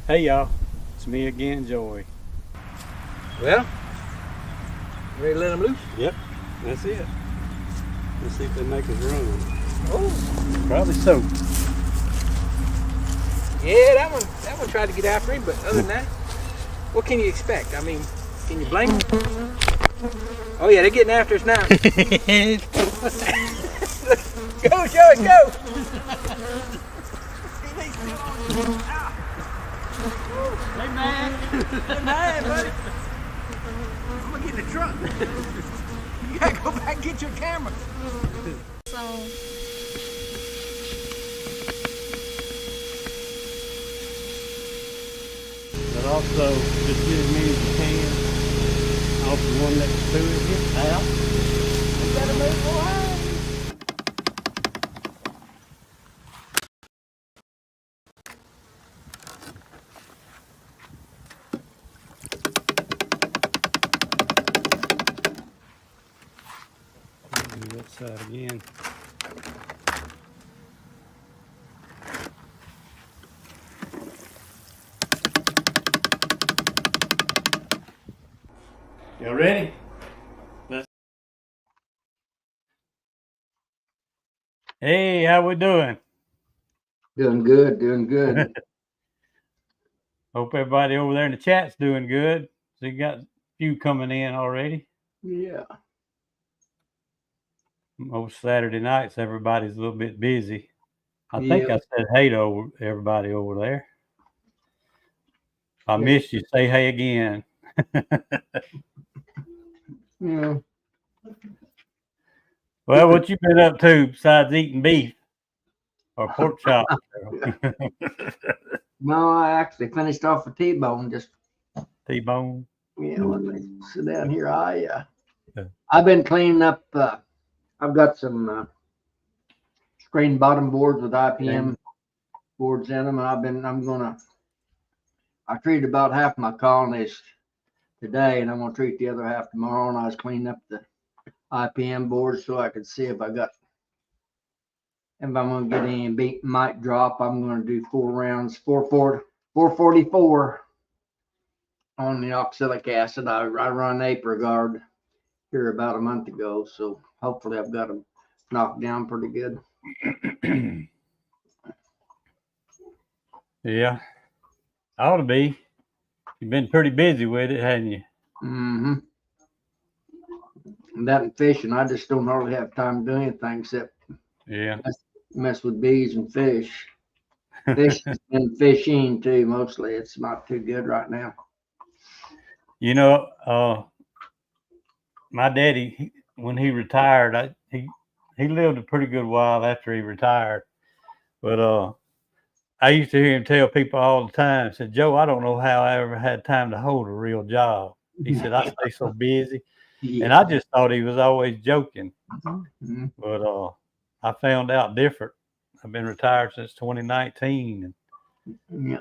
Hey y'all, it's me again, Joey. Well, ready to let them loose? Yep, that's it. Let's see if they make us run. Oh, Probably so. yeah, that one tried to get after him, but other than that, what can you expect? I mean, can you blame them? Oh yeah, they're getting after us now. Go, Joey, go! Hey man! Hey man, buddy. I'm gonna get in the truck. You gotta go back and get your camera. So But also, just get as many as you can off the one next to it. Get out. You gotta move forward. Do that side again. Y'all ready? Hey, how we doing? Doing good, doing good. Hope everybody over there in the chat's doing good. So you got a few coming in already. Yeah. Most Saturday nights, everybody's a little bit busy. I think Yeah. I said hey to everybody over there. If I Yeah. missed you, say hey again. Yeah. Well, what you been up to besides eating beef or pork chop? No, I actually finished off a T-bone. Just T-bone. let me sit down here. Yeah. I've been cleaning up. I've got some screen bottom boards with IPM boards in them, and I treated about half my colonies today, and I'm gonna treat the other half tomorrow. And I was cleaning up the IPM boards so I could see if I'm gonna get any beat mic drop. I'm gonna do 4 rounds, 444 on the oxalic acid. I run ApriGuard here about a month ago, so hopefully I've got them knocked down pretty good. Yeah, ought to be. You've been pretty busy with it, hadn't you? Mm-hmm. And that and fishing, I just don't hardly have time to do anything except mess with bees and fish. Fish and fishing too, mostly. It's not too good right now. You know, my daddy, when he retired, he lived a pretty good while after he retired. But I used to hear him tell people all the time, said, Joe, I don't know how I ever had time to hold a real job. He said, I stay so busy. Yeah. And I just thought he was always joking. Mm-hmm. But I found out different. I've been retired since 2019. Yeah.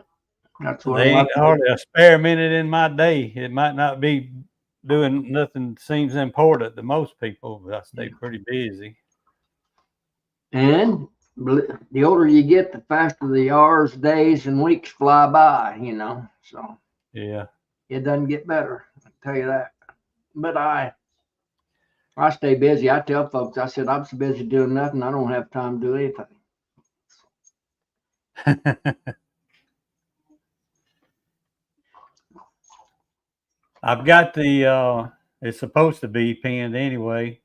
That's And what they I'm ain't hardly a spare minute in my day. It might not be doing nothing seems important to most people, but I stay pretty busy. And the older you get, the faster the hours, days, and weeks fly by, So Yeah. it doesn't get better. I tell you that. But I stay busy. I tell folks, I said, I'm so busy doing nothing, I don't have time to do anything. I've got the it's supposed to be pinned anyway.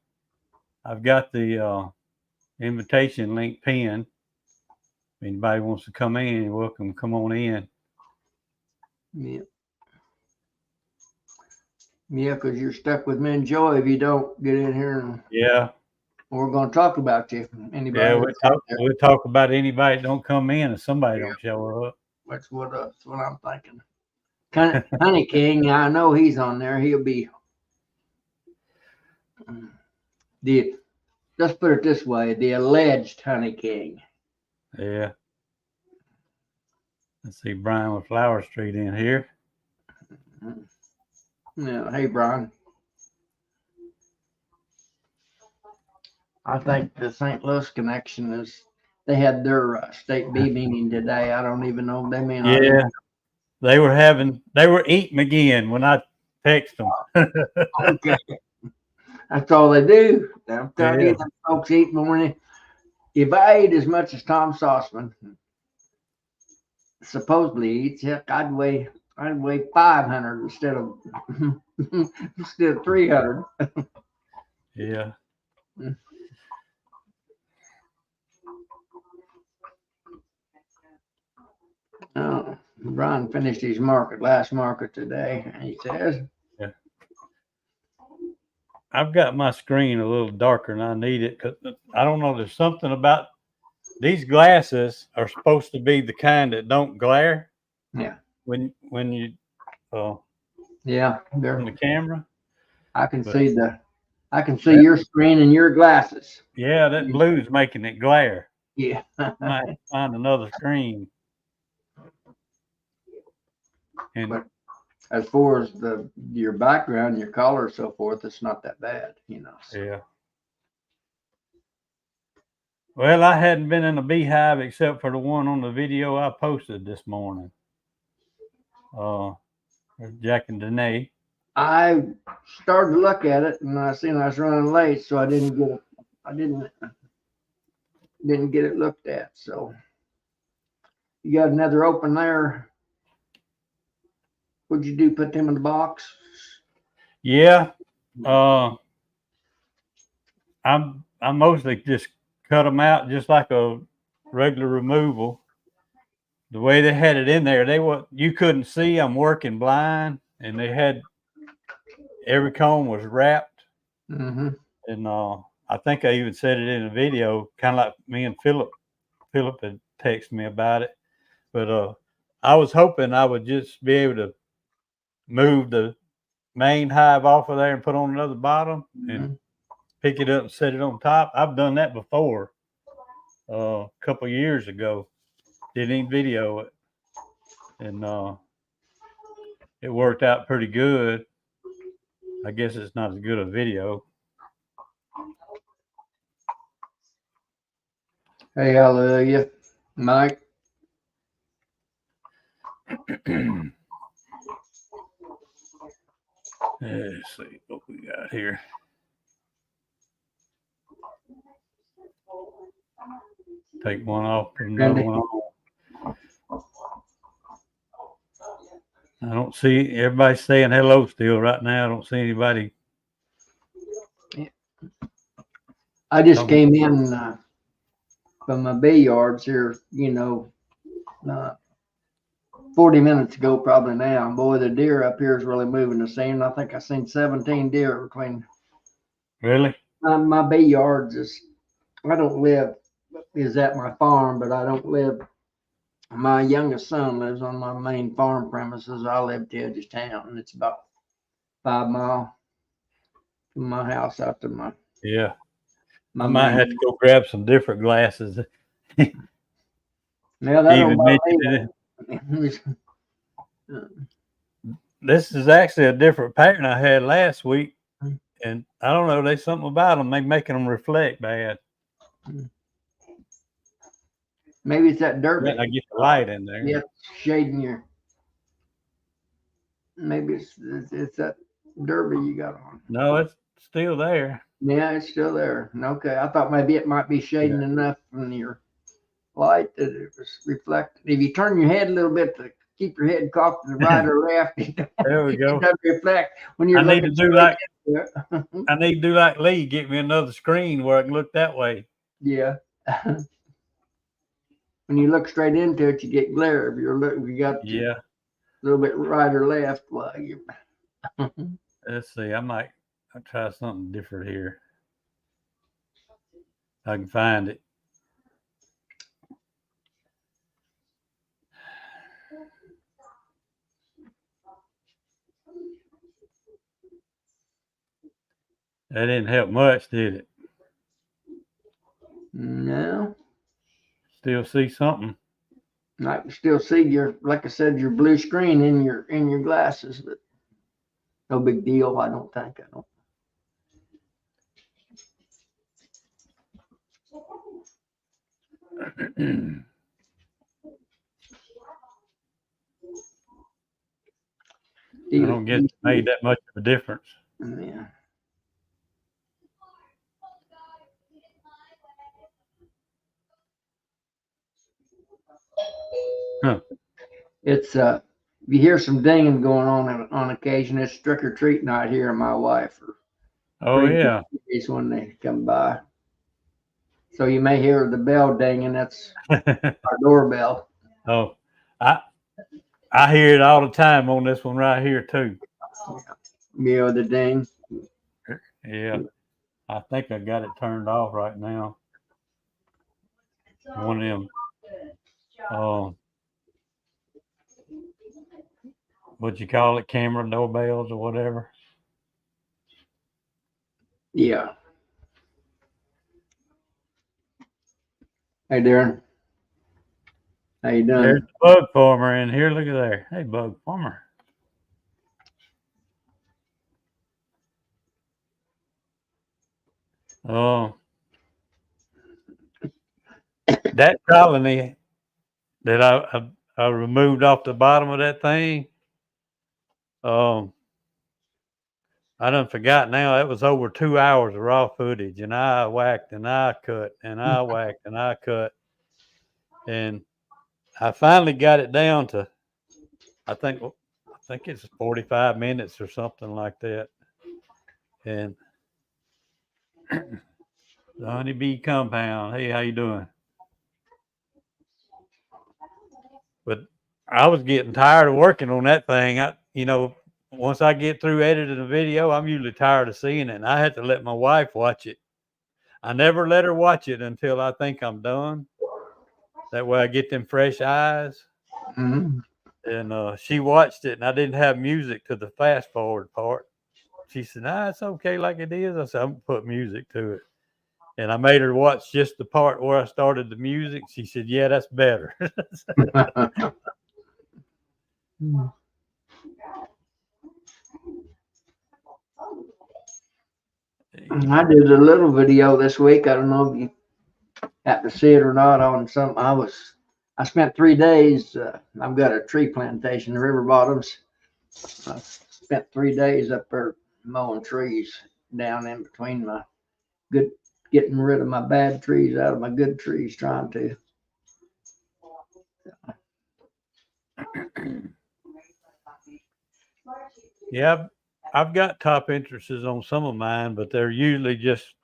I've got the invitation link pinned. If anybody wants to come in, you're welcome to come on in. Yeah. Yeah, because you're stuck with me and Joey if you don't get in here, and we're going to talk about you. Anybody? Yeah, we'll talk about anybody that don't come in if somebody don't show up. That's what I'm thinking. Honey King, I know he's on there. He'll be let's put it this way, the alleged Honey King. Yeah. Let's see Brian with Flower Street in here. Yeah. Hey, Brian. I think the St. Louis connection they had their state B meeting today. I don't even know if they mean. Yeah. they were eating again when I text them. Okay. That's all they do. I'm telling you, Yeah. them folks eat more than if I ate as much as Tom Sauceman supposedly eats, heck, I'd weigh 500 instead of instead of 300. Yeah. Oh, Brian finished his last market today, he says. Yeah. I've got my screen a little darker than I need it because I don't know. There's something about these glasses are supposed to be the kind that don't glare. Yeah. When you Yeah, from the camera. I can But see that, your screen and your glasses. yeah, that blue's making it glare. Yeah. Might find another screen. And But as far as your background, your color, and so forth, it's not that bad, yeah. Well, I hadn't been in a beehive except for the one on the video I posted this morning. Jack and Danae. I started to look at it and I seen I was running late, so I didn't get it. I didn't get it looked at. So you got another open there. What'd you do? Put them in the box? Yeah. I mostly just cut them out just like a regular removal. The way they had it in there, you couldn't see. I'm working blind, and they had every comb was wrapped. Mm-hmm. And I think I even said it in a video, kind of like me and Philip. Philip had texted me about it, but I was hoping I would just be able to move the main hive off of there and put on another bottom and pick it up and set it on top. I've done that before a couple years ago. Didn't even video it, and it worked out pretty good. I guess it's not as good a video. Hey, hallelujah, Mike. Let's see what we got here. Take one off, put another one on. I don't see everybody saying hello still right now. I don't see anybody. I just came in from my bay yards here, 40 minutes ago, probably now. And boy, the deer up here is really moving the same. I think I seen 17 deer between. Really? My bay yards I don't live, is at my farm, but I don't live. My youngest son lives on my main farm premises. I live at the edge of town, and it's about 5 miles from my house out to my. Yeah. My I might have to go grab some different glasses. Yeah, that Even don't bother me. This is actually a different pattern I had last week, and I don't know. There's something about them. They making them reflect bad. Maybe it's that derby. I get the light in there. Yeah, shading your. Maybe it's that derby you got on. No, it's still there. Yeah, it's still there. Okay, I thought maybe it might be shading enough from your light that it was reflected. If you turn your head a little bit to keep your head cocked to the right or left, There we go. it doesn't reflect when you're. I need to do like I need to do like Lee. Get me another screen where I can look that way. Yeah. When you look straight into it, you get glare. If you got a little bit right or left, well, you. Let's see. I'll try something different here. I can find it. That didn't help much, did it? No. Still see something. I can still see like I said, your blue screen in your glasses, but no big deal. I don't think. I don't get it made that much of a difference. Yeah. Huh. It's you hear some dinging going on occasion. It's trick or treat night here, and my wife or Oh yeah. is when they come by. So you may hear the bell dinging. That's our doorbell. Oh, I hear it all the time on this one right here too. You know the ding. Yeah, I think I got it turned off right now. One of them, what you call it, camera doorbells or whatever. Yeah. Hey, Darren. How you doing? There's the bug farmer in here. Look at there. Hey, bug farmer. Oh, that colony that I removed off the bottom of that thing. I done forgot now. That was over 2 hours of raw footage, and I whacked and I cut and I whacked and I cut, and I finally got it down to I think it's 45 minutes or something like that. And the honeybee compound. Hey, how you doing? But I was getting tired of working on that thing. Once I get through editing a video, I'm usually tired of seeing it, and I had to let my wife watch it. I never let her watch it until I think I'm done. That way I get them fresh eyes. Mm-hmm. And she watched it, and I didn't have music to the fast forward part. She said, "Nah, it's okay like it is." I said, "I'm gonna put music to it." And I made her watch just the part where I started the music. She said, "Yeah, that's better." I did a little video this week. I don't know if you have to see it or not on some. I spent 3 days. I've got a tree plantation, the river bottoms. I spent 3 days up there mowing trees down in between my getting rid of my bad trees out of my good trees, trying to. Yeah, I've got top interests on some of mine, but they're usually just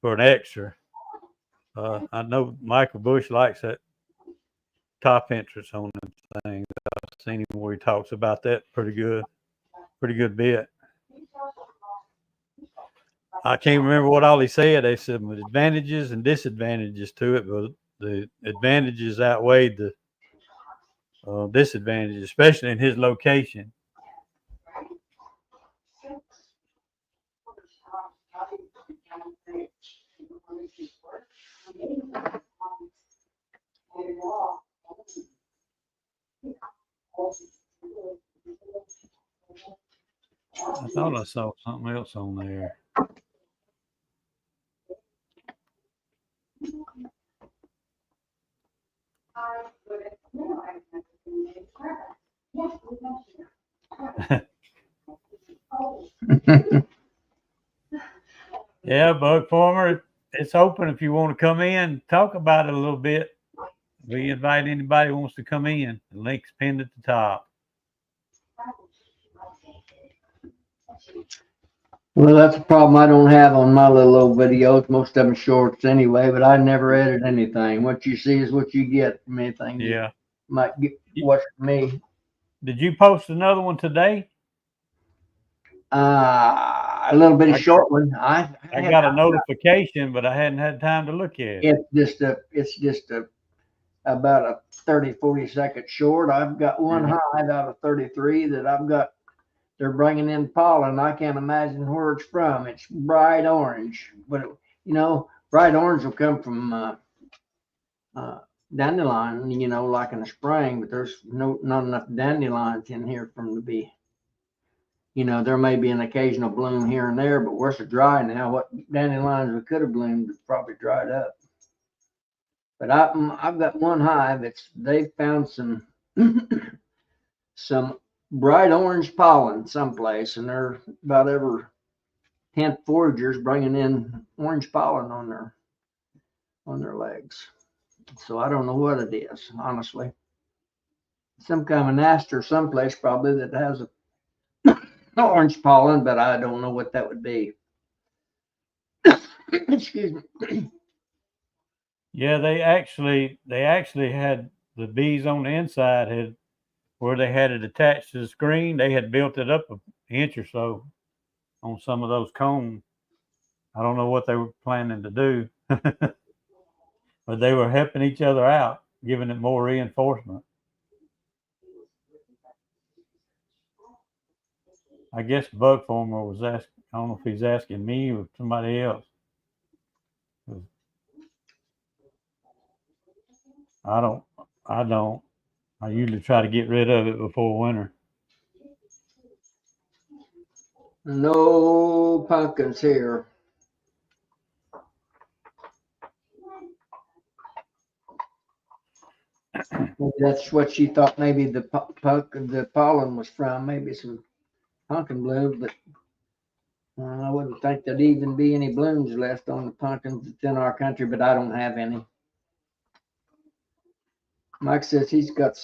for an extra. I know Michael Bush likes that top interest on them things. I've seen him where he talks about that pretty good bit. I can't remember what all he said. They said with advantages and disadvantages to it, but the advantages outweighed the disadvantages, especially in his location. I thought I saw something else on there. Yeah, Bug Farmer, it's open if you want to come in, talk about it a little bit. We invite anybody who wants to come in. The link's pinned at the top. Well, that's a problem I don't have on my little old videos. Most of them shorts anyway, but I never edit anything. What you see is what you get from anything. Yeah. You might get watch me. Did you post another one today? A little bit of short one. I got a notification, but I hadn't had time to look at it. It's just about a 30-40 second short. I've got one hive out of 33 that I've got. They're bringing in pollen. I can't imagine where it's from. It's bright orange, but bright orange will come from dandelion, like in the spring. But there's not enough dandelions in here for them to be. There may be an occasional bloom here and there, but where's it dry now? What dandelions we could have bloomed probably dried up. But I've got one hive. They've found some bright orange pollen someplace, and they're about every 10th foragers bringing in orange pollen on their legs. So I don't know what it is, honestly. Some kind of nest or someplace probably that has a orange pollen, but I don't know what that would be. Excuse me. Yeah, they actually had the bees on the inside had where they had it attached to the screen. They had built it up an inch or so on some of those combs. I don't know what they were planning to do, but they were helping each other out, giving it more reinforcement. I guess Bug Former was asking. I don't know if he's asking me or somebody else. I don't. I usually try to get rid of it before winter. No pumpkins here. Maybe that's what she thought. Maybe the pollen was from. Maybe some pumpkin blooms, but I wouldn't think there'd even be any blooms left on the pumpkins that's in our country. But I don't have any. Mike says he's got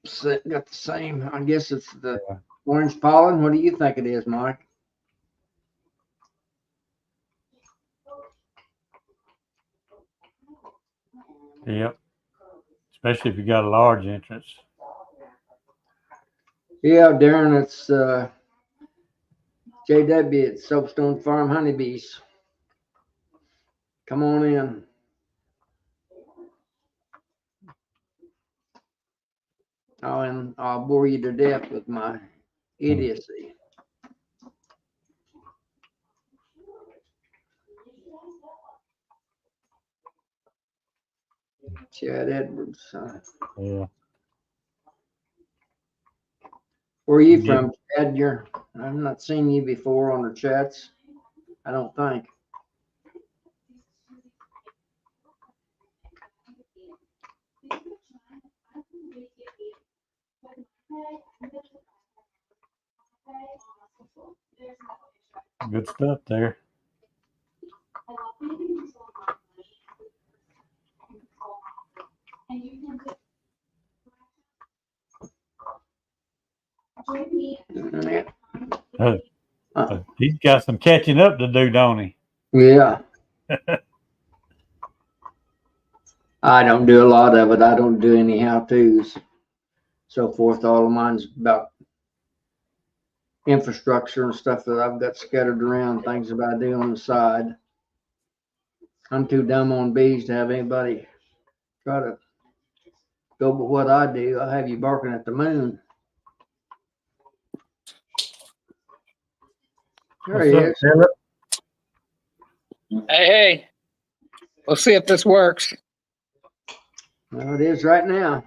the same. I guess it's the orange pollen. What do you think it is, Mike? Yep. Especially if you got a large entrance. Yeah, Darren, it's JW at Soapstone Farm Honeybees. Come on in. Oh, and I'll bore you to death with my idiocy. Chad Edwards. Yeah. Where are you from, Chad? I've not seen you before on the chats. I don't think. Good stuff there. He's got some catching up to do, don't he? Yeah. I don't do a lot of it. I don't do any how-tos, so forth. All of mine's about infrastructure and stuff that I've got scattered around, things that I do on the side. I'm too dumb on bees to have anybody try to go by what I do. I'll have you barking at the moon. There he is. Philip? Hey, we'll see if this works. Well, it is right now.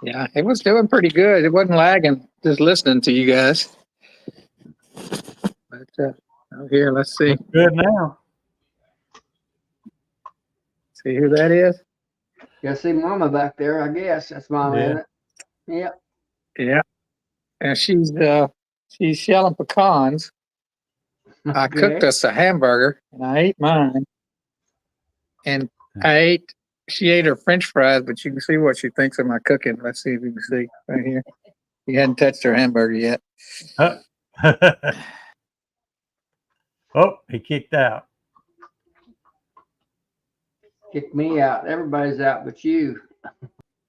Yeah, it was doing pretty good. It wasn't lagging, just listening to you guys. But here, let's see. Good now. See who that is? You see Mama back there, I guess. That's Mama, Yeah. isn't it? Yep. Yeah, and she's shelling pecans. I cooked us a hamburger, and I ate mine. And she ate her French fries, but you can see what she thinks of my cooking. Let's see if you can see right here. She hadn't touched her hamburger yet. Oh, he kicked out. Kicked me out. Everybody's out but you.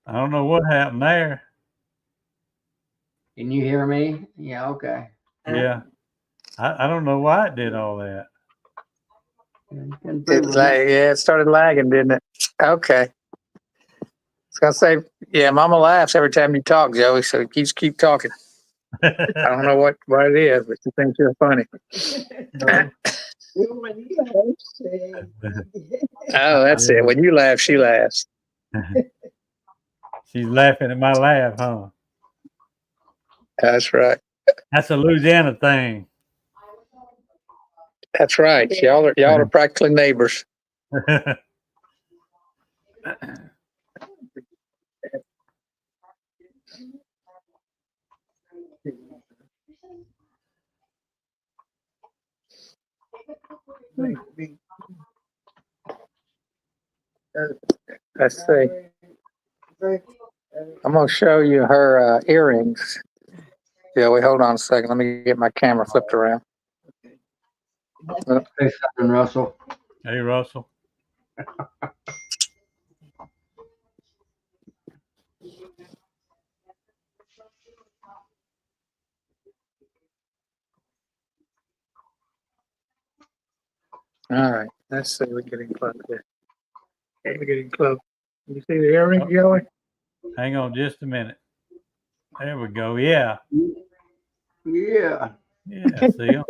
I don't know what happened there. Can you hear me? Yeah, okay. Yeah. I don't know why it did all that. It started lagging, didn't it? Okay. I was gonna say, yeah, Mama laughs every time you talk, Joey, so keep talking. I don't know what it is, but she thinks you're funny. Oh, that's it. When you laugh, she laughs. She's laughing at my laugh, huh? That's right. That's a Louisiana thing. That's right. Y'all are practically neighbors. Let's see. I'm gonna show you her earrings. Yeah, wait, hold on a second. Let me get my camera flipped around. Hey, Southern Russell. Hey, Russell. All right, let's see. We're getting close here. Okay, we're getting close. You see the earring, Joey? Hang on just a minute. There we go. Yeah. Yeah. Yeah. See 'em?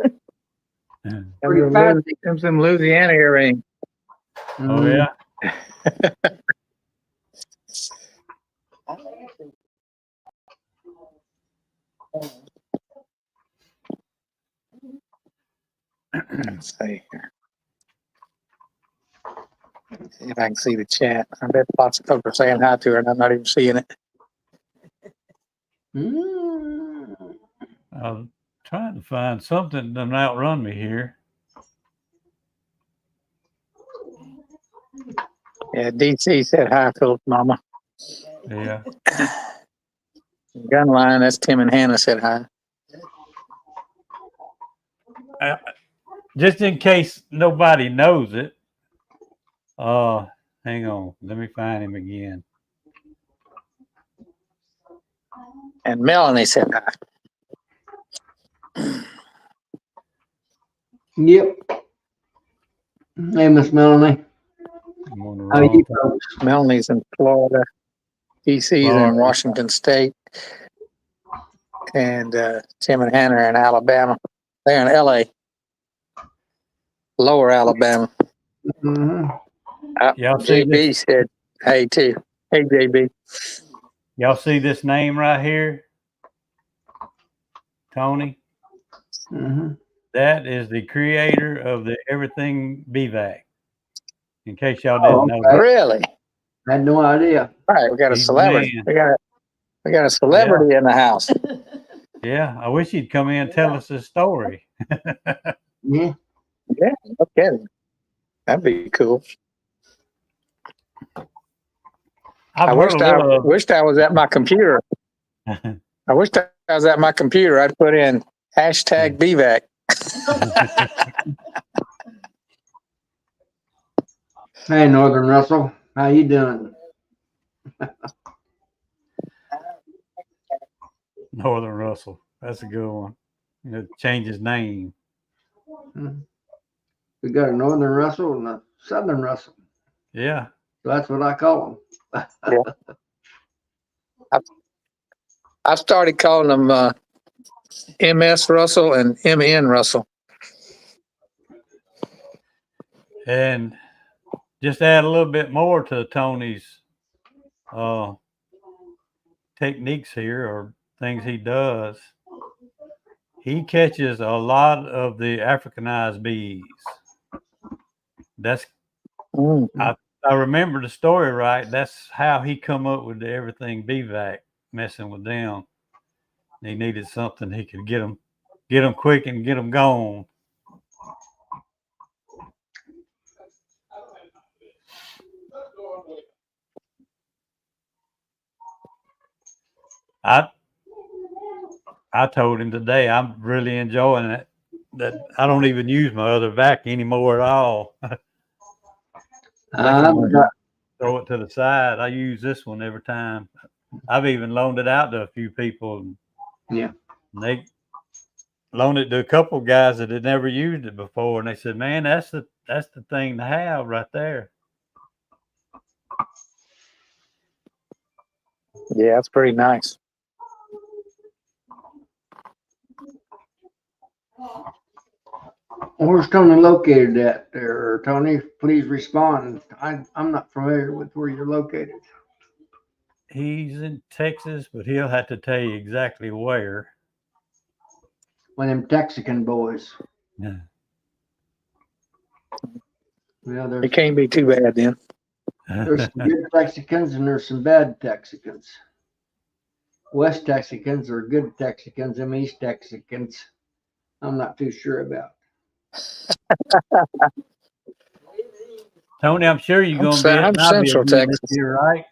Pretty fancy. Them some Louisiana earring. Oh, yeah. Let's see here. See if I can see the chat. I bet lots of folks are saying hi to her and I'm not even seeing it. Mm. I'm trying to find something that doesn't outrun me here. Yeah, DC said hi, Philip Mama. Yeah. Gunline, that's Tim and Hannah said hi. Just in case nobody knows it. Hang on. Let me find him again. And Melanie said hi. Yep. Hey, Miss Melanie. I'm on the How wrong you thing. folks? Melanie's in Florida. DC's in Florida. Washington State. And Tim and Hannah are in Alabama. They're in LA. Lower Alabama. Mm-hmm. Y'all see JB said hey too. Hey JB. Y'all see this name right here? Tony? Mm-hmm. That is the creator of the Everything BVAC. In case y'all didn't know that. Really? I had no idea. All right, we got a He's celebrity. man. We got a celebrity in the house. Yeah, I wish he'd come in and tell us his story. Yeah. Yeah, no kidding. That'd be cool. I wished I was at my computer. I wished I was at my computer. I'd put in hashtag BVAC. Hey, Northern Russell. How you doing? Northern Russell. That's a good one. Change his name. We got a Northern Russell and a Southern Russell. Yeah. So that's what I call them. I've started calling them MS Russell and MN Russell. And just add a little bit more to Tony's techniques here, or things he does. He catches a lot of the Africanized bees. That's I remember the story right. That's how he come up with the Everything BVAC, messing with them. He needed something he could get them quick and get them gone. I told him today I'm really enjoying it. That I don't even use my other vac anymore at all. Throw it to the side. I use this one every time. I've even loaned it out to a few people. Yeah. And they loaned it to a couple of guys that had never used it before, and they said, "Man, that's the thing to have right there." Yeah, that's pretty nice. Where's Tony located at there, Tony? Please respond. I'm not familiar with where you're located. He's in Texas, but he'll have to tell you exactly where. One of them Texican boys. Yeah. Yeah, It can't be too bad then. there's some good Texicans and there's some bad Texicans. West Texicans are good Texicans. Them East Texicans, I'm not too sure about. Tony, I'm sure you're I'm going to be I'm at Nobby Central again Texas. this year, right?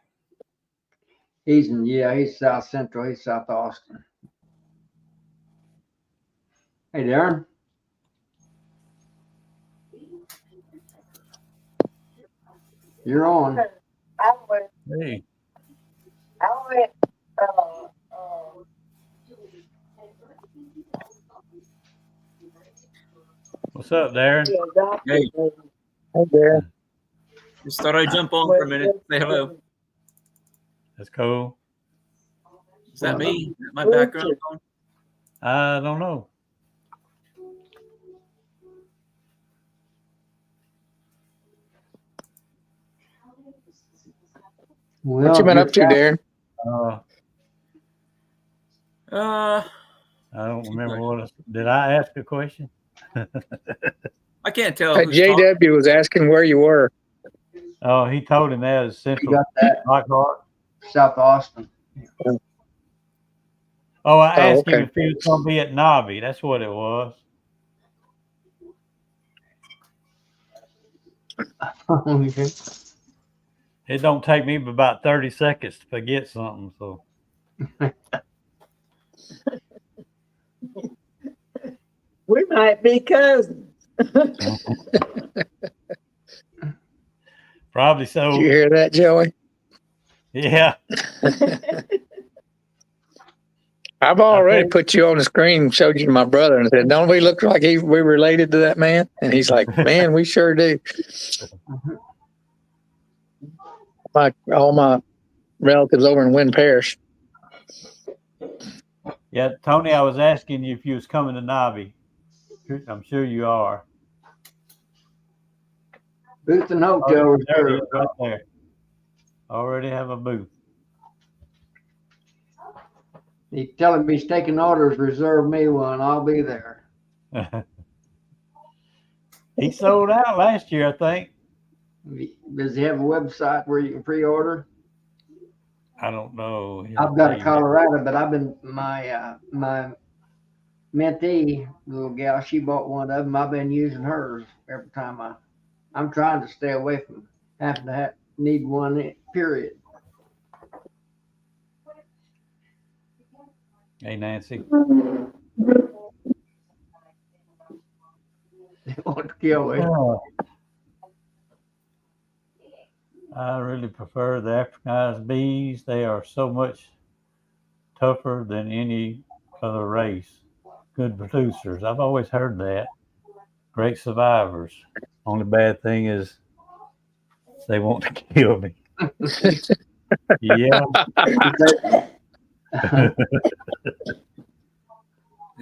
He's South Central. He's South Austin. Hey, Darren. You're on. Hey, what's up, Darren? Hey, Hey there. just thought I'd jump on for a minute. Say hello. That's cool. Is that me? Is that my background phone? I don't know. What you been up to, Darren? Uh, Uh, I don't remember did I ask a question? I can't tell. Hey, who's talking. JW was asking where you were. Oh, he told him that was You Central got that? Lockhart. South Austin. Oh, I asked okay. him if he was going to be at Nobby. That's what it was. Okay. It don't take me but about 30 seconds to forget something. So We might be cousins. probably Did so. you hear that, Joey? Yeah. I've already think- put you on the screen and showed you to my brother and said, don't we look like we related to that man? And he's like, man, we sure do. Like all my relatives over in Wynn Parish. Yeah, Tony, I was asking you if you was coming to Nobby. I'm sure you are. Booth and Oh, Hotel there he Reserve. is right there. Already have a booth. He's telling me he's taking orders. Reserve me one. I'll be there. He sold out last year, I think. Does he have a website where you can pre-order? I don't know. I've got a Colorado, but I've been my mentee little gal. She bought one of them. I've been using hers every time I'm trying to stay away from having to need one. Period. Hey, Nancy. They want to kill me. I really prefer the Africanized bees. They are so much tougher than any other race. Good producers. I've always heard that. Great survivors. Only bad thing is they want to kill me. Yeah.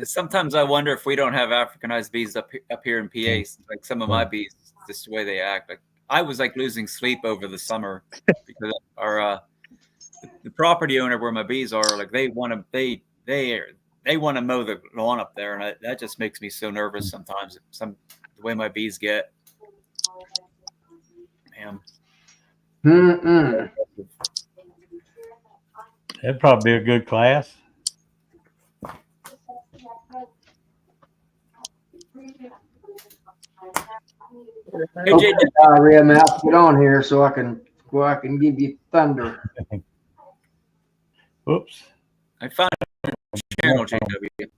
Sometimes I wonder if we don't have Africanized bees up here in PA. Like some of my bees, just the way they act. Like I was like losing sleep over the summer because our the property owner where my bees are, like they want to mow the lawn up there, and that just makes me so nervous sometimes. The way my bees get, man. That'd probably be a good class. Hey, JJ, Diarrhea mouth. Get on here so I can give you thunder. Whoops. I found a channel, JW.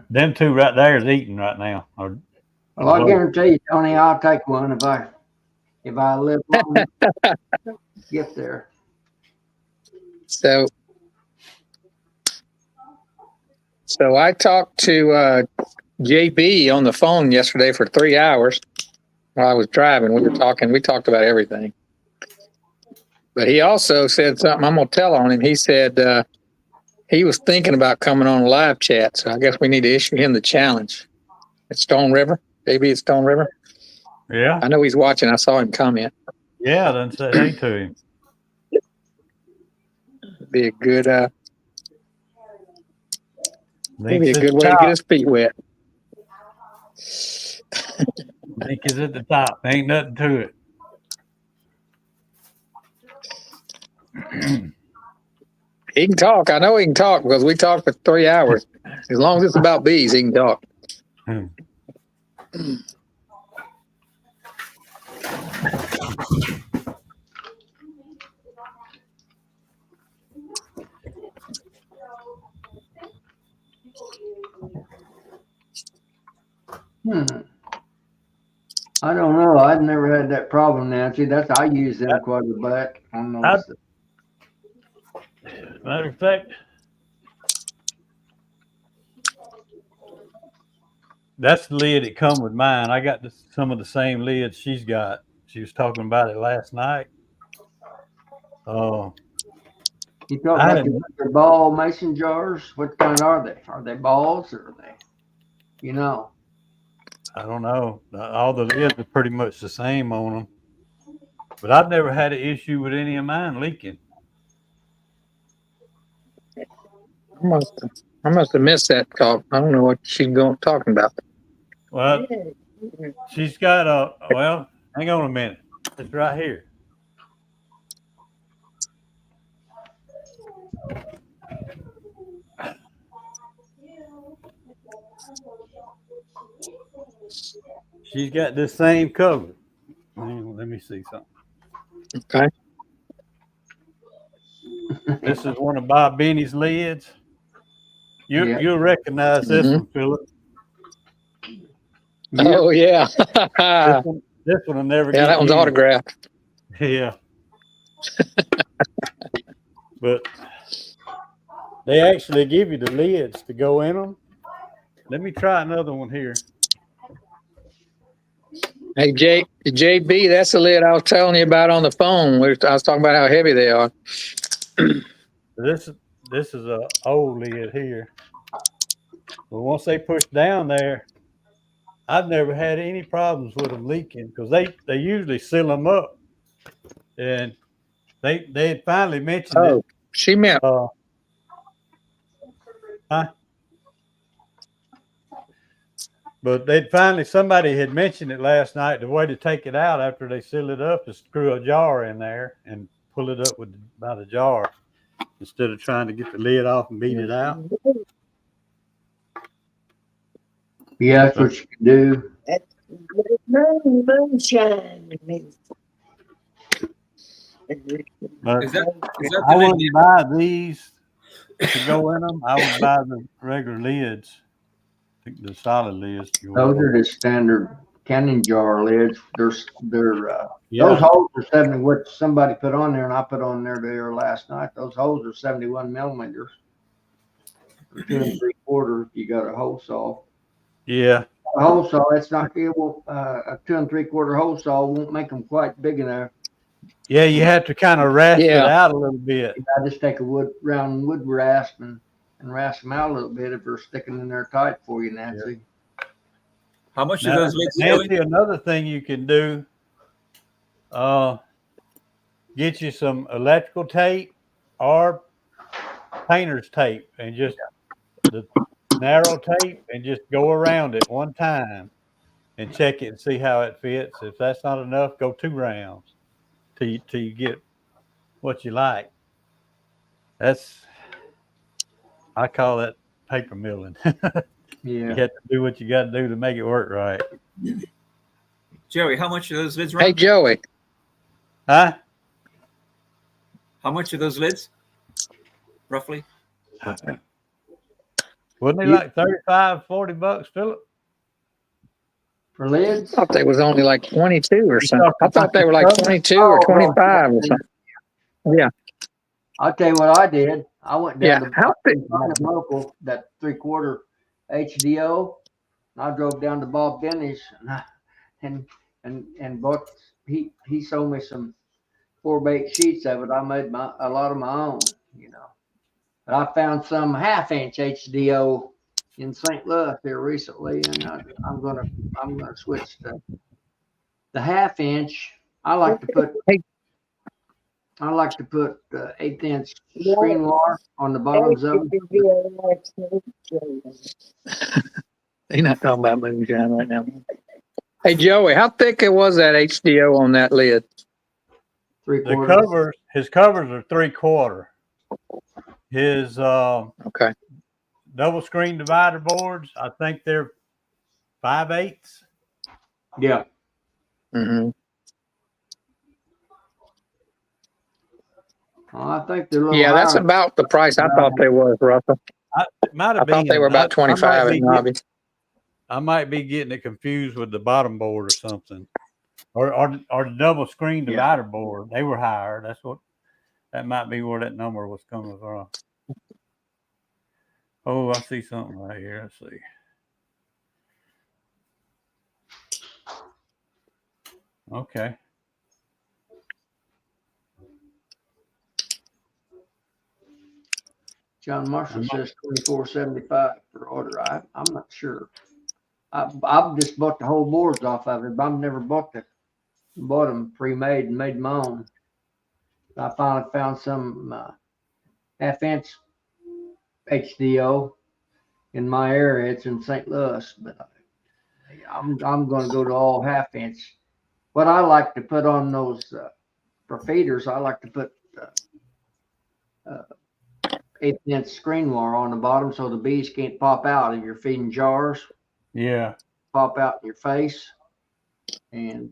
Them two right there is eating right now. Well, I guarantee you, Tony, I'll take one if I live long enough to get there. So I talked to JB on the phone yesterday for 3 hours while I was driving. We talked about everything. But he also said something I'm going to tell on him. He said he was thinking about coming on a live chat. So I guess we need to issue him the challenge. At Stone River. JB at Stone River. Yeah. I know he's watching. I saw him comment. Yeah, then say hey to him. Be a good Link's be a at good the way to top. get his feet wet. Link is at the top. Ain't nothing to it. He can talk. I know he can talk because we talked for 3 hours. As long as it's about bees, he can talk. I don't know. I've never had that problem, Nancy. I use them quite a bit on those. Matter of fact, that's the lid that come with mine. I got some of the same lids she's got. She was talking about it last night. Oh, You talk I about didn't- your ball mason jars. What kind are they? Are they balls or are they? You know. I don't know. All the lids are pretty much the same on them. But I've never had an issue with any of mine leaking. I must have missed that talk. I don't know what she's talking about. Well, she's got well, hang on a minute. It's right here. She's got this same cover. Hang on, let me see something. Okay. This is one of Bob Benny's lids. Yeah. You'll recognize this Mhm. one, Philip. Oh, yeah. This one will never Yeah, get that one's used. autographed. Yeah. But they actually give you the lids to go in them. Let me try another one here. Hey, JB, that's the lid I was telling you about on the phone. I was talking about how heavy they are. This is a old lid here. But once they push down there, I've never had any problems with them leaking because they usually seal them up. And they had finally mentioned Oh, it. she meant, But somebody had mentioned it last night. The way to take it out after they seal it up is screw a jar in there and pull it up by the jar instead of trying to get the lid off and beat it out. Yeah, that's what you can do. That's moonshine. But Is that I the lid? wouldn't buy these to go in them. I would buy the regular lids, the solid lids. To go Those in 'em. are the standard canning jar lids. They're Yeah. those holes are 70. What somebody put on there, and I put on there last night. Those holes are 71 millimeters. 2 3/4. You got a hole saw. Yeah. A hole saw. It's not. It won't. A 2 3/4 hole saw won't make them quite big enough. Yeah, you have to kind of rasp it Yeah. out a little bit. I just take a round wood rasp and rasp them out a little bit if they're sticking in there tight for you, Nancy. How much Now, are those lids, Joey? Nancy, another thing you can do, get you some electrical tape or painter's tape and just the narrow tape and just go around it one time and check it and see how it fits. If that's not enough, go 2 rounds till you get what you like. I call that paper milling. You Yeah. have to do what you got to do to make it work right. Joey, how much are those lids, hey, Ron? Joey, Huh? How much are those lids? Roughly? Wasn't they You- like $35-$40, Philip? For I lids. thought they was only like 22 or something. I thought they were like talking 22 or Oh, 25 or something. Yeah. I'll tell you what I did. I went Yeah. down to How big? local, that 3/4 HDO. And I drove down to Bob Denny's and bought. He sold me some 4x8 sheets of it. I made a lot of my own, you know. But I found some 1/2-inch HDO in St. Louis here recently, and I'm gonna switch to the 1/2-inch. I like to put 1/8-inch screen wire on the bottoms of them. He's not talking about moonshine right now. Hey, Joey, how thick it was that HDO on that lid? 3/4. The covers his covers are 3/4. His Okay. double screen divider boards, I think they're 5/8. Yeah. Mm-hmm. I think they're a little Yeah, that's higher. about the price I thought they was, Russell. It might I have thought been. they were about 25 at Nobby. I might be getting it confused with the bottom board or something, or the double screen Yeah. divider board. They were higher. That might be where that number was coming from. Oh, I see something right here. Let's see. Okay. John Marshall says 24.75 per order. I'm not sure. I've just bought the whole boards off of it, but I've never bought them pre-made and made my own. I finally found some 1/2-inch HDO in my area. It's in St. Louis, but I'm going to go to all 1/2-inch. What I like to put on those for feeders, I like to put 1/8-inch screen wire on the bottom so the bees can't pop out if you're feeding jars, Yeah. pop out in your face. And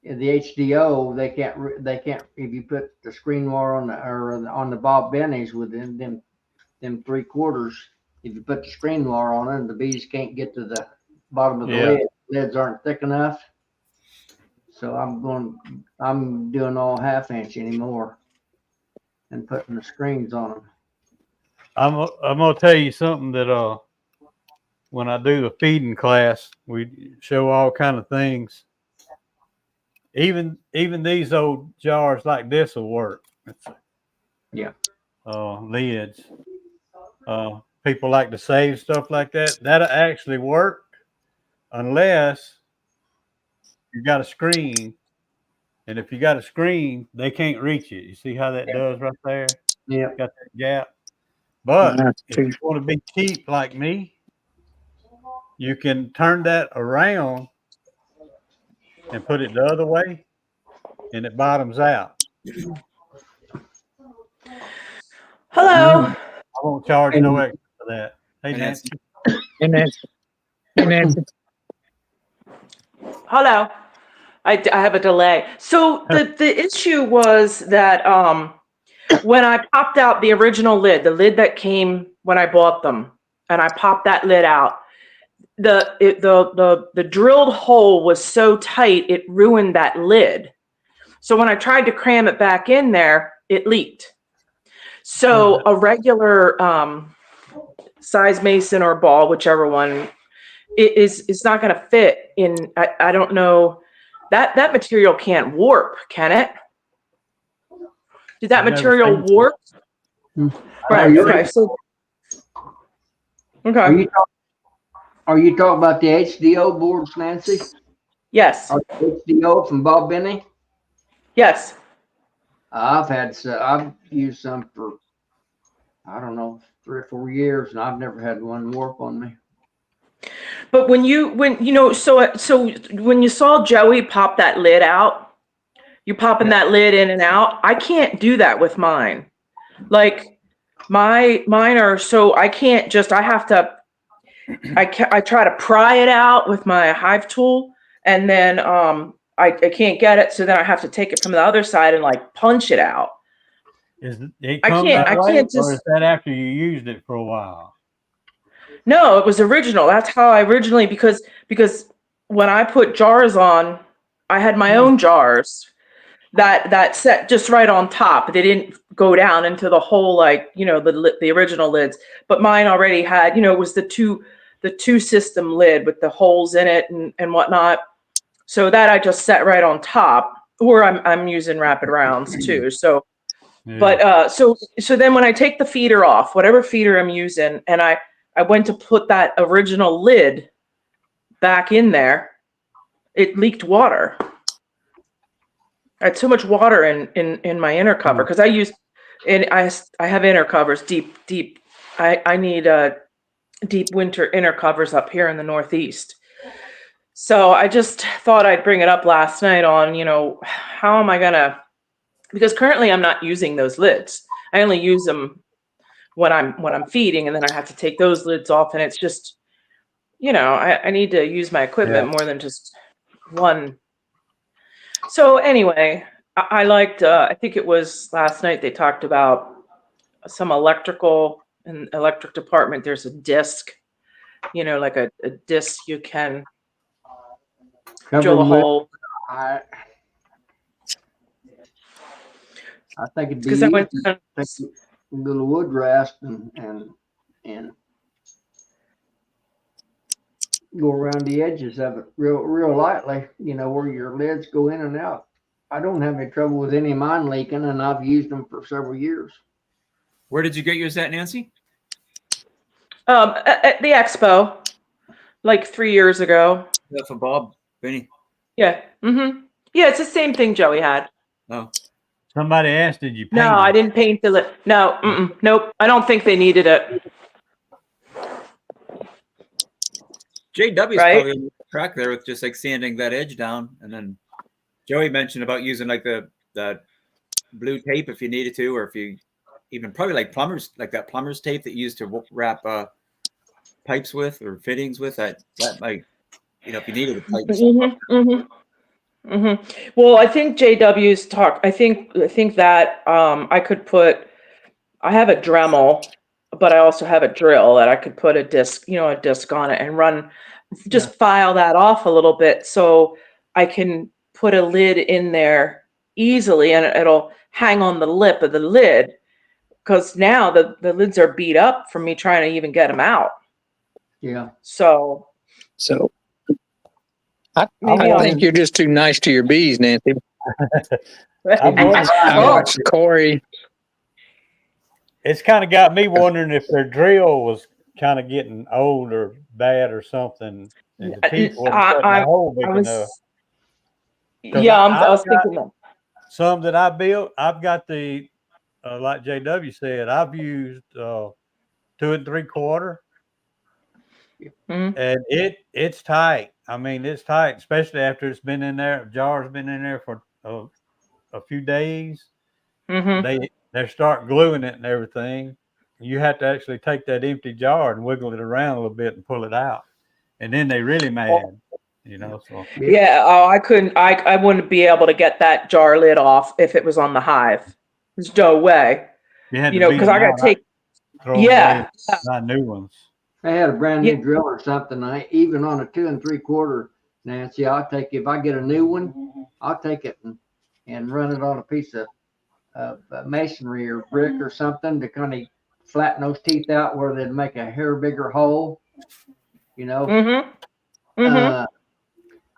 in the HDO, they can't if you put the screen wire on the Bob Bennies with them 3/4. If you put the screen wire on it, the bees can't get to the bottom of the Yeah. lid. Lids aren't thick enough. So I'm doing all 1/2-inch anymore and putting the screens on them. I'm gonna tell you something that when I do the feeding class, we show all kind of things. Even these old jars like this will work. Yeah. Lids. People like to save stuff like that. That'll actually work unless you got a screen. And if you got a screen, they can't reach it. You see how that does right there? Yeah. Got that gap. But Yeah, if you want to be cheap like me, you can turn that around and put it the other way, and it bottoms out. Hello. I won't charge no extra for that. Hey, And Nancy. Hey, Nancy. Hey, Nancy. Hello. I have a delay. So the issue was that when I popped out the original lid, the lid that came when I bought them, and I popped that lid out, the drilled hole was so tight it ruined that lid. So when I tried to cram it back in there, it leaked. So a regular size mason or ball, whichever one, it's not going to fit in. I don't know. That material can't warp, can it? Did that I've never material seen it. warp? Right. Okay. So. Okay. Are you talking about the HDO boards, Nancy? Yes. Or the HDO from Bob Benny? Yes. I've used some for, I don't know, 3 or 4 years, and I've never had one warp on me. But when you saw Joey pop that lid out, you popping that lid in and out. I can't do that with mine. Like mine are so I can't just. I have to. I try to pry it out with my hive tool, and then I can't get it. So then I have to take it from the other side and like punch it out. I can't just. Or is that after you used it for a while? No, it was original. That's how I originally because when I put jars on, I had my own jars that set just right on top. They didn't go down into the hole like the original lids, but mine already had it was the two system lid with the holes in it and whatnot. So that I just set right on top. Or I'm using rapid rounds too. So, Yeah. but so then when I take the feeder off, whatever feeder I'm using, and I went to put that original lid back in there, it leaked water. I had so much water in my inner cover because I have inner covers deep. I need deep winter inner covers up here in the Northeast. So I just thought I'd bring it up last night on, how am I gonna because currently I'm not using those lids. I only use them when I'm feeding, and then I have to take those lids off, and it's just, I need to use my equipment more than just one. So anyway, I liked, I think it was last night they talked about some electrical in electric department. There's a disc, like a disc you can Cover drill a them with- hole. I think it'd be Because I went easy to, to take a little wood rasp and go around the edges of it real lightly, where your lids go in and out. I don't have any trouble with any of mine leaking, and I've used them for several years. Where did you get yours at, Nancy? at the expo, like 3 years ago. That's for Bob, Vinny. Yeah. Yeah, it's the same thing Joey had. Oh, Somebody asked, did you paint No, I it? didn't paint the lid. No, nope. I don't think they needed it. JW's Right. probably on the track there with just like sanding that edge down, and then Joey mentioned about using like the blue tape if you needed to, or if you even probably like that plumber's tape that you used to wrap pipes with or fittings with. That might, if you needed a pipe. Well, I think JW's talk. I think that I could put. I have a Dremel, but I also have a drill that I could put a disc on it and run. Just file that off a little bit so I can put a lid in there easily, and it'll hang on the lip of the lid. Because now the lids are beat up from me trying to even get them out. Yeah. So I Maybe I'll- think you're just too nice to your bees, Nancy. I'm wondering- I watched Corey. It's kind of got me wondering if their drill was kind of getting old or bad or something. And the teeth wasn't cutting the hole big enough. Yeah, I was thinking that. Some that I built, I've got the, like JW said, I've used 2 3/4, Mhm. and it's tight. I mean, it's tight, especially after it's been in there. Jar's been in there for a few days. They start gluing it and everything. You have to actually take that empty jar and wiggle it around a little bit and pull it out, and then they really mad, So Yeah, I couldn't. I wouldn't be able to get that jar lid off if it was on the hive. There's no way. you had to Because beat I them got to out, take. throw them Yeah. away, buy new ones. I had a brand new Yeah. drill or something. Even on a 2 3/4, Nancy, if I get a new one, I'll take it and run it on a piece of masonry or brick or something to kind of flatten those teeth out where they'd make a hair bigger hole.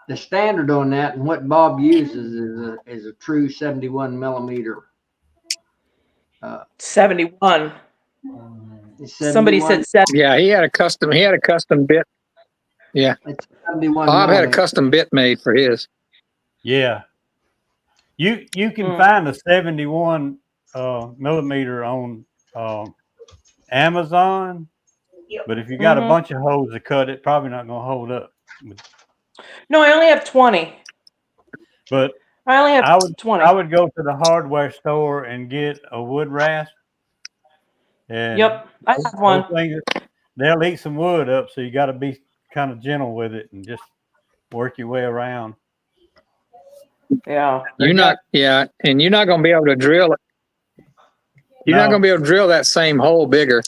The standard on that and what Bob uses is a true 71 millimeter. 71. Somebody 71 said 70. Yeah, he had a custom bit. It's 71 Bob had a millimeter. custom bit made for his. Yeah. You can find a 71 millimeter on Amazon, but if you got a bunch of holes to cut, it probably not gonna hold up. No, I only have 20. But I only have 20. I would go to the hardware store and get a wood rasp. And Yep, I have those one. things, they'll eat some wood up, so you got to be kind of gentle with it and just work your way around. Yeah. And you're not going to be able to drill it. You're not No. going to be able to drill that same hole bigger.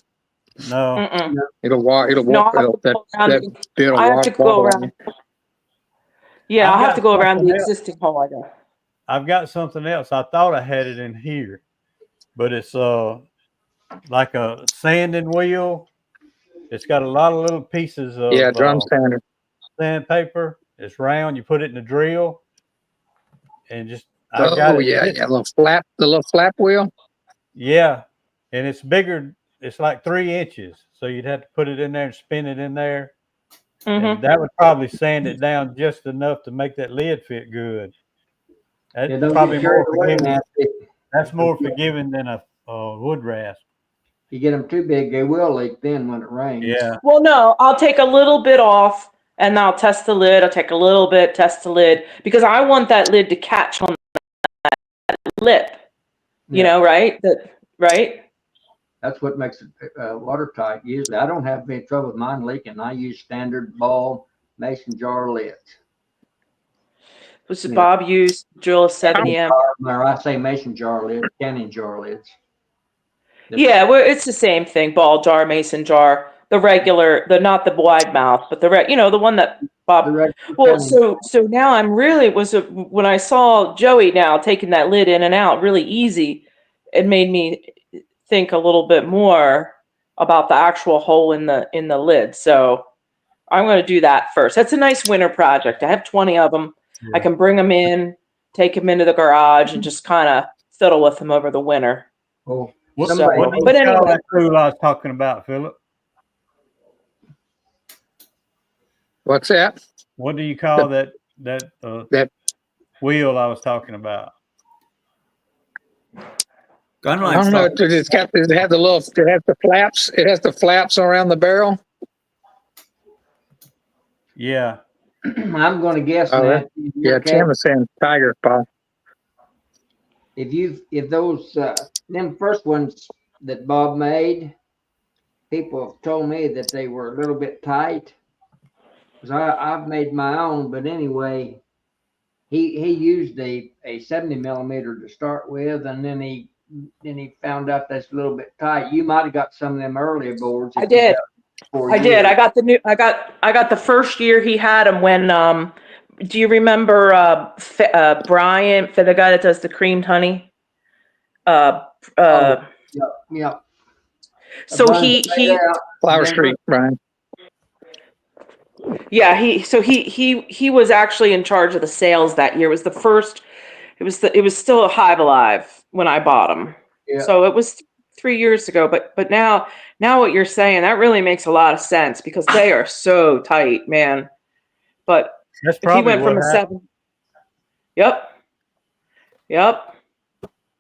No, Mm-mm. It'll walk. It'll No, walk. I have to That go around that the- bit will I have walk to go bubble on around. you. Yeah, I've I'll have got to go around the something else. existing hole, I guess. I've got something else. I thought I had it in here, but it's like a sanding wheel. It's got a lot of little pieces of Yeah, drum sander. sandpaper. It's round. You put it in the drill, and just I've got Oh it. yeah, yeah. The little flap wheel. Yeah, and it's bigger. It's like 3 inches, so you'd have to put it in there and spin it in there, and that would probably sand it down just enough to make that lid fit good. That's Yeah, don't probably get carried more away, forgiving. Nancy. That's more forgiving than a wood rasp. You get them too big, they will leak then when it rains. Yeah, Well, no, I'll take a little bit off and I'll test the lid. I'll take a little bit, test the lid, because I want that lid to catch on that lip. You know, right? Right? That's what makes it watertight. Usually, I don't have any trouble with mine leaking. I use standard ball mason jar lids. Was Yeah. Bob used drill 70M? Or I say mason jar lids, canning jar lids. Yeah, well, it's the same thing. Ball jar, mason jar, the regular, not the wide mouth, but the one that Bob. The regular Well, canning so now I'm really when I saw Joey now taking that lid in and out really easy, it made me think a little bit more about the actual hole in the lid. So I'm going to do that first. That's a nice winter project. I have 20 of them. I can bring them in, take them into the garage, and just kind of fiddle with them over the winter. Oh, What, So, what do you but call anyway. that tool I was talking about, Philip? What's that? What do you call that That- wheel I was talking about? Gun I line don't know. stock. It has the flaps. It has the flaps around the barrel. Yeah. I'm going to guess Oh, that. Yeah, Tim is saying Tiger Paw. If those them first ones that Bob made, people have told me that they were a little bit tight. Cause I've made my own, but anyway, he used a 70 millimeter to start with, and then he found out that's a little bit tight. You might have got some of them earlier boards. I did. I did. I got. I got the first year he had them when, do you remember, Brian, for the guy that does the creamed honey? Yeah. So Brian, he, Flower Denver. Street, Brian. yeah, he was actually in charge of the sales that year. It was the first, it was still a Hive Alive when I bought them. Yeah. So it was 3 years ago, but now what you're saying, that really makes a lot of sense because they are so tight, man. But That's if he probably went from what a happened. 7, yep,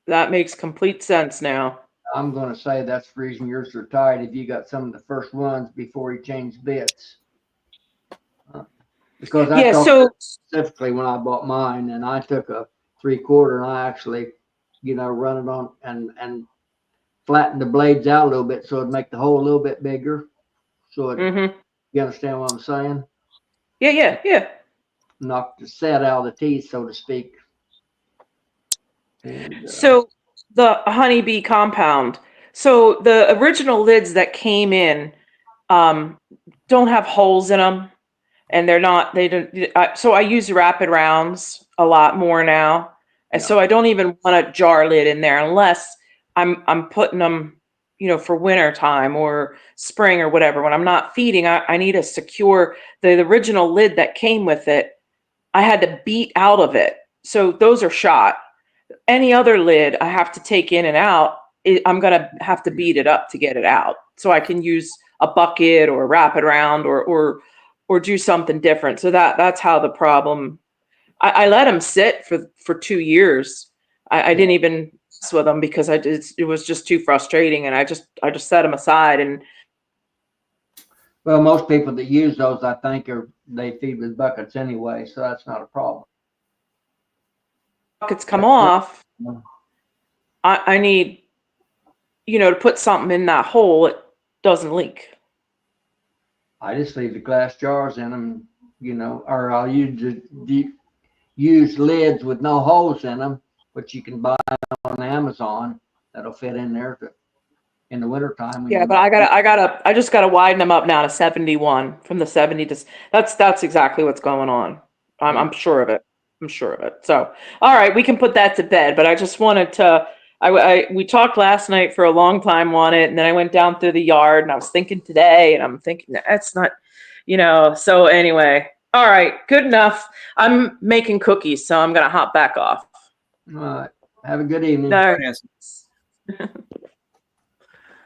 that makes complete sense now. I'm going to say that's the reason yours are tight. If you got some of the first ones before he changed bits. Because I Yeah, thought so specifically when I bought mine, and I took a 3/4 and I actually, run it on and flatten the blades out a little bit so it'd make the hole a little bit bigger. So mhm. you understand what I'm saying? Yeah. Knock the set out of the teeth, so to speak. And, So the honeybee compound. So the original lids that came in don't have holes in them, and they're not. They don't. So I use rapid rounds a lot more now, and Yeah. so I don't even want a jar lid in there unless I'm putting them, for winter time or spring or whatever. When I'm not feeding, I need a secure. The original lid that came with it, I had to beat out of it. So those are shot. Any other lid I have to take in and out, I'm going to have to beat it up to get it out. So I can use a bucket or wrap it around or do something different. So that's how the problem, I let them sit for 2 years. I didn't even mess with them because it was just too frustrating. And I just set them aside. And well, most people that use those, I think, they feed with buckets anyway, so that's not a problem. buckets come off. I need, to put something in that hole. It doesn't leak. I just leave the glass jars in them, or I'll use lids with no holes in them, which you can buy on Amazon. That'll fit in there in the wintertime. Yeah, but I just gotta widen them up now to 71 from the 70 to, that's exactly what's going on. I'm sure of it. I'm sure of it. So, all right, we can put that to bed, but I just wanted to, we talked last night for a long time on it, and then I went down through the yard and I was thinking today, and I'm thinking that's not, so anyway, all right, good enough. I'm making cookies, so I'm going to hop back off. All right. Have a good evening. No.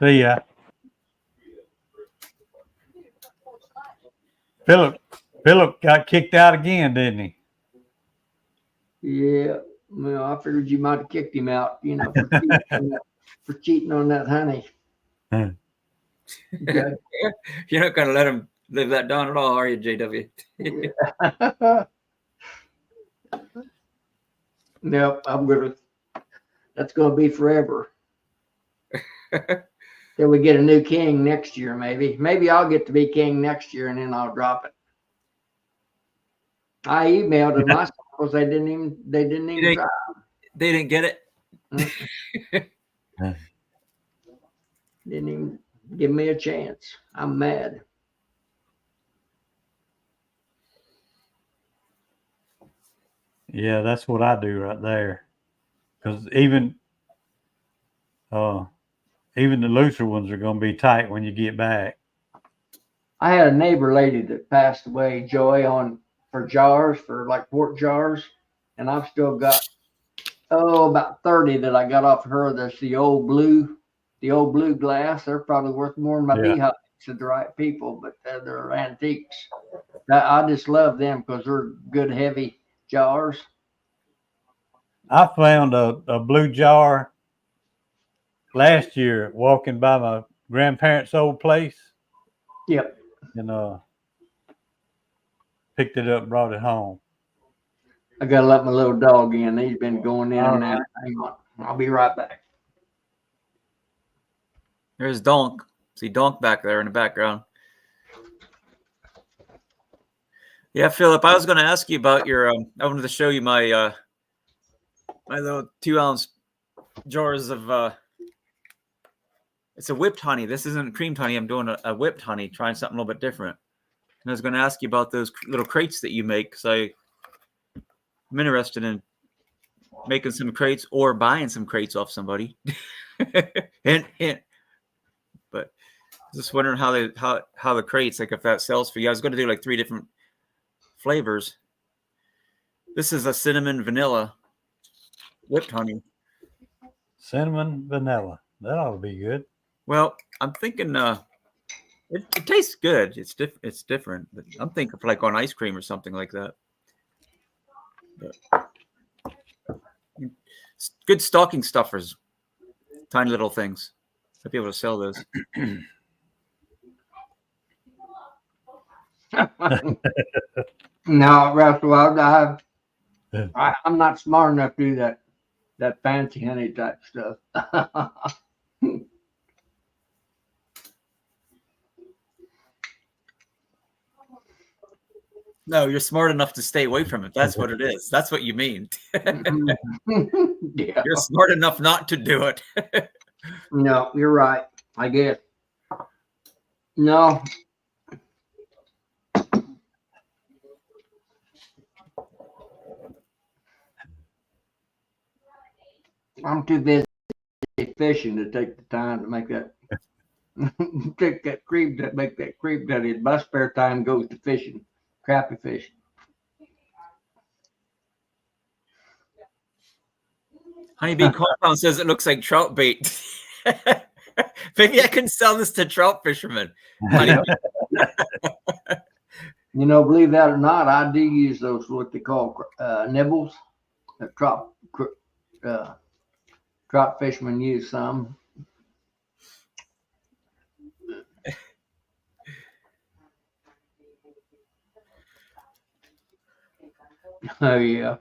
See ya. Philip got kicked out again, didn't he? Yeah. Well, I figured you might have kicked him out, for cheating on that honey. Okay. You're not going to let him live that down at all, are you, JW? Nope, I'm gonna That's going to be forever. Till we get a new king next year, maybe. Maybe I'll get to be king next year and then I'll drop it. I emailed them myself. They didn't even try. They didn't get it. Didn't even give me a chance. I'm mad. Yeah, that's what I do right there. Because even the looser ones are going to be tight when you get back. I had a neighbor lady that passed away, Joy, for jars, for like quart jars, and I've still got about 30 that I got off her. That's the old blue glass. They're probably worth more than my bee hooks to the right people, but they're antiques. I just love them because they're good, heavy jars. I found a blue jar last year walking by my grandparents' old place. Yep. And picked it up and brought it home. I gotta let my little dog in. He's been going in and out. Hang on. I'll be right back. There's Donk. See Donk back there in the background. Yeah, Philip, I was going to ask you about your. I wanted to show you my my little 2-ounce jars of. It's a whipped honey. This isn't creamed honey. I'm doing a whipped honey, trying something a little bit different. And I was going to ask you about those little crates that you make, because I'm interested in making some crates or buying some crates off somebody. Hint. But just wondering how the crates, like if that sells for you. I was going to do like 3 different flavors. This is a cinnamon vanilla whipped honey. Cinnamon vanilla. That ought to be good. Well, I'm thinking it tastes good. It's different. But I'm thinking of like on ice cream or something like that. But good stocking stuffers. Tiny little things. I'd be able to sell those. No, Russell, I'm not smart enough to do that fancy honey type stuff. No, you're smart enough to stay away from it. That's what it is. That's what you mean. Yeah. You're smart enough not to do it. No, you're right. I guess. No. I'm too busy fishing to take the time to make that make that cream nutty. My spare time goes to fishing, crappie fishing. Honeybee Compound says it looks like trout bait. Maybe I can sell this to trout fishermen. You know, believe that or not, I do use those what they call nibbles. Trout fishermen use some. Oh yeah.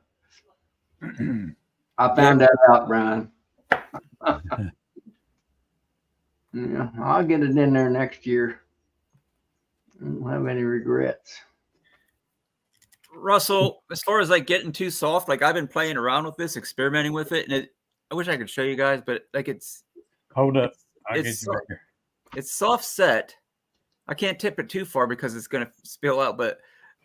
I found that out, Brian. Yeah, I'll get it in there next year. I don't have any regrets. Russell, as far as like getting too soft, like I've been playing around with this, experimenting with it, and I wish I could show you guys, but like Hold up. It's soft set. I can't tip it too far because it's going to spill out, but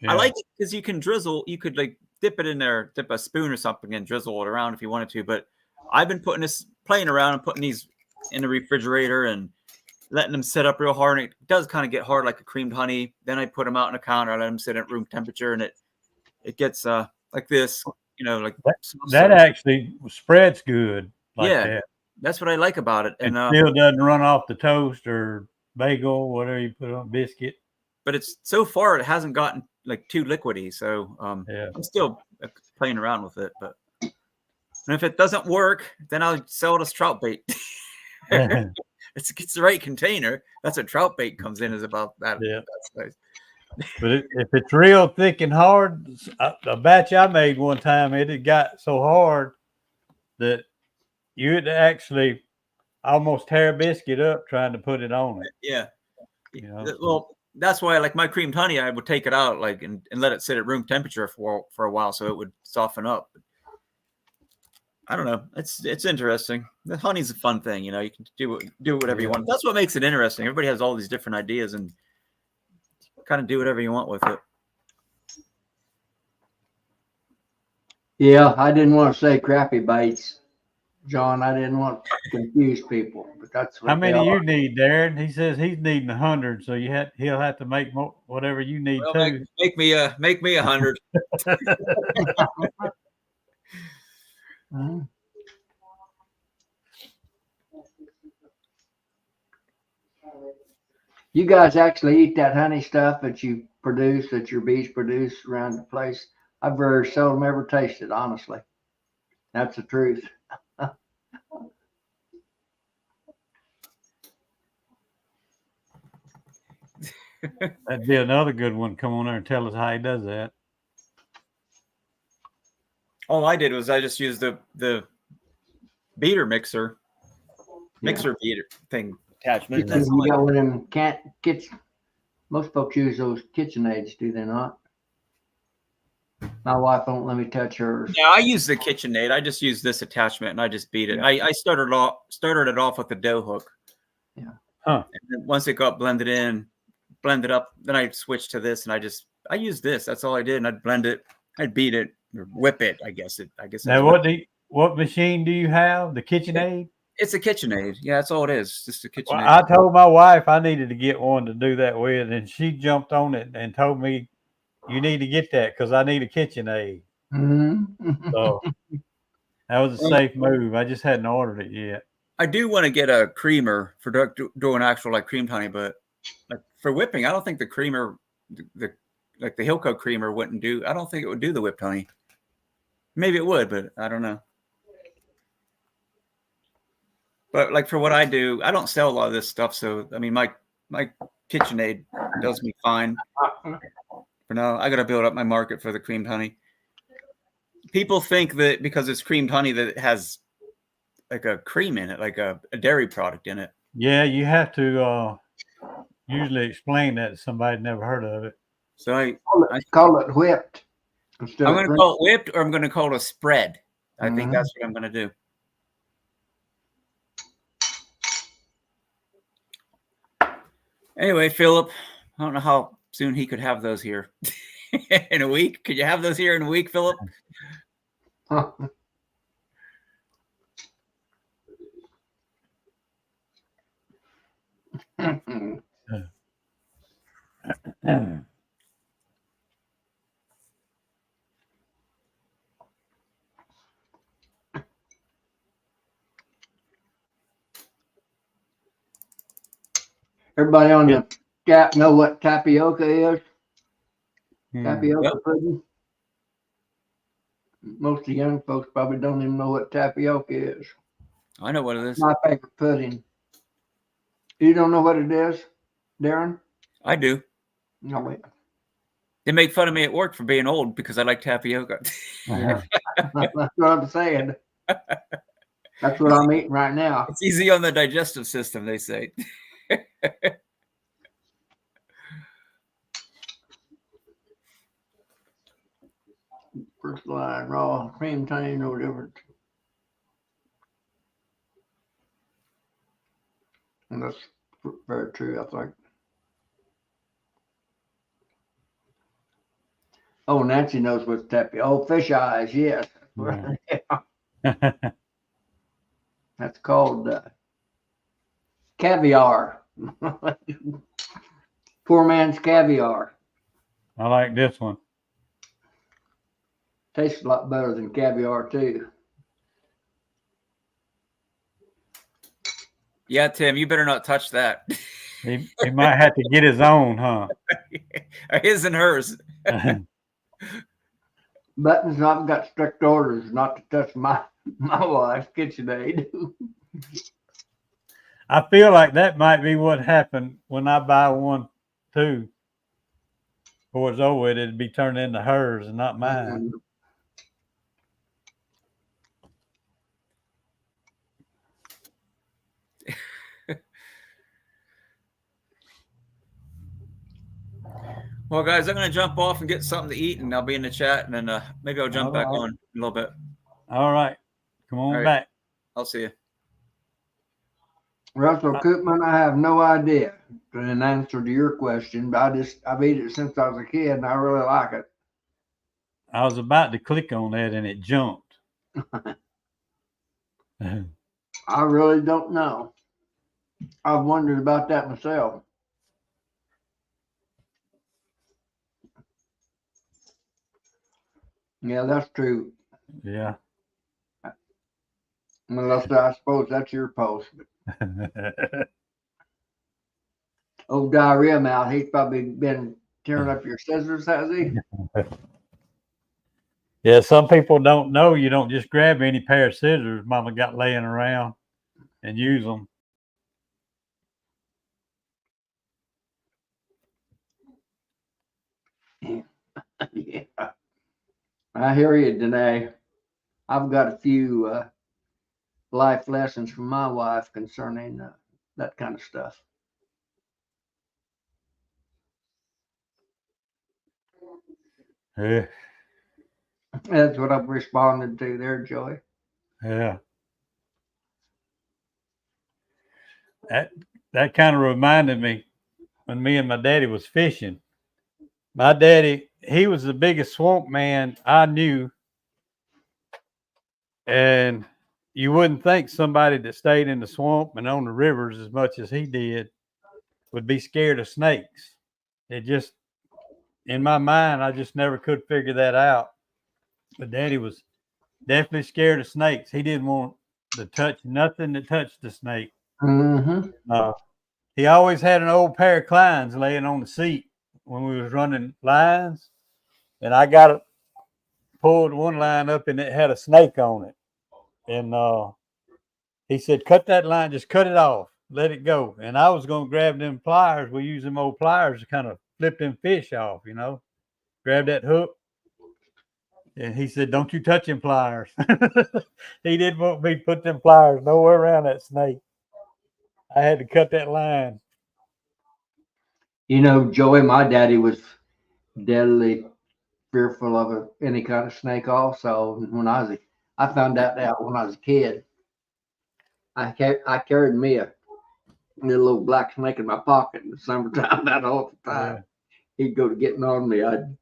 I like it because you can drizzle. You could like dip it in there, dip a spoon or something and drizzle it around if you wanted to. But I've been playing around and putting these in the refrigerator and letting them sit up real hard. And it does kind of get hard like a creamed honey. Then I put them out on the counter. I let them sit at room temperature, and it gets like this, you know, like that actually spreads good. Like that. That's what I like about it. And still doesn't run off the toast or bagel, whatever you put on, biscuit. But it's so far it hasn't gotten like too liquidy. So I'm still playing around with it. But and if it doesn't work, then I'll sell it as trout bait. It's the right container. That's what trout bait comes in, is about that. Yeah. That size. But if it's real thick and hard, a batch I made one time, it got so hard that you would actually almost tear a biscuit up trying to put it on it. Yeah. You know, Well, that's why, like my creamed honey, I would take it out like and let it sit at room temperature for a while so it would soften up. I don't know. It's interesting. The honey's a fun thing, you know. You can do whatever you Yeah. want. That's what makes it interesting. Everybody has all these different ideas and kind of do whatever you want with it. Yeah, I didn't want to say crappy bites, John. I didn't want to confuse people, but that's what how many they you are. need, Darren? He says he's needing 100, so he'll have to make whatever you need Well, too. make me 100. Mhm. You guys actually eat that honey stuff that you produce, that your bees produce around the place? I've very seldom ever tasted, honestly. That's the truth. That'd be another good one. Come on there and tell us how he does that. All I did was I just used the beater mixer beater thing attachment. You That's all I got one of them kitchen. Most folks use those KitchenAids, do they not? My wife won't let me touch hers. Yeah, I use the KitchenAid. I just use this attachment and I just beat it. Yeah. I started it off with the dough hook. Yeah. Huh. And then once it got blended up, then I switched to this and I used this. That's all I did. And I'd blend it, I'd beat it or whip it. I guess Now, what machine do you have? The KitchenAid? it's a KitchenAid. Yeah, that's all it is. Just a KitchenAid. Well, I told my wife I needed to get one to do that with, and she jumped on it and told me, "You need to get that because I need a KitchenAid." Mhm. So that was a safe move. I just hadn't ordered it yet. I do want to get a creamer for doing actual like creamed honey, but like for whipping, I don't think the creamer, the Hilco creamer wouldn't do. I don't think it would do the whipped honey. Maybe it would, but I don't know. But like for what I do, I don't sell a lot of this stuff. So I mean, my KitchenAid does me fine. For now, I got to build up my market for the creamed honey. People think that because it's creamed honey that it has like a cream in it, like a dairy product in it. Yeah, you have to usually explain that to somebody never heard of it. So Call it whipped. I'm going to call it whipped, or I'm going to call it a spread. I think Mhm. that's what I'm going to do. Anyway, Philip, I don't know how soon he could have those here. In a week? Could you have those here in a week, Philip? Everybody on the chat know what tapioca is? Tapioca Yep. pudding. Most of the young folks probably don't even know what tapioca is. I know what it is. My favorite pudding. You don't know what it is, Darren? I do. No, wait. They make fun of me at work for being old because I like tapioca. Yeah. That's what I'm saying. That's what I'm eating right now. It's easy on the digestive system, they say. First line, raw, cream honey, no different. And that's very true, I think. Oh, Nancy knows what's tapioca. Oh, fish eyes, yes. Yeah. That's called caviar. Poor man's caviar. I like this one. Tastes a lot better than caviar, too. Yeah, Tim, you better not touch that. He might have to get his own, huh? His and hers. Buttons, I've got strict orders not to touch my wife's KitchenAid. I feel like that might be what happened when I buy one too. Before it's over with, it'd be turned into hers and not mine. Well, guys, I'm gonna jump off and get something to eat, and I'll be in the chat, and then maybe I'll jump back All right. on in a little bit. All right. Come on All right. back. I'll see you. Russell Koopman, I have no idea an answer to your question, but I've eaten it since I was a kid and I really like it. I was about to click on that and it jumped. I really don't know. I've wondered about that myself. Yeah, that's true. Yeah. Unless I suppose that's your post. Old diarrhea mouth, he's probably been tearing up your scissors, has he? Yeah, some people don't know you don't just grab any pair of scissors mama got laying around and use them. Yeah. I hear you, Danae. I've got a few life lessons from my wife concerning that kind of stuff. Yeah. That's what I've responded to there, Joey. Yeah. That kind of reminded me when me and my daddy was fishing. My daddy, he was the biggest swamp man I knew. And you wouldn't think somebody that stayed in the swamp and on the rivers as much as he did would be scared of snakes. It just, in my mind, I just never could figure that out. But Daddy was definitely scared of snakes. He didn't want to touch nothing that touched the snake. Mm-hmm. He always had an old pair of Kleins laying on the seat when we was running lines. And I got pulled one line up and it had a snake on it. And he said, cut that line, just cut it off, let it go. And I was going to grab them pliers. We use them old pliers to kind of flip them fish off, grab that hook. And he said, don't you touch them pliers. He didn't want me to put them pliers nowhere around that snake. I had to cut that line. Joey, my daddy was deadly fearful of any kind of snake also. When I found that out when I was a kid. I carried me a little old black snake in my pocket in the summertime, that all the time. Yeah. He'd go to getting on me, I'd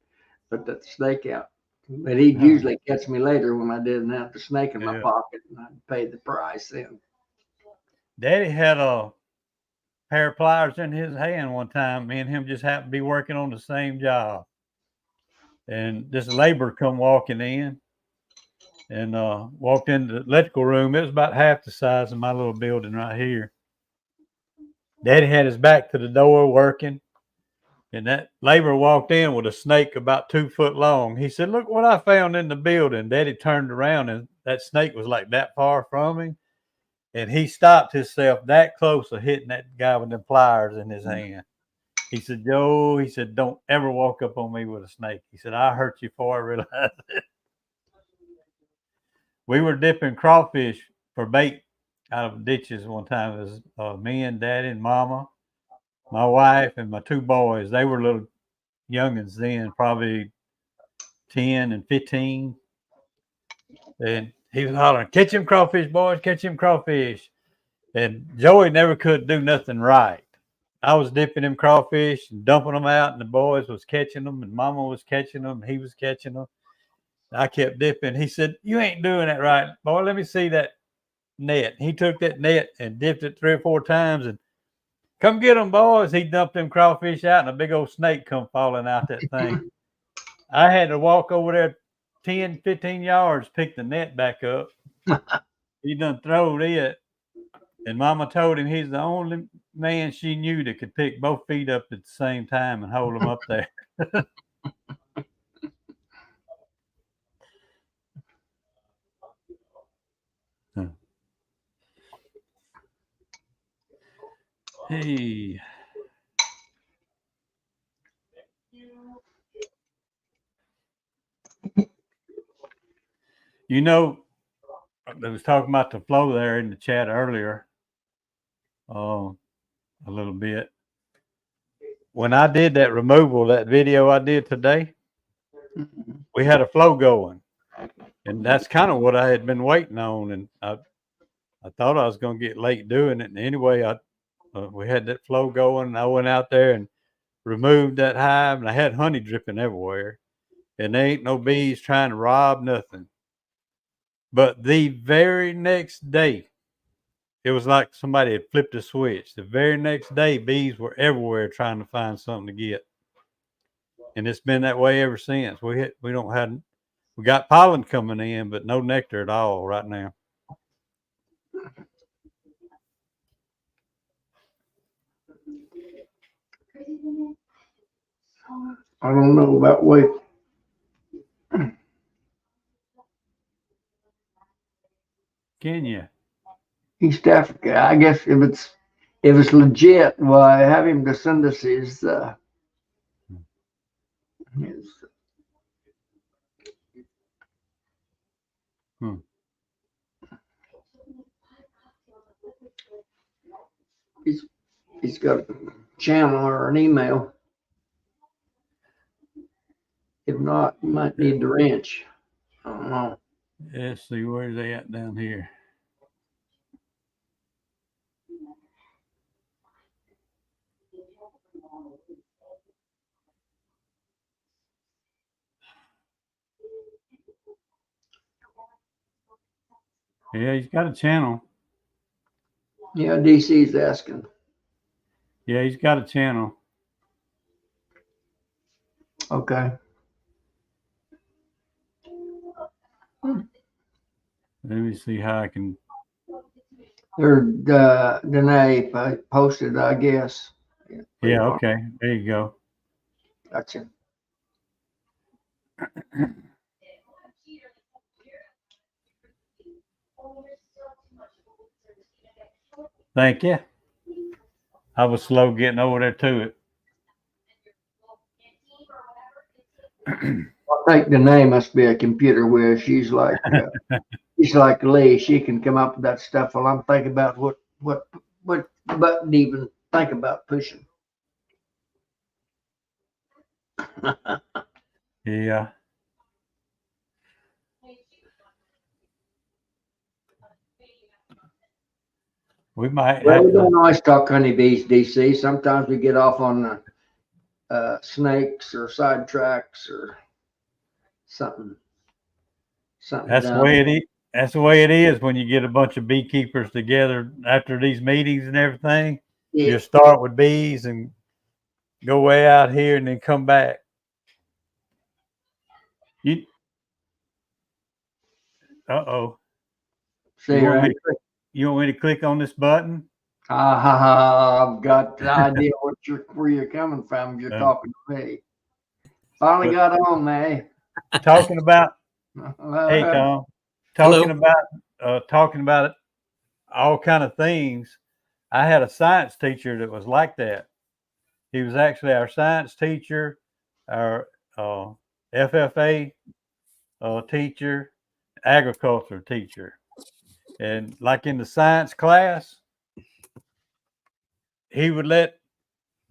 put that snake out. But he'd usually catch me later when I didn't have the snake in my pocket, and I'd pay the price then. Daddy had a pair of pliers in his hand one time. Me and him just happened to be working on the same job. And this laborer come walking in and walked into the electrical room. It was about half the size of my little building right here. Daddy had his back to the door working. And that laborer walked in with a snake about 2 foot long. He said, look what I found in the building. Daddy turned around and that snake was like that far from him. And he stopped himself that close to hitting that guy with the pliers in his hand. He said, Joe, he said, don't ever walk up on me with a snake. He said, I hurt you before I realized it. We were dipping crawfish for bait out of ditches one time. It was me and Daddy and Mama, my wife, and my 2 boys. They were little youngins then, probably 10 and 15. And he was hollering, catch him crawfish, boys, catch him crawfish. And Joey never could do nothing right. I was dipping them crawfish and dumping them out, and the boys was catching them, and Mama was catching them, and he was catching them. I kept dipping. He said, you ain't doing that right. Boy, let me see that net. He took that net and dipped it 3 or 4 times, and come get them, boys. He dumped them crawfish out, and a big old snake come falling out that thing. I had to walk over there 10, 15 yards, pick the net back up. He done throwed it. And Mama told him he's the only man she knew that could pick both feet up at the same time and hold them up there. Hey. I was talking about the flow there in the chat earlier. A little bit. when I did that removal, that video I did today, we had a flow going, and that's kind of what I had been waiting on. And I thought I was going to get late doing it. And anyway, we had that flow going, and I went out there and removed that hive, and I had honey dripping everywhere, and there ain't no bees trying to rob nothing. But the very next day, it was like somebody had flipped a switch. The very next day, bees were everywhere trying to find something to get. And it's been that way ever since. We got pollen coming in, but no nectar at all right now. I don't know about wait. Kenya. East Africa. I guess if it's legit, why have him to send us his he's got a channel or an email. If not, you might need the wrench. I don't know. Let's see, where's they at down here? Yeah, he's got a channel. Yeah, DC's asking. Yeah, he's got a channel. Okay. Let me see how I can. They're Danae posted, I guess. Yeah, okay. There you go. Gotcha. Thank you. I was slow getting over there to it. I think Danae must be a computer whiz. She's like Lee. She can come up with that stuff while I'm thinking about what button to even think about pushing. Yeah. We might Well, have we to. don't always talk honeybees, DC. Sometimes we get off on snakes or sidetracks or something. That's the way it is. That's the way it is when you get a bunch of beekeepers together after these meetings and everything. Yeah. You start with bees and go way out here and then come back. You See, right? You want me to click on this button? I've got the idea where you're coming from. You're talking to me. Finally got on, May. Talking about hey Tom. Talking about all kind of things. I had a science teacher that was like that. He was actually our science teacher, our FFA teacher, agriculture teacher. And like in the science class, he would let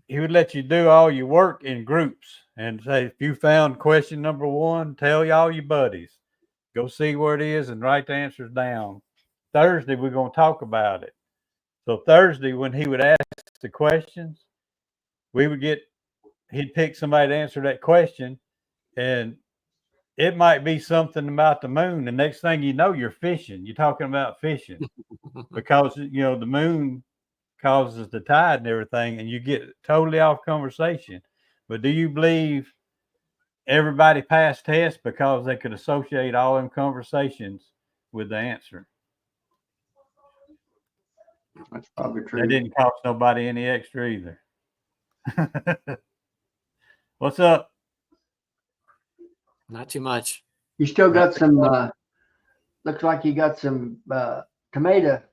you do all your work in groups and say, if you found question number 1, tell all your buddies. Go see where it is and write the answers down. Thursday, we're going to talk about it. So Thursday, when he would ask the questions, he'd pick somebody to answer that question, and it might be something about the moon. The next thing you know, you're fishing. You're talking about fishing because, the moon causes the tide and everything, and you get totally off conversation. But do you believe everybody passed tests because they could associate all them conversations with the answer? That's probably true. That didn't cost nobody any extra either. What's up? Not too much. You still got some, looks like you got some tomato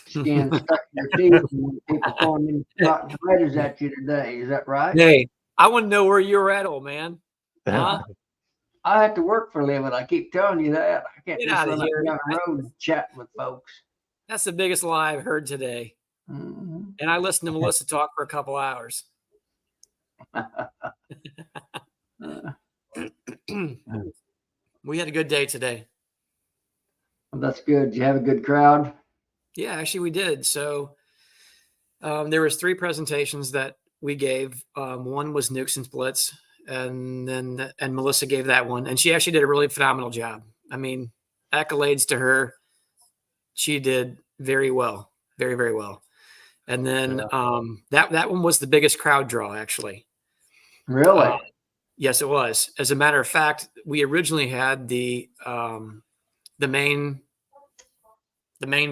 skin stuck in your teeth and people throwing them rotten tomatoes at you today. Is that right? Hey, I want to know where you're at, old man. Huh? I have to work for a living. I keep telling you that. I can't Get just outta run up here. and down the road chatting with folks. That's the biggest lie I've heard today. Mm-hmm. And I listened to Melissa talk for a couple hours. We had a good day today. That's good. Did you have a good crowd? Yeah, actually we did. So there was 3 presentations that we gave. One was Nukes and Splits, and Melissa gave that one, and she actually did a really phenomenal job. I mean, accolades to her. She did very well, very, very well. And then that one was the biggest crowd draw, actually. Really? Yes, it was. As a matter of fact, we originally had the main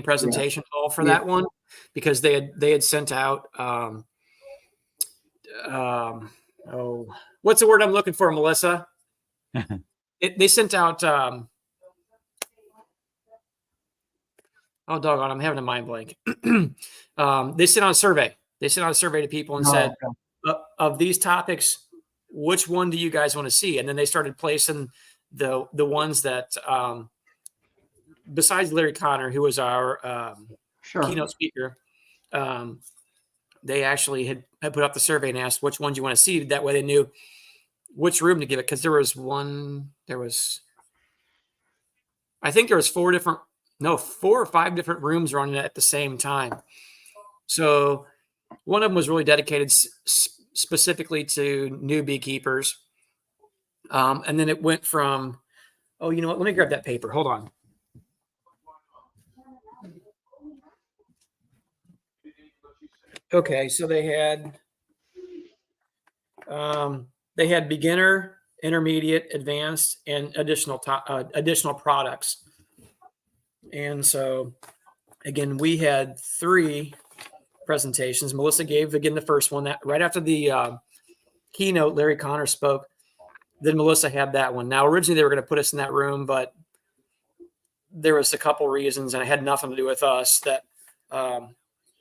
presentation hall for that one, because they had sent out what's the word I'm looking for, Melissa? They sent out oh doggone, I'm having a mind blank. They sent out a survey. They sent out a survey to people and said, of these topics, which one do you guys want to see? And then they started placing the ones that besides Larry Connor, who was our keynote speaker, they actually had put up the survey and asked which ones you want to see. That way they knew which room to give it. Because there was 4 or 5 different rooms running at the same time. So one of them was really dedicated specifically to new beekeepers. And then it went from, oh, you know what? Let me grab that paper. Hold on. Okay, so they had beginner, intermediate, advanced, and additional products. And so, again, we had 3 presentations. Melissa gave again the first one, that right after the keynote, Larry Connor spoke. Then Melissa had that one. Now, originally they were going to put us in that room, but there was a couple reasons, and it had nothing to do with us, that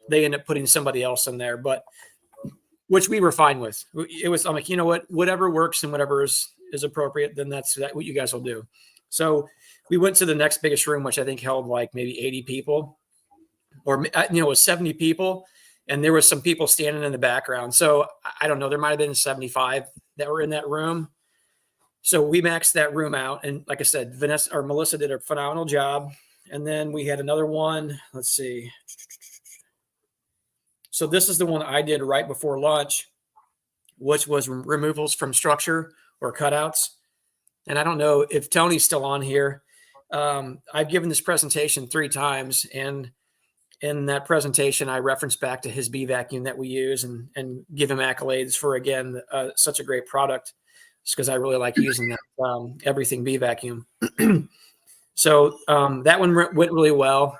they ended up putting somebody else in there, but which we were fine with. It was, I'm like, you know what, whatever works and whatever is appropriate, then that's what you guys will do. So we went to the next biggest room, which I think held like maybe 80 people, or, it was 70 people. And there was some people standing in the background. So I don't know, there might've been 75 that were in that room. So we maxed that room out. And like I said, Melissa did a phenomenal job. And then we had another one. Let's see. So this is the one I did right before lunch, which was removals from structure or cutouts. And I don't know if Tony's still on here. I've given this presentation 3 times, and in that presentation, I reference back to his bee vacuum that we use and give him accolades for, again, such a great product. It's because I really like using that everything bee vacuum. So that one went really well.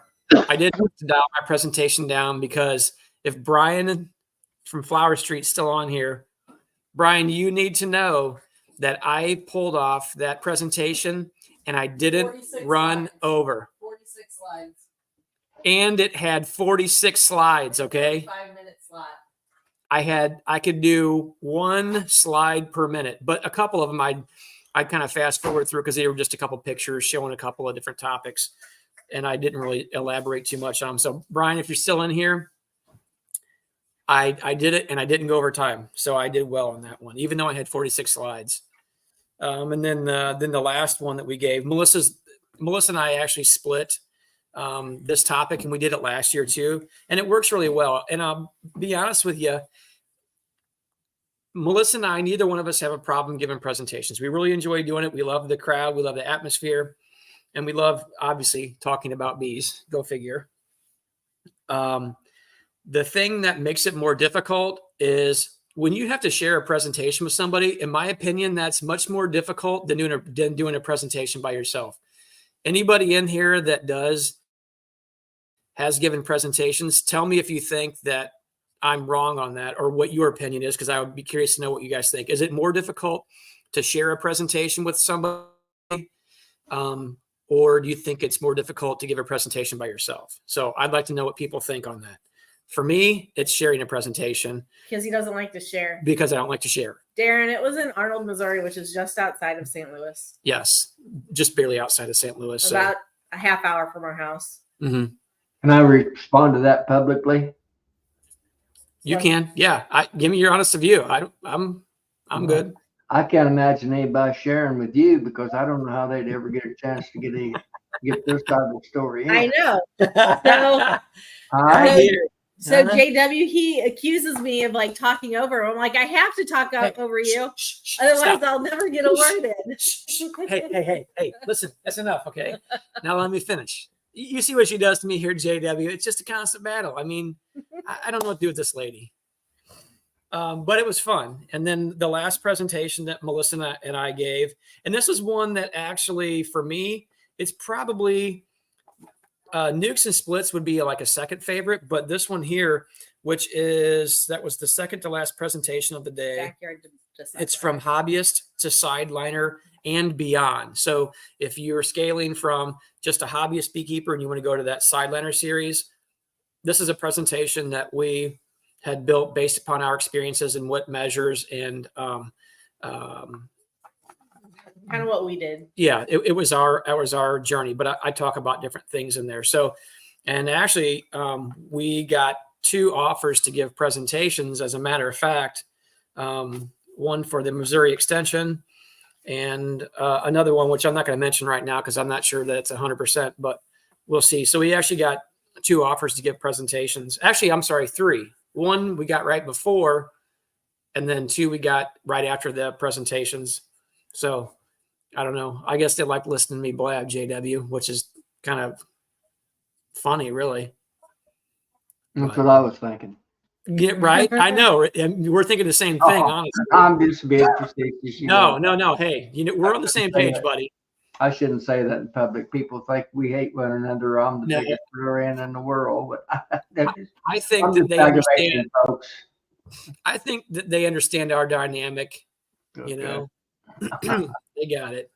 I did have to dial my presentation down, because if Brian from Flower Street still on here, Brian, you need to know that I pulled off that presentation and I didn't run over. 46 slides. And it had 46 slides, okay? 5-minute slot. I could do 1 slide per minute, but a couple of them I'd kind of fast forward through, because they were just a couple pictures showing a couple of different topics, and I didn't really elaborate too much on them. So Brian, if you're still in here, I did it, and I didn't go over time. So I did well on that one, even though I had 46 slides. And then the last one that we gave, Melissa and I actually split this topic, and we did it last year too. And it works really well. And I'll be honest with you, Melissa and I, neither one of us have a problem giving presentations. We really enjoy doing it. We love the crowd. We love the atmosphere. And we love, obviously, talking about bees. Go figure. The thing that makes it more difficult is when you have to share a presentation with somebody. In my opinion, that's much more difficult than doing a presentation by yourself. Anybody in here that has given presentations, tell me if you think that I'm wrong on that, or what your opinion is, because I would be curious to know what you guys think. Is it more difficult to share a presentation with somebody, or do you think it's more difficult to give a presentation by yourself? So I'd like to know what people think on that. For me, it's sharing a presentation. Because he doesn't like to share. Because I don't like to share. Darren, it was in Arnold, Missouri, which is just outside of St. Louis. Yes, just barely outside of St. Louis. About a half hour from our house. Mm-hmm. Can I respond to that publicly? You So- can. Yeah. Give me your honest view. I'm good. I can't imagine anybody sharing with you because I don't know how they'd ever get a chance to get this type of story in. I know. Huh? I So- hear it. So Uh-huh. JW, he accuses me of like talking over him. I'm like, I have to talk over you. Otherwise, Stop. I'll never get a word in. Hey, listen, that's enough, okay? Now let me finish. You see what she does to me here, JW. It's just a constant battle. I mean, I don't know what to do with this lady. But it was fun. And then the last presentation that Melissa and I gave, and this is one that actually, for me, it's probably nukes and splits would be like a second favorite, but this one here, that was the second to last presentation of the day. Backyard It's from hobbyist to sideliner and beyond. So if you're scaling from just a hobbyist beekeeper and you want to go to that sideliner series, this is a presentation that we had built based upon our experiences and what measures and Kind of what we did. yeah, it was our journey, but I talk about different things in there. So, and actually, we got 2 offers to give presentations. As a matter of fact, one for the Missouri Extension, and another one which I'm not going to mention right now because I'm not sure that it's 100%, but we'll see. So we actually got 2 offers to give presentations. Actually, I'm sorry, 3. One we got right before, and then 2 we got right after the presentations. So. I don't know. I guess they like listening to me blab, JW, which is kind of funny, really. That's what I was thinking. Get right. I know. And we're thinking the same thing, honestly. I'm just being facetious. you know. No. Hey, we're on the same page, buddy. I shouldn't say that in public. People think we hate one another. I'm the No. biggest friend in the world, but I think I'm that just they aggravating understand. folks. I think that they understand our dynamic. You know, they got it.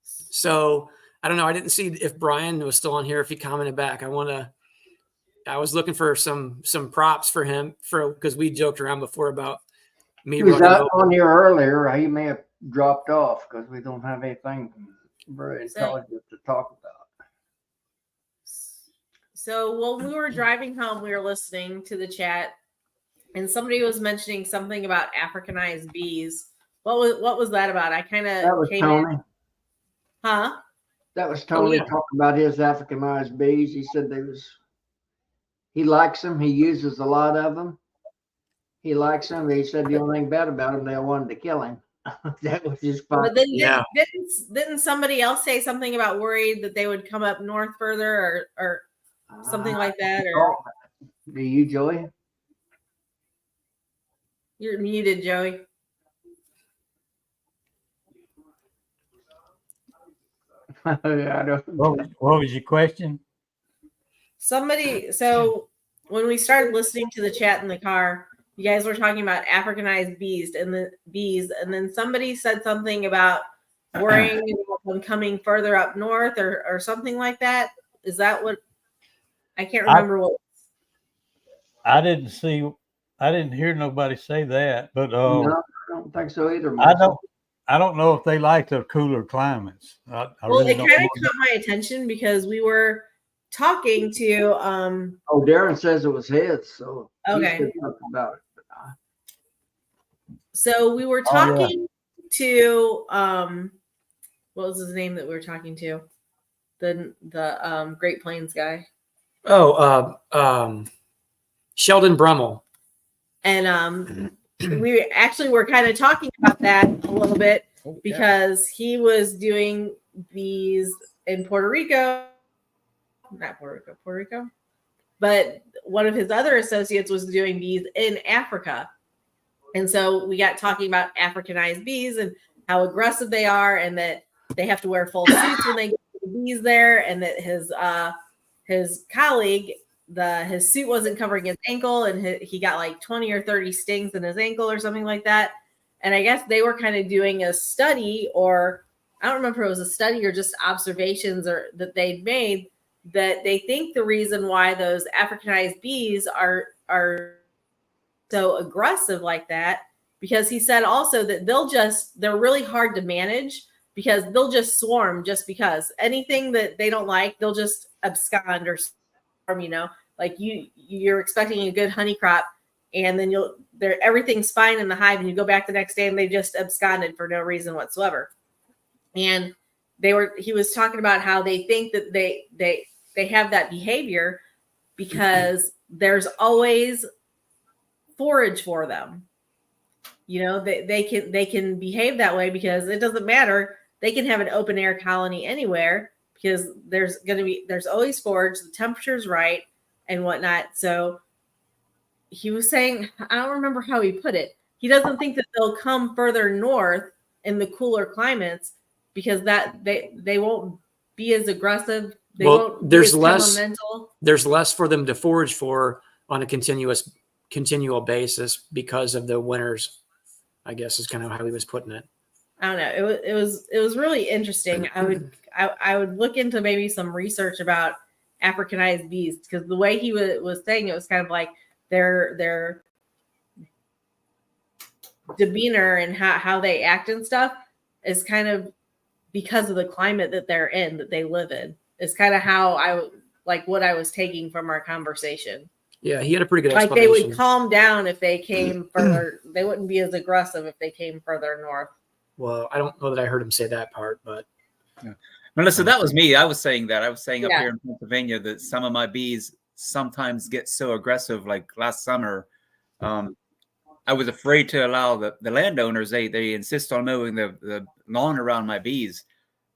So I don't know. I didn't see if Brian was still on here. If he commented back, I was looking for some props for him because we joked around before about me He was running out over. on here earlier. He may have dropped off because we don't have anything very intelligent to talk about. So when we were driving home, we were listening to the chat, and somebody was mentioning something about Africanized bees. What was that about? I kind That of was came Tony. in. Huh? That was Tony yeah. talking about his Africanized bees. He said he likes them. He uses a lot of them. He likes them. He said the only thing bad about them, they wanted to kill him. That was just fun. But then Yeah. didn't somebody else say something about worried that they would come up north further or something like that? Or Do you, Joey? you're muted, Joey. I don't. What was your question? So when we started listening to the chat in the car, you guys were talking about Africanized bees, and then somebody said something about worrying about them coming further up north or something like that. Is that what? I can't remember what. I didn't hear nobody say that, but No, I don't think so either. I don't know if they like the cooler climates. I Well, really it don't kind know. of caught my attention because we were talking to Oh, Darren says it was his, so he Okay. should talk about it. So we were Oh, yeah. talking to what was his name that we were talking to? The Great Plains guy. Sheldon Brummel. And we actually were kind of talking about that a little bit because he was doing these in Puerto Rico. Not Puerto Rico. But one of his other associates was doing bees in Africa. And so we got talking about Africanized bees and how aggressive they are, and that they have to wear full suits when they get the bees there, and that his colleague, his suit wasn't covering his ankle, and he got like 20 or 30 stings in his ankle or something like that. And I guess they were kind of doing a study, or I don't remember if it was a study or just observations or that they'd made, that they think the reason why those Africanized bees are so aggressive like that, because he said also that they're really hard to manage because they'll just swarm just because anything that they don't like, they'll just abscond or swarm, like you're expecting a good honey crop and then everything's fine in the hive, and you go back the next day and they just absconded for no reason whatsoever. And he was talking about how they think that they have that behavior because there's always forage for them. You know, they can behave that way because it doesn't matter. They can have an open air colony anywhere because there's always forage, the temperature's right and whatnot. So he was saying, I don't remember how he put it. He doesn't think that they'll come further north in the cooler climates because that they won't be as aggressive. They won't be as temperamental. There's less for them to forage for on a continual basis because of the winters, I guess is kind of how he was putting it. I don't know. It was really interesting. I would look into maybe some research about Africanized bees because the way he was saying it was kind of like their demeanor and how they act and stuff is kind of because of the climate that they're in, that they live in. It's kind of how what I was taking from our conversation. Yeah, he had a pretty good like explanation. they would calm down if they came further. They wouldn't be as aggressive if they came further north. Well, I don't know that I heard him say that part, but yeah. Melissa, that was me. I was saying that. I was saying up here in Pennsylvania that some of my bees sometimes get so aggressive. Like last summer, I was afraid to allow the landowners. They insist on mowing the lawn around my bees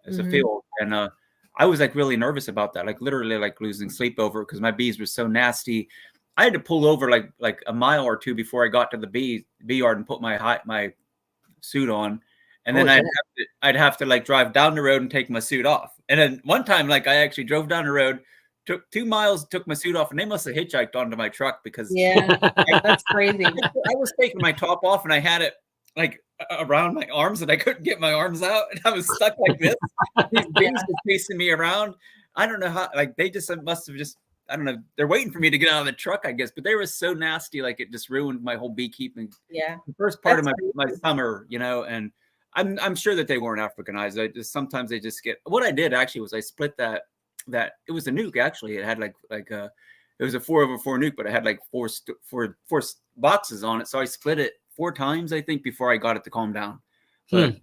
as a field, and I was like really nervous about that. Like literally, like losing sleep over because my bees were so nasty. I had to pull over like a mile or two before I got to the bee yard and put my suit on. And then I'd have to like drive down the road and take my suit off. And then one time, like I actually drove down the road, took 2 miles, took my suit off, and they must have hitchhiked onto my truck because that's crazy. I was taking my top off and I had it like around my arms and I couldn't get my arms out and I was stuck like this. These bees were chasing me around. I don't know how, like they just must have just, I don't know. They're waiting for me to get out of the truck, I guess, but they were so nasty. Like it just ruined my whole beekeeping. Yeah. The first part of my summer, you know, and I'm sure that they weren't Africanized. Sometimes they just get. What I did actually was I split that it was a nuke actually. It had like it was a 4/4 nuke, but it had like four boxes on it. So I split it 4 times I think before I got it to calm down. But,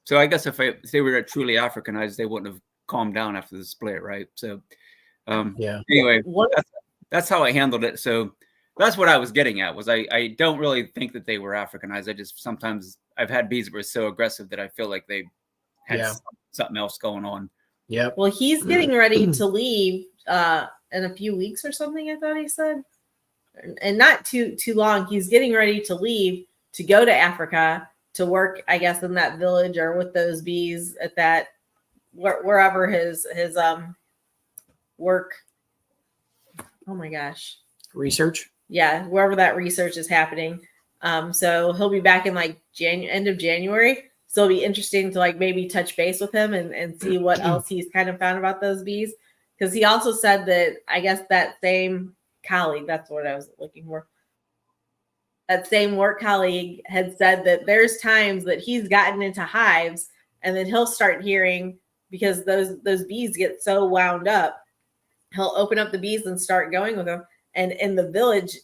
so I guess if they were truly Africanized, they wouldn't have calmed down after the split, right? So anyway, that's how I handled it. So that's what I was getting at. Was I don't really think that they were Africanized. I just sometimes. I've had bees that were so aggressive that I feel like they had something else going on. Yeah. Well, he's getting ready to leave in a few weeks or something, I thought he said. And not too long. He's getting ready to leave to go to Africa to work, I guess, in that village or with those bees at that wherever his work. Oh my gosh. Research? Yeah, wherever that research is happening. So he'll be back in like end of January. So it'll be interesting to like maybe touch base with him and see what else he's kind of found about those bees. Because he also said that I guess that same colleague, that's what I was looking for. That same work colleague had said that there's times that he's gotten into hives and then he'll start hearing because those bees get so wound up. He'll open up the bees and start going with them. And in the village,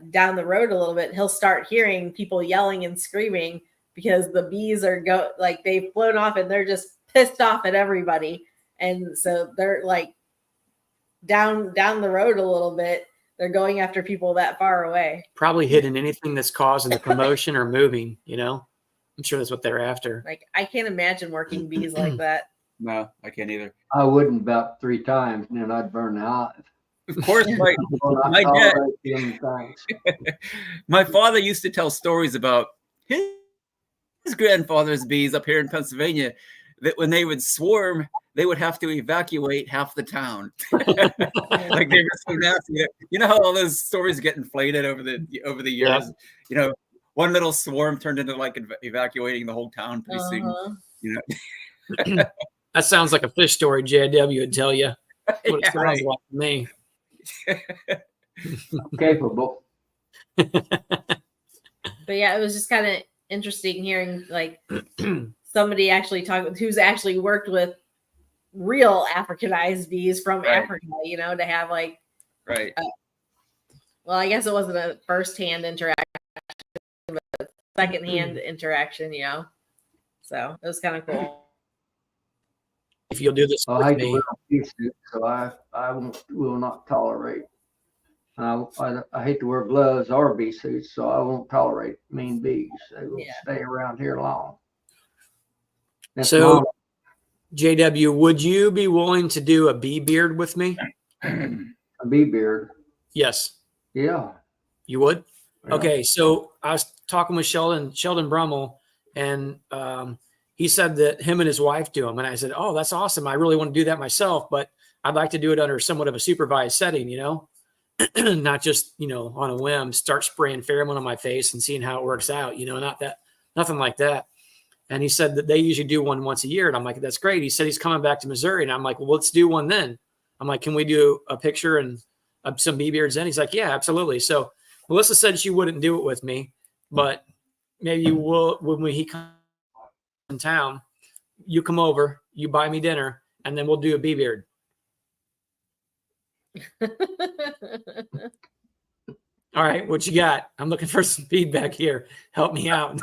down the road a little bit, he'll start hearing people yelling and screaming because the bees are they've flown off and they're just pissed off at everybody. And so they're like down the road a little bit. They're going after people that far away. Probably hitting anything that's causing the commotion or moving, you know? I'm sure that's what they're after. Like I can't imagine working bees like that. No, I can't either. I wouldn't about 3 times and then I'd burn the hive. Of course, my father used to tell stories about his grandfather's bees up here in Pennsylvania that when they would swarm, they would have to evacuate half the town. Like they were so nasty. You know how all those stories get inflated over the years? Yeah. You know, one little swarm turned into like evacuating the whole town pretty soon. You know, that sounds like a fish story. JW would tell you. That's what it sounds like to me. Capable. But yeah, it was just kind of interesting hearing like somebody actually who's actually worked with real Africanized bees from Africa, you know, to have like well, I guess it wasn't a first-hand interaction, but second-hand interaction, you know. So it was kind of cool. If you'll do this I with hate to me, wear a bee suit, so will not tolerate. I hate to wear gloves or bee suits, so I won't tolerate mean bees. They will Yeah. stay around here long. That's So- Mom, JW, would you be willing to do a bee beard with me? a bee beard. Yes, Yeah. you would. Yeah. Okay, so I was talking with Sheldon Brummel, and he said that him and his wife do them. And I said, oh, that's awesome. I really want to do that myself, but I'd like to do it under somewhat of a supervised setting, you know, not just, you know, on a whim, start spraying pheromone on my face and seeing how it works out, you know, nothing like that. And he said that they usually do one once a year. And I'm like, that's great. He said he's coming back to Missouri. And I'm like, well, let's do one then. I'm like, can we do a picture and some bee beards then? He's like, yeah, absolutely. So Melissa said she wouldn't do it with me, but maybe you will when he comes in town. You come over, you buy me dinner, and then we'll do a bee beard. All right, what you got? I'm looking for some feedback here. Help me out.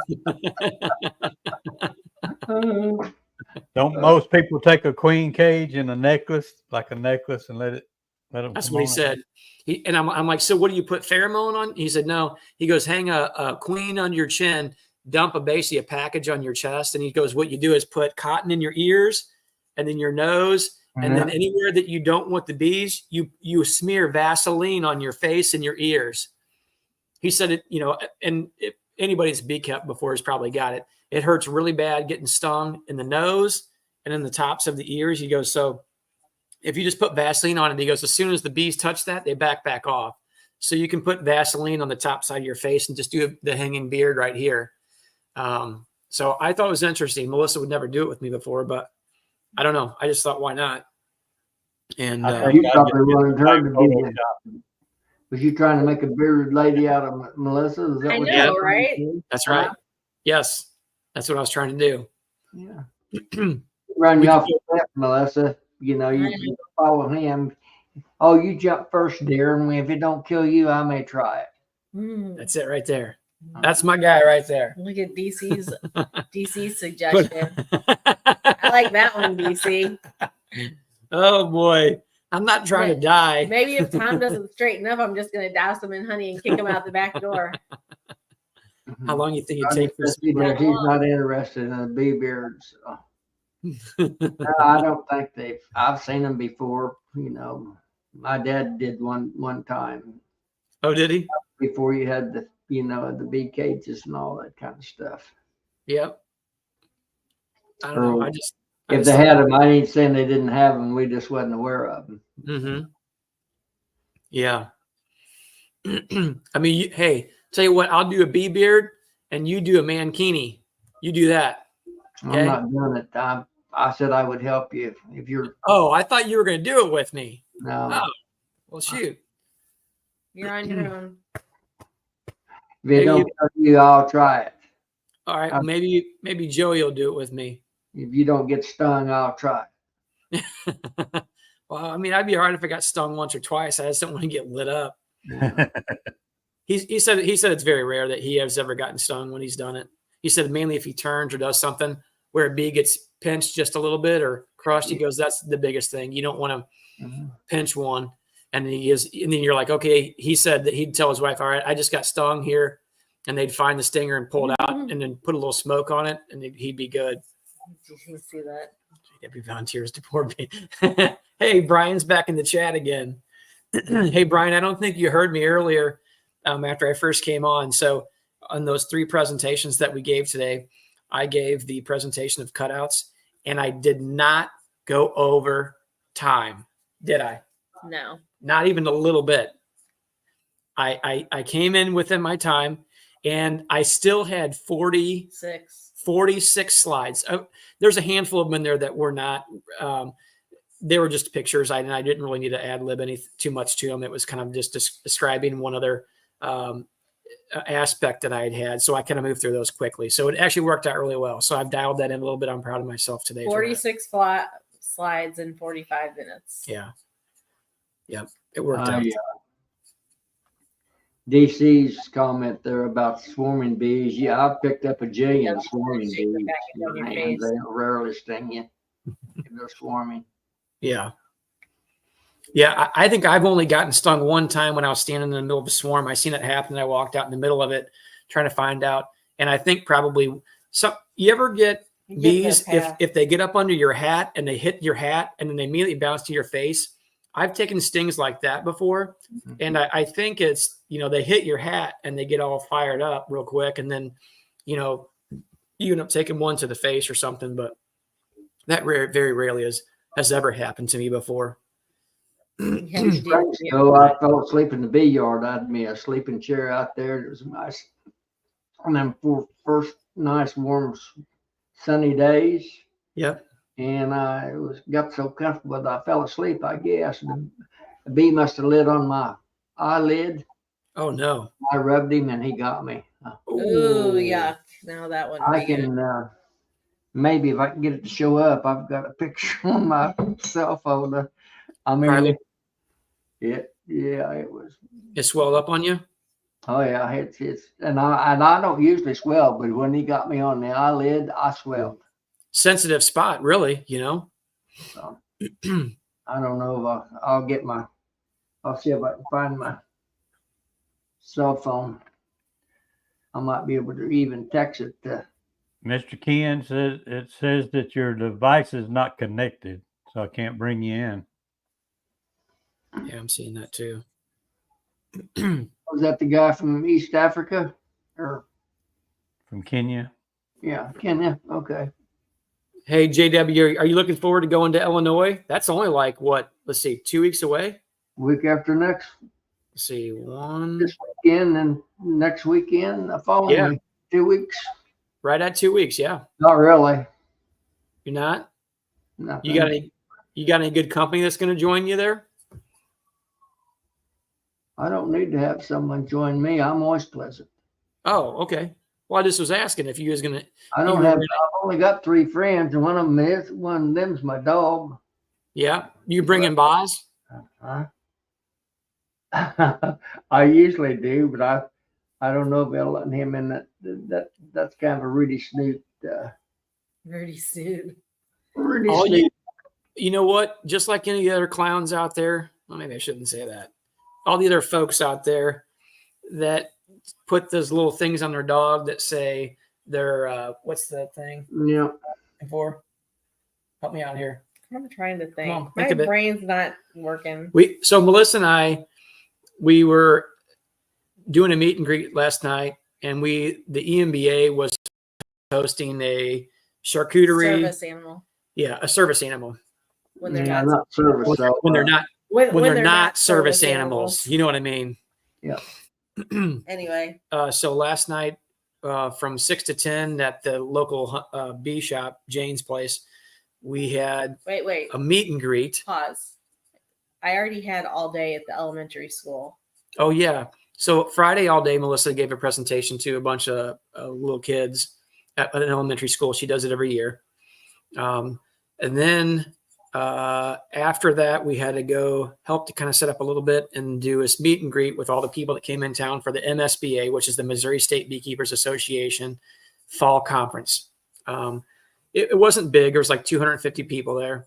Don't most people take a queen cage and a necklace, like a necklace, and let them? That's come what he on? said. I'm like, so what do you put pheromone on? He said, no. He goes, hang a queen on your chin, dump basically a package on your chest. And he goes, what you do is put cotton in your ears and then your nose. And then anywhere that you don't want the bees, you smear Vaseline on your face and your ears. He said it, you know, and if anybody's bee kept before has probably got it. It hurts really bad getting stung in the nose and in the tops of the ears. He goes, so if you just put Vaseline on it, he goes, as soon as the bees touch that, they back off. So you can put Vaseline on the top side of your face and just do the hanging beard right here. So I thought it was interesting. Melissa would never do it with me before, but I don't know. I just thought, why not? And I think You I'd probably just get wanted her to the be. Photoshop. Was you trying to make a bearded lady out of Melissa? Is that I what know, you're trying to right? do? that's right. Yes, that's what I was trying to do. Yeah. Run you off the cliff, Melissa. You know, you follow him. Oh, you jump first, dear, and if it don't kill you, I may try it. Mm, That's it right there. That's my guy right there. look at DC's suggestion. I like that one, DC. Oh boy, I'm not trying to die. Maybe if Tom doesn't straighten up, I'm just gonna douse him in honey and kick him out the back door. How long you think it I take for just see that he's not interested in a bee beard. So. I don't think I've seen them before. You know, my dad did one time Oh, did he? before you had the, you know, the bee cages and all that kind of stuff. Yep. I don't know. I just If they had them, I ain't saying they didn't have them. We just wasn't aware of them. Mm-hmm. Yeah. I mean, hey, tell you what, I'll do a bee beard and you do a mankini. You do that. Okay. I'm not doing it. I said I would help you if you're. Oh, I thought you were going to do it with me. No, Oh, well, shoot. You're on your own. if it don't help you, I'll try it. All right. Well, maybe Joey will do it with me. If you don't get stung, I'll try. Well, I mean, I'd be all right if I got stung once or twice. I just don't want to get lit up. He said it's very rare that he has ever gotten stung when he's done it. He said mainly if he turns or does something where a bee gets pinched just a little bit or crushed. He goes, that's the biggest thing. You don't want to pinch one. And then you're like, okay. He said that he'd tell his wife, all right, I just got stung here, and they'd find the stinger and pull it out, and then put a little smoke on it, and he'd be good. You can see that. JW volunteers to poor bee. Hey, Brian's back in the chat again. Hey, Brian, I don't think you heard me earlier after I first came on. So on those 3 presentations that we gave today, I gave the presentation of cutouts, and I did not go over time, did I? No. Not even a little bit. I came in within my time, and I still had 46 slides. There's a handful of them in there that were not. They were just pictures. I didn't really need to ad lib too much to them. It was kind of just describing one other aspect that I had. So I kind of moved through those quickly. So it actually worked out really well. So I've dialed that in a little bit. I'm proud of myself today. 46 slides in 45 minutes. Yeah. Yep. It worked out. DC's comment there about swarming bees. Yeah, I've picked up a jillion swarming Shake the bees. back of your Man, face. they rarely sting you if they're swarming. Yeah. Yeah, I think I've only gotten stung one time when I was standing in the middle of a swarm. I seen it happen. I walked out in the middle of it trying to find out. And I think probably some, you ever get bees if they get up under your hat and they hit your hat and then they immediately bounce to your face? I've taken stings like that before. And I think it's, they hit your hat and they get all fired up real quick. And then, you end up taking one to the face or something. But that very rarely has ever happened to me before. So I fell asleep in the bee yard. I had me a sleeping chair out there. It was nice. On them first nice warm sunny days. Yep. And I got so comfortable that I fell asleep, I guess. The bee must have lit on my eyelid. Oh no. I rubbed him and he got me. Ooh, yuck. Now that one. I can maybe if I can get it to show up, I've got a picture on my cell phone. I mean, Riley? it was. It swelled up on you? Oh yeah, it's and I don't usually swell, but when he got me on the eyelid, I swelled. Sensitive spot, really, So, I don't know if I'll see if I can find my cell phone. I might be able to even text it. Mr. Ken says it says that your device is not connected, so I can't bring you in. Yeah, I'm seeing that too. Was that the guy from East Africa? Or From Kenya. yeah, Kenya. Okay. Hey, JW, are you looking forward to going to Illinois? That's only like what? Let's see, 2 weeks away. Week after next. Let's see, one This weekend and next weekend, the following week, 2 weeks. right at 2 weeks. Yeah, Not really. you're not. Nothing. You got any good company that's going to join you there? I don't need to have someone join me. I'm always pleasant. Oh, okay. Well, I just was asking if you was going to. I don't have. I've only got 3 friends, and one of them's my dog. Yeah, you bring in Boz. Huh? I usually do, but I don't know if they'll let him in. That's kind of a Rudy Snoot. Rudy Snoot. Rudy All Snoot. you know what? Just like any other clowns out there. Well, maybe I shouldn't say that. All the other folks out there that put those little things on their dog that say they're what's that thing Yeah. for? Help me out here. I'm trying to think. on, My think of it. brain's not working. So Melissa and I, we were doing a meet and greet last night, and the EMBA was hosting a charcuterie. Service animal. Yeah, a service animal. When they're Yeah, not. not service. When they're not When they're not service animals. You know what I mean? Yeah. Anyway. So last night, from 6 to 10 at the local bee shop, Jane's place, we had Wait. a meet and greet. Pause. I already had all day at the elementary school. Oh yeah. So Friday all day, Melissa gave a presentation to a bunch of little kids at an elementary school. She does it every year. And then after that, we had to go help to kind of set up a little bit and do a meet and greet with all the people that came in town for the MSBA, which is the Missouri State Beekeepers Association fall conference. It wasn't big. There was like 250 people there.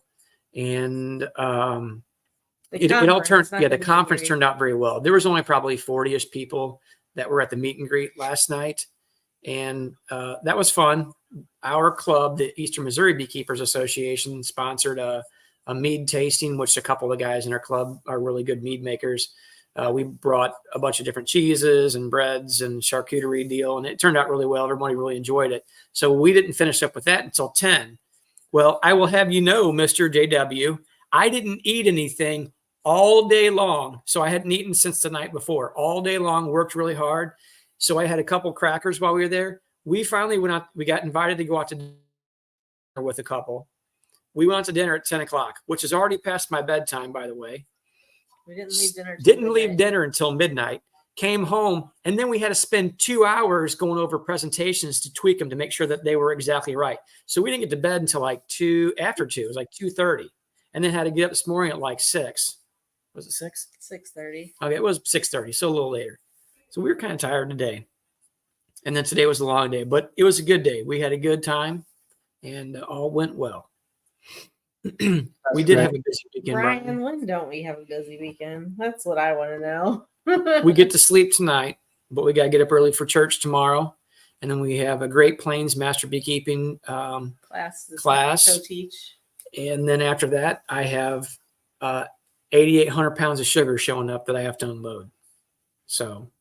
And it all turned, the conference turned out very well. There was only probably 40-ish people that were at the meet and greet last night. And that was fun. Our club, the Eastern Missouri Beekeepers Association, sponsored a mead tasting, which a couple of the guys in our club are really good mead makers. We brought a bunch of different cheeses and breads and charcuterie deal, and it turned out really well. Everybody really enjoyed it. So we didn't finish up with that until 10. Well, I will have you know, Mr. JW, I didn't eat anything all day long. So I hadn't eaten since the night before. All day long, worked really hard. So I had a couple crackers while we were there. We finally went out. We got invited to go out to dinner with a couple. We went out to dinner at 10 o'clock, which is already past my bedtime, by the way. We didn't leave dinner. Didn't leave dinner until midnight. Came home, and then we had to spend 2 hours going over presentations to tweak them to make sure that they were exactly right. So we didn't get to bed until like after 2. It was like 2:30, and then had to get up this morning at like 6. Was it 6? 6:30. Okay, it was 6:30, so a little later. So we were kind of tired today. And then today was a long day, but it was a good day. We had a good time and all went well. We did great. have a busy weekend. Brian, Brian. when don't we have a busy weekend? That's what I want to know. We get to sleep tonight, but we got to get up early for church tomorrow. And then we have a Great Plains Master Beekeeping class. Co-teach. And then after that, I have 8,800 pounds of sugar showing up that I have to unload. So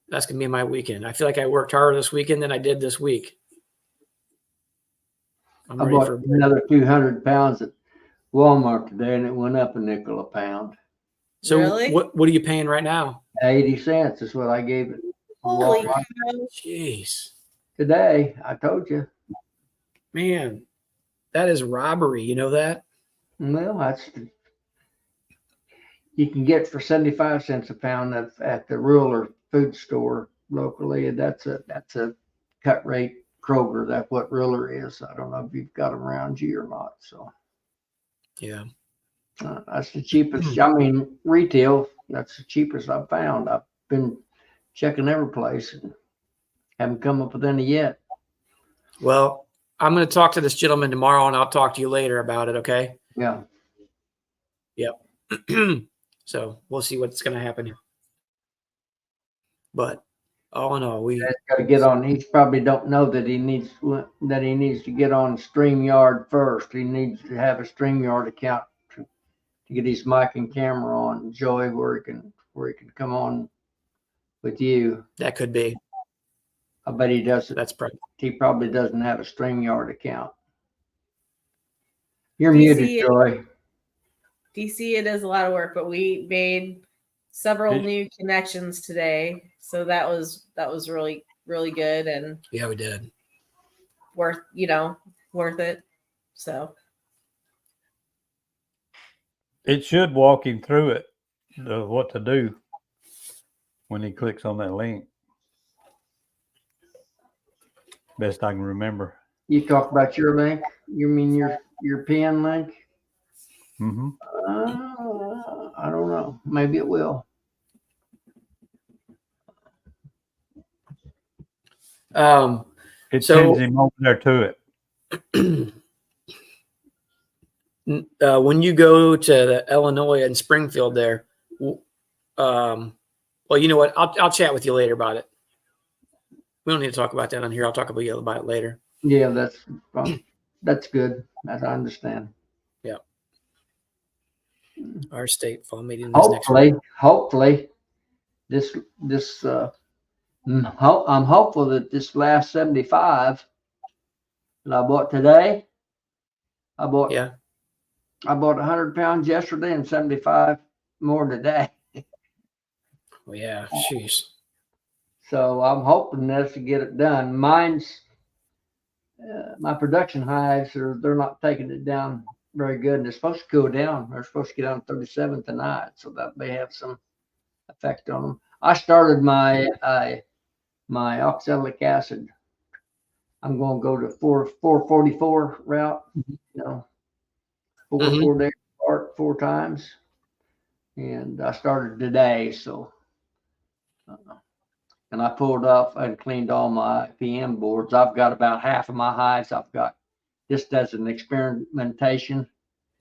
that's going to be my weekend. I feel like I worked harder this weekend than I did this week. I'm I ready bought for another 200 pounds at Walmart today, and it went up a nickel a pound. So Really? what are you paying right now? 80 cents is what I gave it. Holy Walmart cow. Jeez, today. I told you. man, that is robbery. You know that? Well, you can get for 75 cents a pound at the rural food store locally, and that's a cut rate Kroger. That's what ruler is. I don't know if you've got them around you or not. So Yeah. that's the cheapest. I mean, retail. That's the cheapest I've found. I've been checking every place and haven't come up with any yet. Well, I'm going to talk to this gentleman tomorrow, and I'll talk to you later about it. Okay. Yeah. So we'll see what's going to happen here. But all in all, we Got to get on. He probably don't know that he needs to get on StreamYard first. He needs to have a StreamYard account to get his mic and camera on, Joey, where he can come on with you. that could be. I bet he doesn't. That's probably. He probably doesn't have a StreamYard account. You're DC, muted, Joy. DC, it is a lot of work, but we made several It- new connections today. So that was really, really good and Yeah, we did. worth it. So It should walk him through it, what to do when he clicks on that link. Best I can remember. You talk about your link. You mean your pen link? Mm-hmm. I don't know. Maybe it will. It So- sends him over there to it. When you go to the Illinois and Springfield there, well, you know what? I'll chat with you later about it. We don't need to talk about that on here. I'll talk about it later. Yeah, that's good. As I understand. Our state fall meeting is next week. Hopefully, I'm hopeful that this last 75 that I bought today, I bought Yeah. 100 pounds yesterday and 75 more today. Well, yeah. Jeez. So I'm hoping this to get it done. Mine's my production hives they're not taking it down very good, and they're supposed to cool down. They're supposed to get down to 37 tonight, so that may have some effect on them. I started my oxalic acid. I'm going to go to 444 route. You know, 4 days apart 4 times, and I started today. So, and I pulled off and cleaned all my IPM boards. I've got about half of my hives. I've got just as an experimentation.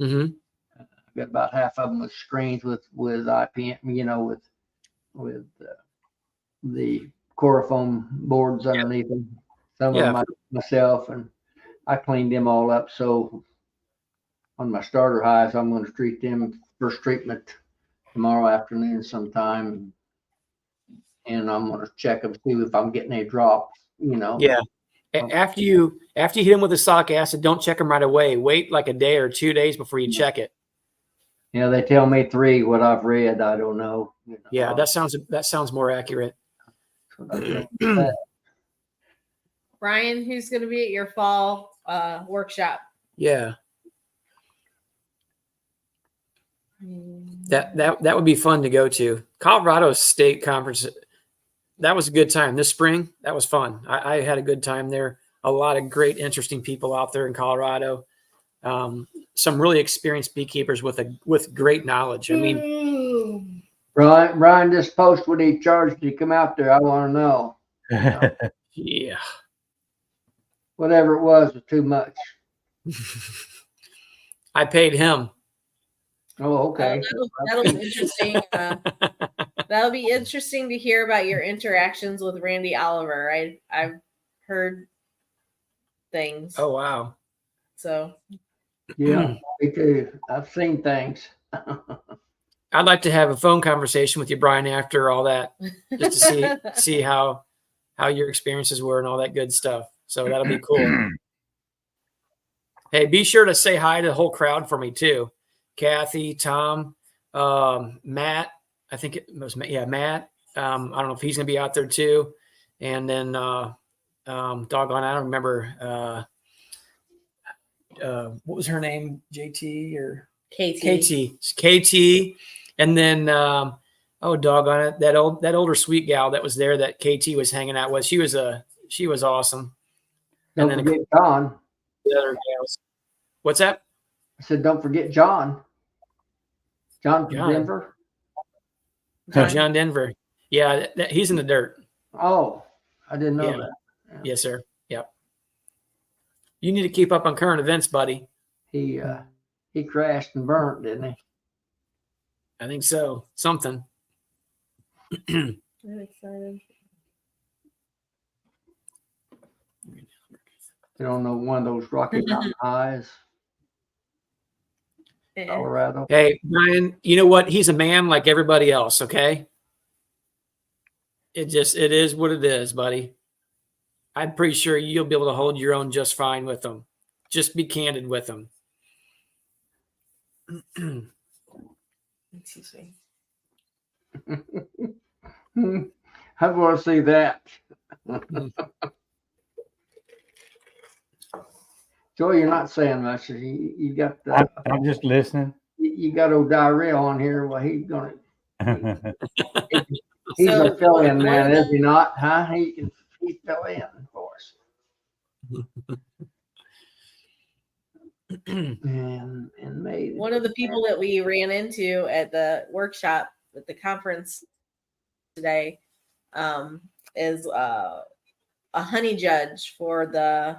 Mm-hmm. I've got about half of them with screens with IPM, you know, with the Corofoam boards underneath them. Some of them myself, and I cleaned them all up. So on my starter hives, I'm going to treat them first treatment tomorrow afternoon sometime, and I'm going to check them, see if I'm getting any drops. You know. Yeah. After you hit them with the oxalic acid, don't check them right away. Wait like a day or 2 days before you check it. Yeah, they tell me 3. What I've read, I don't know. You know. Yeah, that sounds more accurate. Brian, who's going to be at your fall workshop? Yeah. That would be fun to go to. Colorado State Conference. That was a good time this spring. That was fun. I had a good time there. A lot of great, interesting people out there in Colorado. Some really experienced beekeepers with great knowledge. I mean, Brian just post what he charged to come out there. I want to know. Yeah. Whatever it was too much. I paid him. Oh, okay. That'll be interesting. That'll be interesting to hear about your interactions with Randy Oliver. I've heard things. Oh, wow. So Yeah, me too. I've seen things. I'd like to have a phone conversation with you, Brian, after all that, just to see how your experiences were and all that good stuff. So that'll be cool. Hey, be sure to say hi to the whole crowd for me too. Kathy, Tom, Matt. I think it was Matt. I don't know if he's gonna be out there too. And then doggone, I don't remember what was her name? JT or KT. And then oh doggone it, that older sweet gal that was there that KT was hanging out with. She was awesome. Don't And then forget John. the other gals. What's that? I said, don't forget John. John from John. Denver. John Denver. Yeah, he's in the dirt. Oh, I didn't know Yeah. that. Yes, sir. Yep. You need to keep up on current events, buddy. He crashed and burnt, didn't he? I think so. Something. I'm excited. You don't know one of those Rocky Mountain highs, Colorado. Hey, Brian, you know what? He's a man like everybody else, okay? It is what it is, buddy. I'm pretty sure you'll be able to hold your own just fine with them. Just be candid with them. Excuse me. I want to see that. Joy, you're not saying much. You got I'm just listening. you got old diarrhea on here. Well, he's gonna. He's So, a fill-in man, one of is he not? Huh? He fill in for us. and made One of the people that we ran into at the workshop at the conference today is a honey judge for the.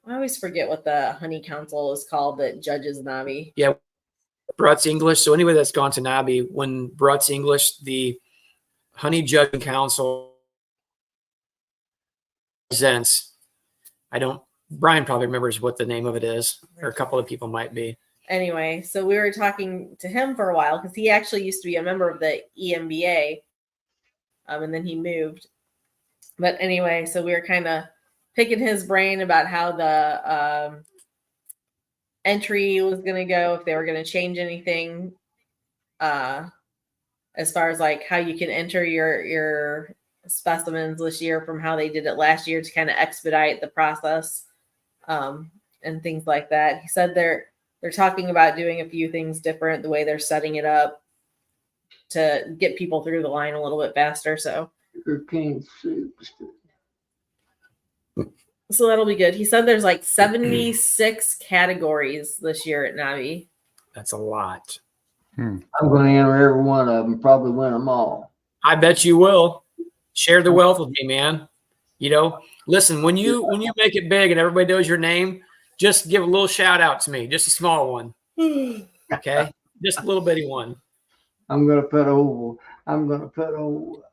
I always forget what the honey council is called that judges Navi. Yeah, Brutz English. So anybody that's gone to Nabi, when Brutz English, the honey judging council presents, Brian probably remembers what the name of it is, or a couple of people might be. Anyway, so we were talking to him for a while because he actually used to be a member of the EMBA, and then he moved. But anyway, so we were kind of picking his brain about how the entry was going to go, if they were going to change anything as far as like how you can enter your specimens this year from how they did it last year to kind of expedite the process and things like that. He said they're talking about doing a few things different, the way they're setting it up to get people through the line a little bit faster. So cane soup. So that'll be good. He said there's like 76 categories this year at Navi. That's a lot. I'm going to enter every one of them, probably win them all. I bet you will. Share the wealth with me, man. You know, listen, when you make it big and everybody knows your name, just give a little shout out to me, just a small one. Okay? Just a little bitty one. I'm going to put old.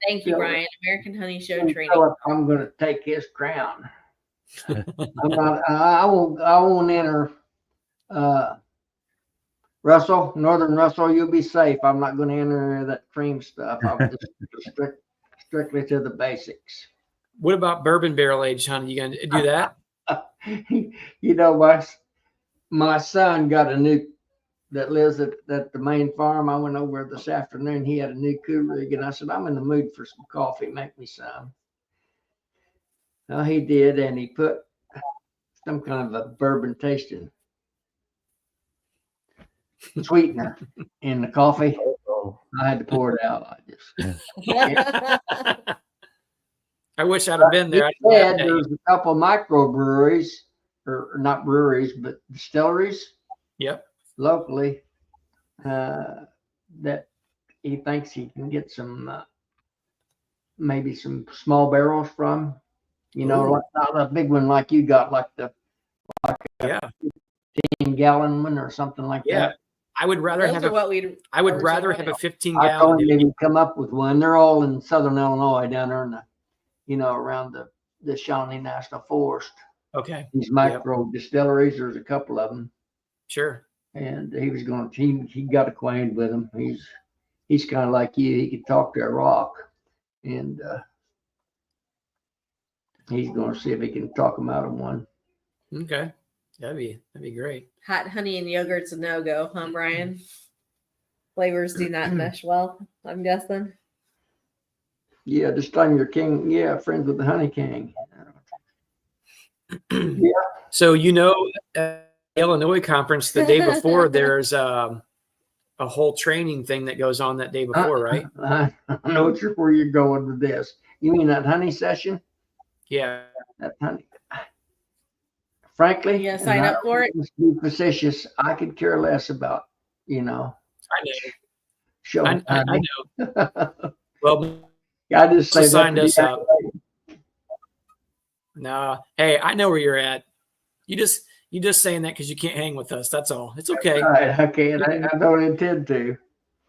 Thank you, Brian. American Honey Show training. Philip, I'm going to take his crown. I'm not. I won't enter. Russell, Northern Russell, you'll be safe. I'm not going to enter that cream stuff. I'll just strictly to the basics. What about bourbon barrel aged honey? You gonna do that? You know, my son got a new that lives at the main farm. I went over this afternoon. He had a new Keurig, and I said, "I'm in the mood for some coffee. Make me some." Well, he did, and he put some kind of a bourbon tasting sweetener in the coffee. I had to pour it out. I wish I'd have been there. There's a couple microbreweries, or not breweries, but distilleries. Yep. Locally, that he thinks he can get some maybe some small barrels from, Ooh. like, not a big one like you got, like the Yeah. 15-gallon one or something like Yeah. that. I would rather Those have are what we'd. I would originally rather have a wanted. 15 I told him gallon. maybe come up with one. They're all in southern Illinois down there in around the Shawnee National Forest. Okay. These micro distilleries, there's a couple of them. Sure. And he got acquainted with them. He's kind of like you. He could talk to a rock. And he's going to see if he can talk him out of one. Okay. That'd be great. Hot honey and yogurt's a no-go, huh, Brian? Flavors do not mesh well, I'm guessing. Yeah, this time you're king. Yeah, friends with the honey king. So, at the Illinois conference the day before, there's a whole training thing that goes on that day before, right? I know where you're going with this. You mean that honey session? Yeah. That honey. Frankly, You gonna sign up for it? Must be facetious. I could care less about, I know. showing I honey. know. Well, I just say signed that us up. No. Hey, I know where you're at. You just saying that because you can't hang with us. That's all. It's okay. All right, okay, and I don't intend to.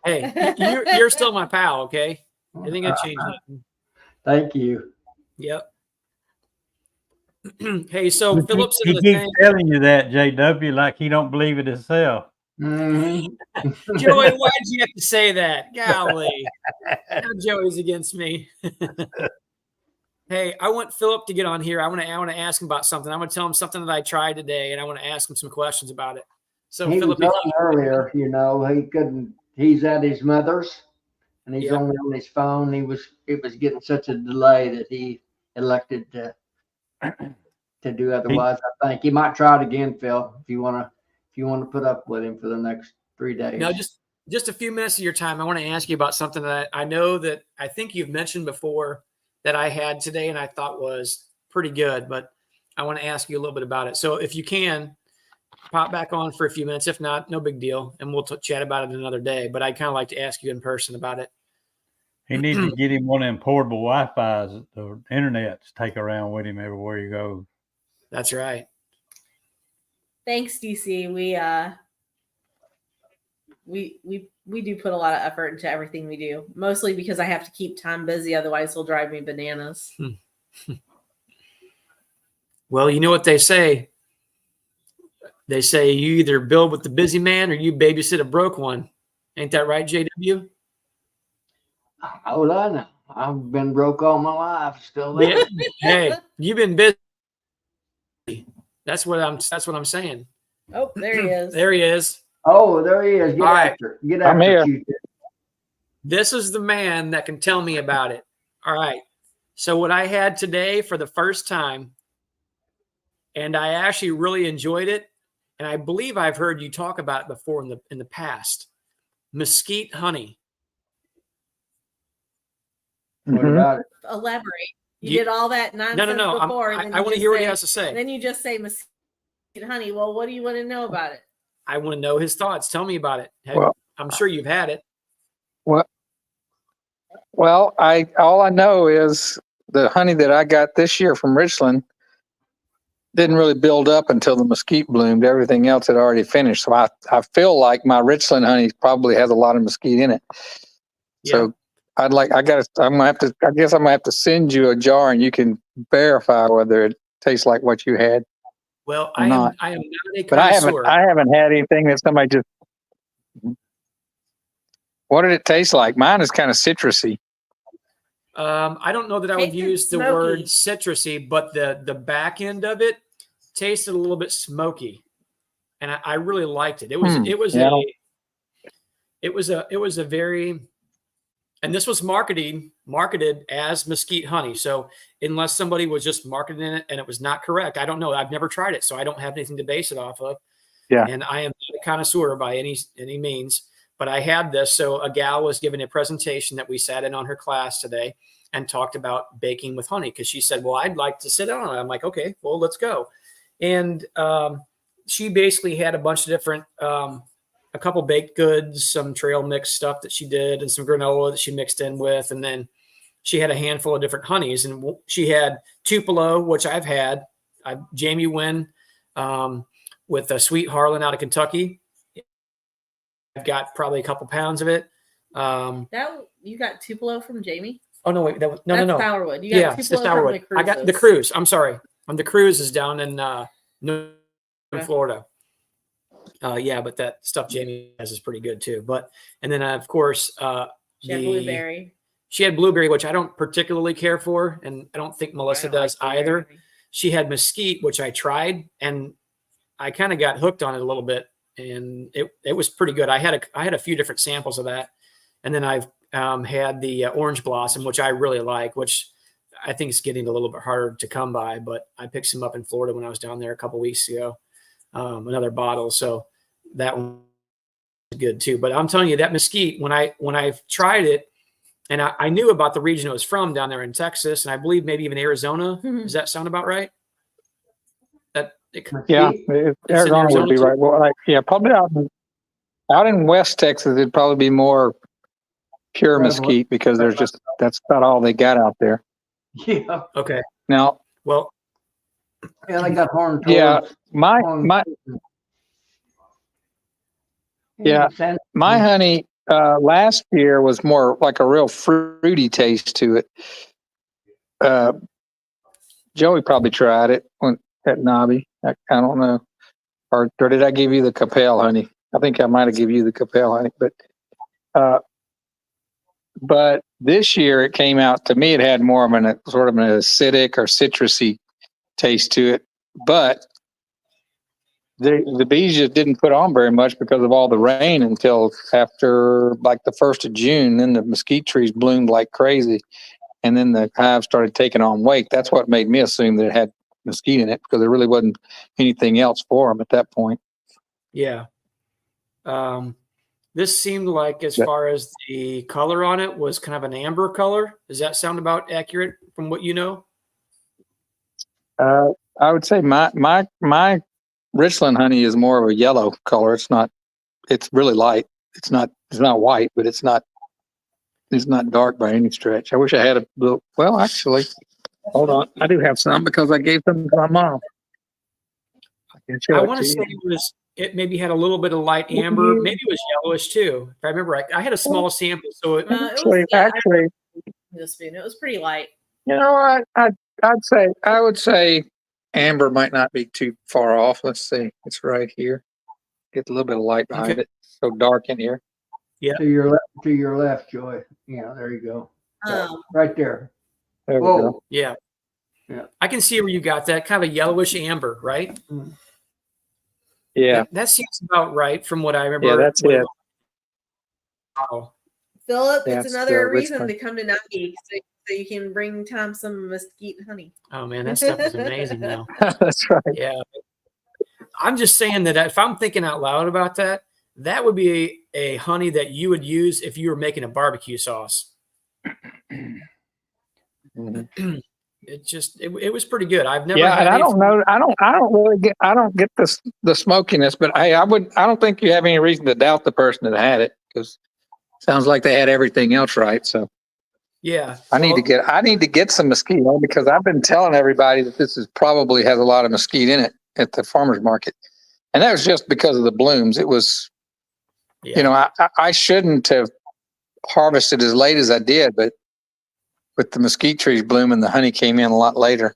Hey, you're still my pal. Okay. I think I changed that. Thank you. Yep. Hey, so But Phillips he in the keeps thing. telling you that, JW, like he don't believe it himself. Mhm. Joey, why'd you have to say that? Golly. Now Joey's against me. Hey, I want Philip to get on here. I want to ask him about something. I want to tell him something that I tried today, and I want to ask him some questions about it. So, He Philip, was on earlier, he couldn't. He's at his mother's, and he's Yeah. only on his phone. It was getting such a delay that he elected to do otherwise. I think he might try it again, Phil, if you want to put up with him for the next 3 days. no, just a few minutes of your time. I want to ask you about something that I know that I think you've mentioned before that I had today, and I thought was pretty good, but I want to ask you a little bit about it. So, if you can, pop back on for a few minutes. If not, no big deal, and we'll chat about it another day. But I'd kind of like to ask you in person about it. He needs to get him one of them portable Wi-Fi's that the internet's take around with him everywhere he goes. That's right. Thanks, DC. We do put a lot of effort into everything we do, mostly because I have to keep Tom busy. Otherwise, he'll drive me bananas. Well, you know what they say. They say you either build with the busy man or you babysit a broke one. Ain't that right, JW? Oh, I know. I've been broke all my life. Still there. Yeah. Hey, you've been busy. That's what I'm saying. Oh, there he is. There he is. Oh, there he is. Get All right. after it. Get I'm after here. it, Q-tip. This is the man that can tell me about it. All right. So what I had today for the first time, and I actually really enjoyed it, and I believe I've heard you talk about it before in the past. Mesquite honey. What Mhm. about it? Elaborate. You You- did all that nonsense No. before. and then I you want to just hear what he say- has to say. Then you just say mesquite honey. Well, what do you want to know about it? I want to know his thoughts. Tell me about it. Well- I'm sure you've had it. Well, all I know is the honey that I got this year from Richland didn't really build up until the mesquite bloomed. Everything else had already finished. So I feel like my Richland honey probably has a lot of mesquite in it. So I guess I'm gonna have to send you a jar and you can verify whether it tastes like what you had. Well, I'm I am not. not a But connoisseur. I haven't had anything that somebody just. What did it taste like? Mine is kind of citrusy. I don't know that I would Tasted use the smoky. word citrusy, but the back end of it tasted a little bit smoky, and I really liked it. It was a very, and this was marketed as mesquite honey. So unless somebody was just marketing it and it was not correct, I don't know. I've never tried it, so I don't have anything to base it off of. Yeah. And I am not a connoisseur by any means. But I had this. So a gal was giving a presentation that we sat in on her class today and talked about baking with honey because she said, well, I'd like to sit down on it. I'm like, okay, well, let's go. And she basically had a bunch of different a couple baked goods, some trail mix stuff that she did, and some granola that she mixed in with. And then she had a handful of different honeys. And she had Tupelo, which I've had. Jamie Wynn with a Sweet Harlan out of Kentucky. I've got probably a couple pounds of it. That you got Tupelo from Jamie? Oh, no, wait. That's No. Sourwood. You got Yeah, it's the Tupelo from Sourwood. I got the Cruises. Cruise. I'm sorry. The Cruise is down in Florida. Yeah, but that stuff Jamie has is pretty good too. And then of course, She had blueberry. She had blueberry, which I don't particularly care for, and I don't think Melissa I don't does like either. blueberry. She had mesquite, which I tried, and I kind of got hooked on it a little bit, and it was pretty good. I had a few different samples of that, and then I've had the orange blossom, which I really like, which I think is getting a little bit harder to come by, but I picked some up in Florida when I was down there a couple weeks ago, another bottle. So that one was good too. But I'm telling you, that mesquite, when I've tried it, and I knew about the region it was from down there in Texas, and I believe maybe even Arizona. Mhm. Does that sound about right? Yeah, in Arizona would Arizona be too? right. Well, probably out in West Texas, it'd probably be more pure Prevalent. mesquite because that's about all they got out there. Yeah. Okay. Now, Well, Yeah, they got horn. yeah, toads, my horn- my Yeah. Sand- my honey last year was more like a real fruity taste to it. Joey probably tried it at Nobby. I don't know, or did I give you the Capel honey? I think I might have given you the Capel honey, but this year it came out to me. It had more of an sort of an acidic or citrusy taste to it, but the bees just didn't put on very much because of all the rain until after like the 1st of June. Then the mesquite trees bloomed like crazy, and then the hive started taking on weight. That's what made me assume that it had mesquite in it because there really wasn't anything else for them at that point. yeah. This seemed like, as Yeah. far as the color on it, was kind of an amber color. Does that sound about accurate from what you know? I would say my Richland honey is more of a yellow color. It's really light. It's not white, but it's not dark by any stretch. I wish I had a little, well, actually, hold on. I do have some because I gave some to my mom. I can show I it want to to say you. it maybe had a little bit of light amber. Maybe it was yellowish too. If I remember right, I had a small sample, so It was, Actually, the spoon. It was pretty light. you know what? I would say amber might not be too far off. Let's see. It's right here. Get a little bit of light behind Okay. it. So dark in here. To your left, Joy. Yeah, there you go. Right there. There we Whoa. go. yeah. Yeah. I can see where you got that kind of a yellowish amber, right? Yeah. That seems about right from what I remember. Yeah, that's what it. Oh, Philip, That's it's another the reason Richmond. to come to Nuggie so you can bring Tom some mesquite honey. oh man, that stuff is amazing now. That's right. Yeah. I'm just saying that if I'm thinking out loud about that, that would be a honey that you would use if you were making a barbecue sauce. Mhm. It was pretty good. I've never Yeah, had and I any- don't know. I don't get the smokiness, but hey, I don't think you have any reason to doubt the person that had it because it sounds like they had everything else right. So Yeah. I need to get some mesquite because I've been telling everybody that this probably has a lot of mesquite in it at the farmer's market, and that was just because of the blooms. It was, Yeah. you know, I shouldn't have harvested as late as I did, but with the mesquite trees blooming, the honey came in a lot later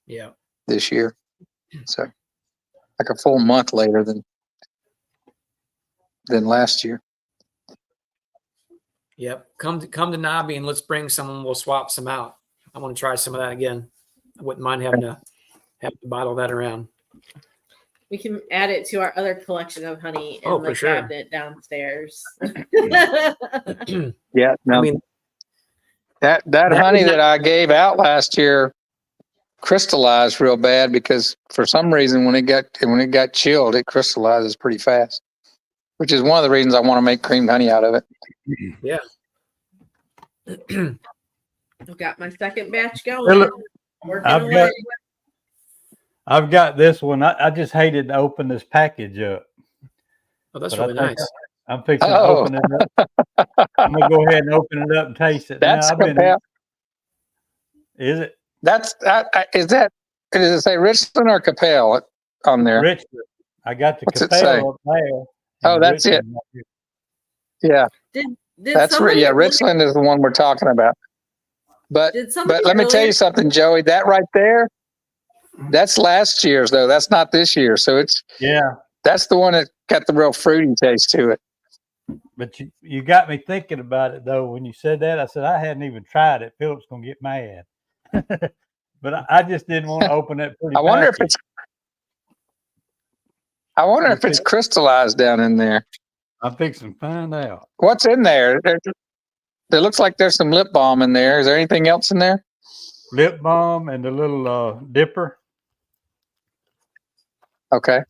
Yeah. this year. So like a full month later than last year. Yep. Come to Nobby and let's bring some and we'll swap some out. I want to try some of that again. I wouldn't mind having to bottle that around. We can add it to our other collection of honey in Oh, the for sure. cabinet downstairs. Yeah. No, I mean, that honey that I gave out last year crystallized real bad because for some reason when it got chilled, it crystallizes pretty fast, which is one of the reasons I want to make creamed honey out of it. yeah. I've got my second batch going. Working I've away. got- I've got this one. I just hated to open this package up. Oh, that's But I really think nice. I'm fixing to Oh. open it up. I'm gonna go ahead and open it up and taste it. That's Now, I've been. Capel. Is it That's is that? Does it say Richland or Capel on there? Richland? I got the What's it say? Capel up there. Oh, and that's it. Richland up here. Yeah, Did that's somebody yeah. earlier- Richland is the one we're talking about. But Did somebody but let me tell earlier- you something, Joey. That right there, that's last year's though. That's not this year. So Yeah, that's the one that got the real fruity taste to it. but you got me thinking about it though. When you said that, I said I hadn't even tried it. Philip's gonna get mad. But I just didn't want to open that pretty. I wonder if package. it's crystallized down in there. I'm fixing to find out. What's in there? It looks like there's some lip balm in there. Is there anything else in there? Lip balm and the little dipper. Okay.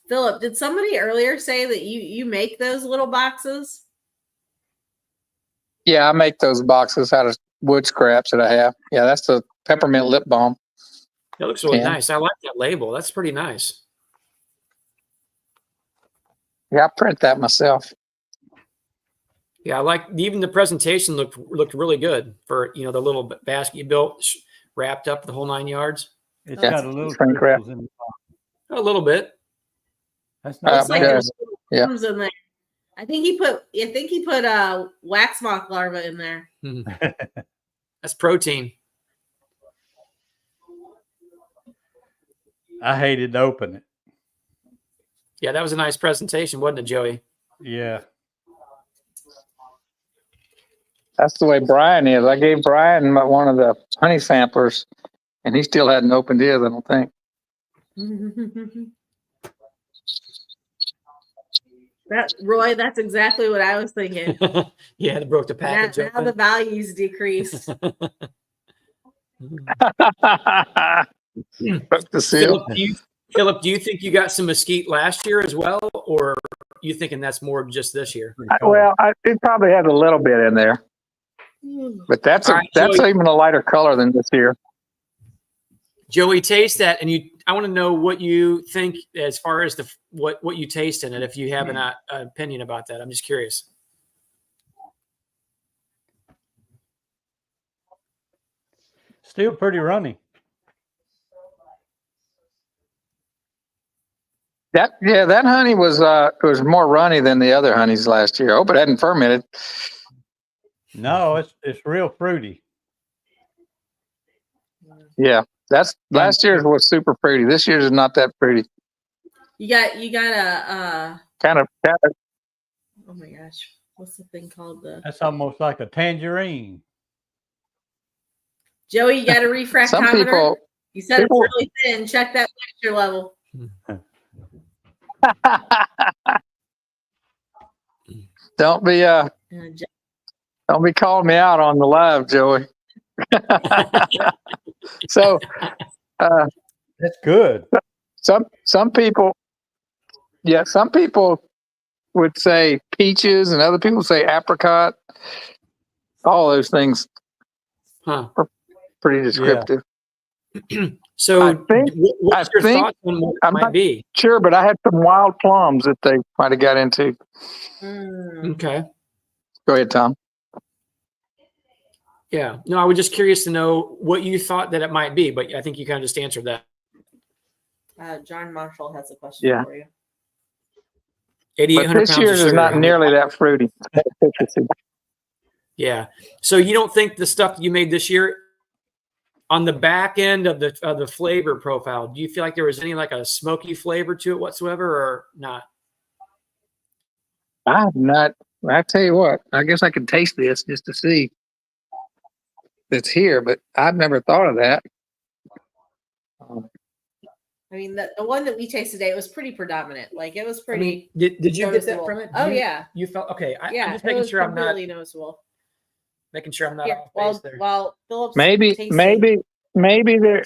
Philip, did somebody earlier say that you make those little boxes? Yeah, I make those boxes out of wood scraps that I have. Yeah, that's the peppermint lip balm. That looks really Yeah. nice. I like that label. That's pretty nice. Yeah, I print that myself. Yeah, I like even the presentation looked really good for the little basket you built, wrapped up the whole 9 yards. It's Yeah, got a little shrink wrap. crystals in the bottom. A little bit. That's Looks not like yeah. there's Yeah. worms in there. I think he put wax moth larva in there. That's protein. I hated to open it. Yeah, that was a nice presentation, wasn't it, Joey? Yeah. That's the way Brian is. I gave Brian one of the honey samplers, and he still hadn't opened his, I don't think. Roy, that's exactly what I was thinking. Yeah, they broke the Now, package now the open. value's decreased. Broke the seal. Philip, do you think you got some mesquite last year as well, or you thinking that's more just this year? It probably had a little bit in there, but that's All right, that's Joey. even a lighter color than this year. Joey, taste that, and I want to know what you think as far as what you taste in it. If you have an opinion about that, I'm just curious. Still pretty runny. That honey was more runny than the other honeys last year. I hope it hadn't fermented. No, it's real fruity. Yeah, that's last year's was super pretty. This year's is not that pretty. You got a Kind of oh my gosh, what's the thing called? That's almost like a tangerine. Joey, you got a refractometer? some people. You said people- it's really thin. Check that moisture level. Don't be don't be calling me out on the live, Joey. So That's good. some people would say peaches and other people say apricot. All those things Huh. pretty descriptive. So, I think- what's your think- thoughts on what it I'm might not- be? Sure, but I had some wild plums that they might have got into. Mm. Okay. Go ahead, Tom. Yeah. No, I was just curious to know what you thought that it might be, but I think you kind of just answered that. John Marshall has a question Yeah. for you. 8,800 But this pounds of year's is sugar. not nearly that fruity. Yeah. So you don't think the stuff you made this year on the back end of the flavor profile, do you feel like there was any like a smoky flavor to it whatsoever or not? I'm not. I tell you what, I guess I could taste this just to see it's here, but I've never thought of that. I mean, the one that we tasted today, it was pretty predominant. Like it was I pretty. mean, did you get that noticeable. from it? Oh You- yeah, You felt okay. I'm yeah. just it making was sure I'm not completely noticeable. making sure I'm not Here, off base there. while Philip's Maybe tasting- there.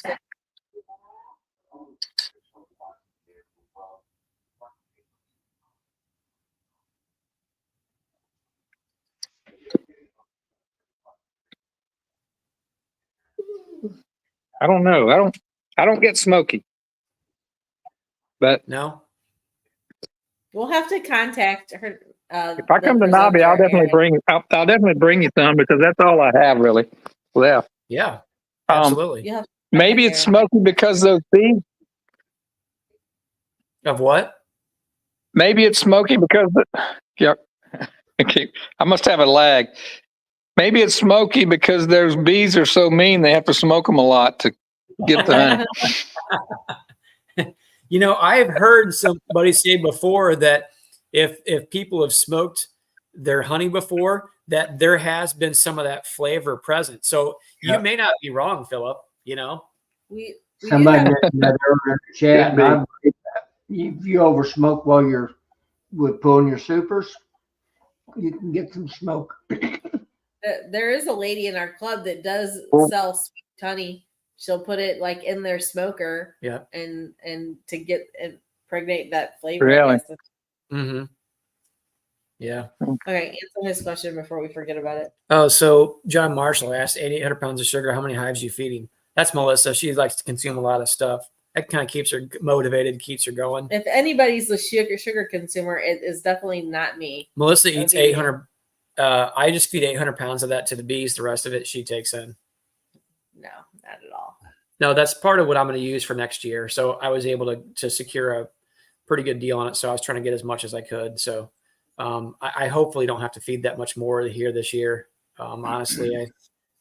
I don't know. I don't get smoky, but No. We'll have to contact her. If I come to Nobby, I'll definitely bring you some because that's all I have really left. Yeah, Um, absolutely. Yeah. Maybe it's smoky because those bees. Of what? Maybe it's smoky because yep. Okay. I must have a lag. Maybe it's smoky because those bees are so mean they have to smoke them a lot to get the honey. You know, I've heard somebody say before that if people have smoked their honey before, that there has been some of that flavor present. So you Yeah. may not be wrong, Philip. You know, we Somebody do mentioned that earlier in the chat, and I believe that. If you over smoke while you're with pulling your supers, you can get some smoke. there is a lady in our club that does Well- sell sweet honey. She'll put it like in their smoker, Yeah. and to get impregnate that flavor. I Really? guess. mm-hmm. Yeah. Okay, answer his question before we forget about it. Oh, so John Marshall asked 800 pounds of sugar. How many hives you feeding? That's Melissa. She likes to consume a lot of stuff. That kind of keeps her motivated, keeps her going. If anybody's the sugar consumer, it is definitely not me. Melissa eats Okay. 800. I just feed 800 pounds of that to the bees. The rest of it she takes in. No, not at all. No, that's part of what I'm going to use for next year. So I was able to secure a pretty good deal on it. So I was trying to get as much as I could. So I hopefully don't have to feed that much more here this year. Honestly,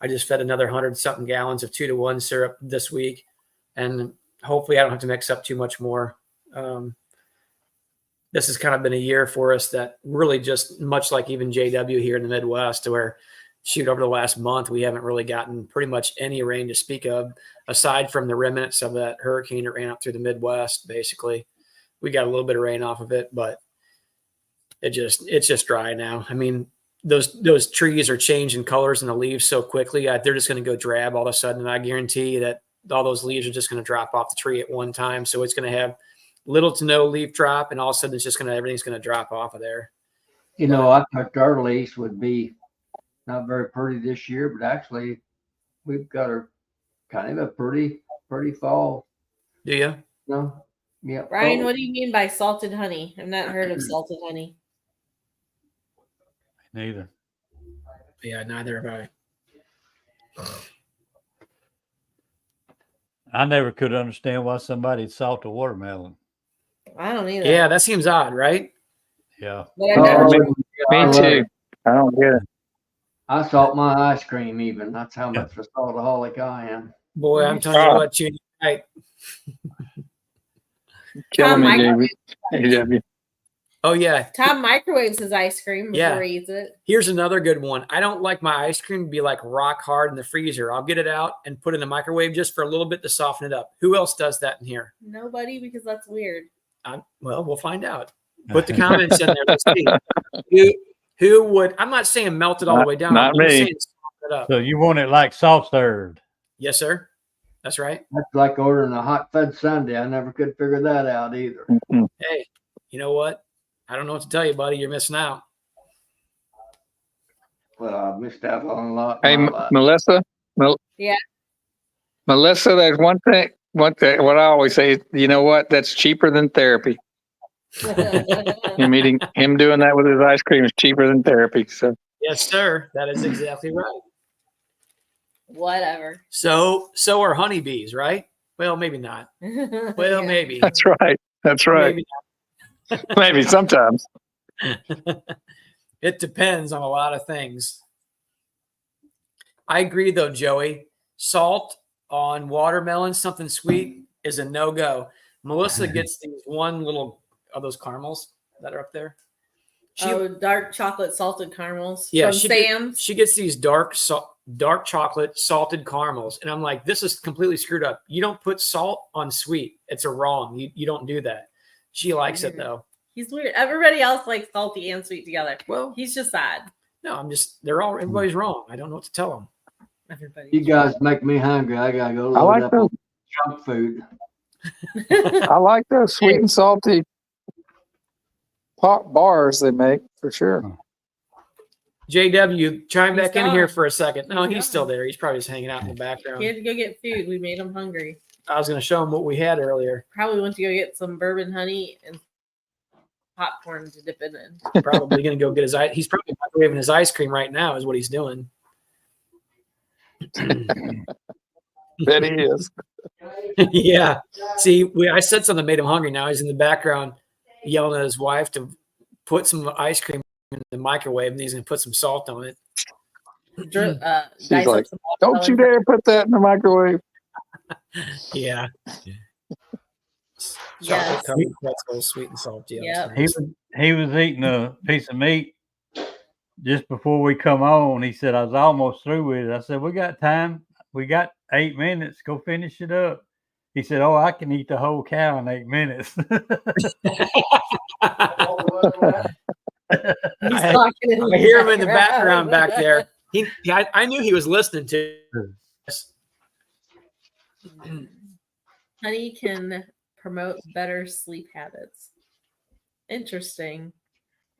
I just fed another 100-something gallons of 2-to-1 syrup this week, and hopefully I don't have to mix up too much more. This has kind of been a year for us that really just much like even JW here in the Midwest, where shoot, over the last month, we haven't really gotten pretty much any rain to speak of, aside from the remnants of that hurricane that ran up through the Midwest. Basically, we got a little bit of rain off of it, but it's just dry now. I mean, those trees are changing colors and the leaves so quickly. They're just going to go drab all of a sudden. And I guarantee that all those leaves are just going to drop off the tree at one time. So it's going to have little to no leaf drop. And all of a sudden it's just everything's going to drop off of there. You know, I thought our leaves would be not very pretty this year, but actually we've got a kind of a pretty fall. Do you? No, yeah. Ryan, what do you mean by salted honey? I've not heard of salted honey. Neither. Yeah, neither have I. I never could understand why somebody'd salt a watermelon. I don't either. Yeah, that seems odd, right? Yeah. But I've never Me too. I don't get it. I salt my ice cream even. That's how much of a saltaholic I am. Boy, I'm telling you what, you right. Killing me, Tom, JW. Oh yeah. Tom microwaves his ice cream before Yeah. he eats it. Here's another good one. I don't like my ice cream to be like rock hard in the freezer. I'll get it out and put it in the microwave just for a little bit to soften it up. Who else does that in here? Nobody, because that's weird. Well, we'll find out. Put the comments in there. Let's see. Who would? I'm not saying melt it all the way down. Not I'm just me. saying soften it up. So you want it like soft served? Yes, sir. That's right. That's like ordering a hot fudge sundae. I never could figure that out either. Hey, you know what? I don't know what to tell you, buddy. You're missing out. Well, I've missed out on a lot. Hey, in my life. Melissa. Yeah. Melissa, there's one thing. What I always say, you know what? That's cheaper than therapy. Him doing that with his ice cream is cheaper than therapy. So Yes, sir. That is exactly right. Whatever. So are honeybees, right? Well, maybe not. Well, Yeah. maybe. that's right. That's right. Maybe Maybe sometimes. It depends on a lot of things. I agree, though, Joey. Salt on watermelon, something sweet, is a no-go. Melissa gets these one little of those caramels that are up there. Dark chocolate salted caramels Yeah, from Sam's. She gets these dark chocolate salted caramels, and I'm like, this is completely screwed up. You don't put salt on sweet. It's a wrong. You don't do that. She likes it though. He's weird. Everybody else likes salty and sweet together. Well, He's just odd. no, everybody's wrong. I don't know what to tell them. Everybody. You guys make me hungry. I gotta go I load like up those. on junk food. I like those sweet and salty pop bars they make for sure. JW, chime He's back in gone. here for a second. No, He's he's still gone. there. He's probably just hanging out in the He background. had to go get food. We made him hungry. I was going to show him what we had earlier. Probably went to go get some bourbon honey and popcorn to dip it in. Probably going to go get his ice. He's probably microwaving his ice cream right now is what he's doing. Bet he is. Yeah. See, I said something that made him hungry. Now he's in the background yelling at his wife to put some ice cream in the microwave, and he's going to put some salt on it. She's She's like, don't you dare put that in the microwave. Yeah. Yes. Chocolate covered pretzels, sweet and salty. Yep. He was eating a piece of meat just before we come on. He said, I was almost through with it. I said, we got time. We got 8 minutes. Go finish it up. He said, oh, I can eat the whole cow in 8 minutes. He's talking in I hear him in the background back there. I knew he was listening to us. Honey can promote better sleep habits. Interesting.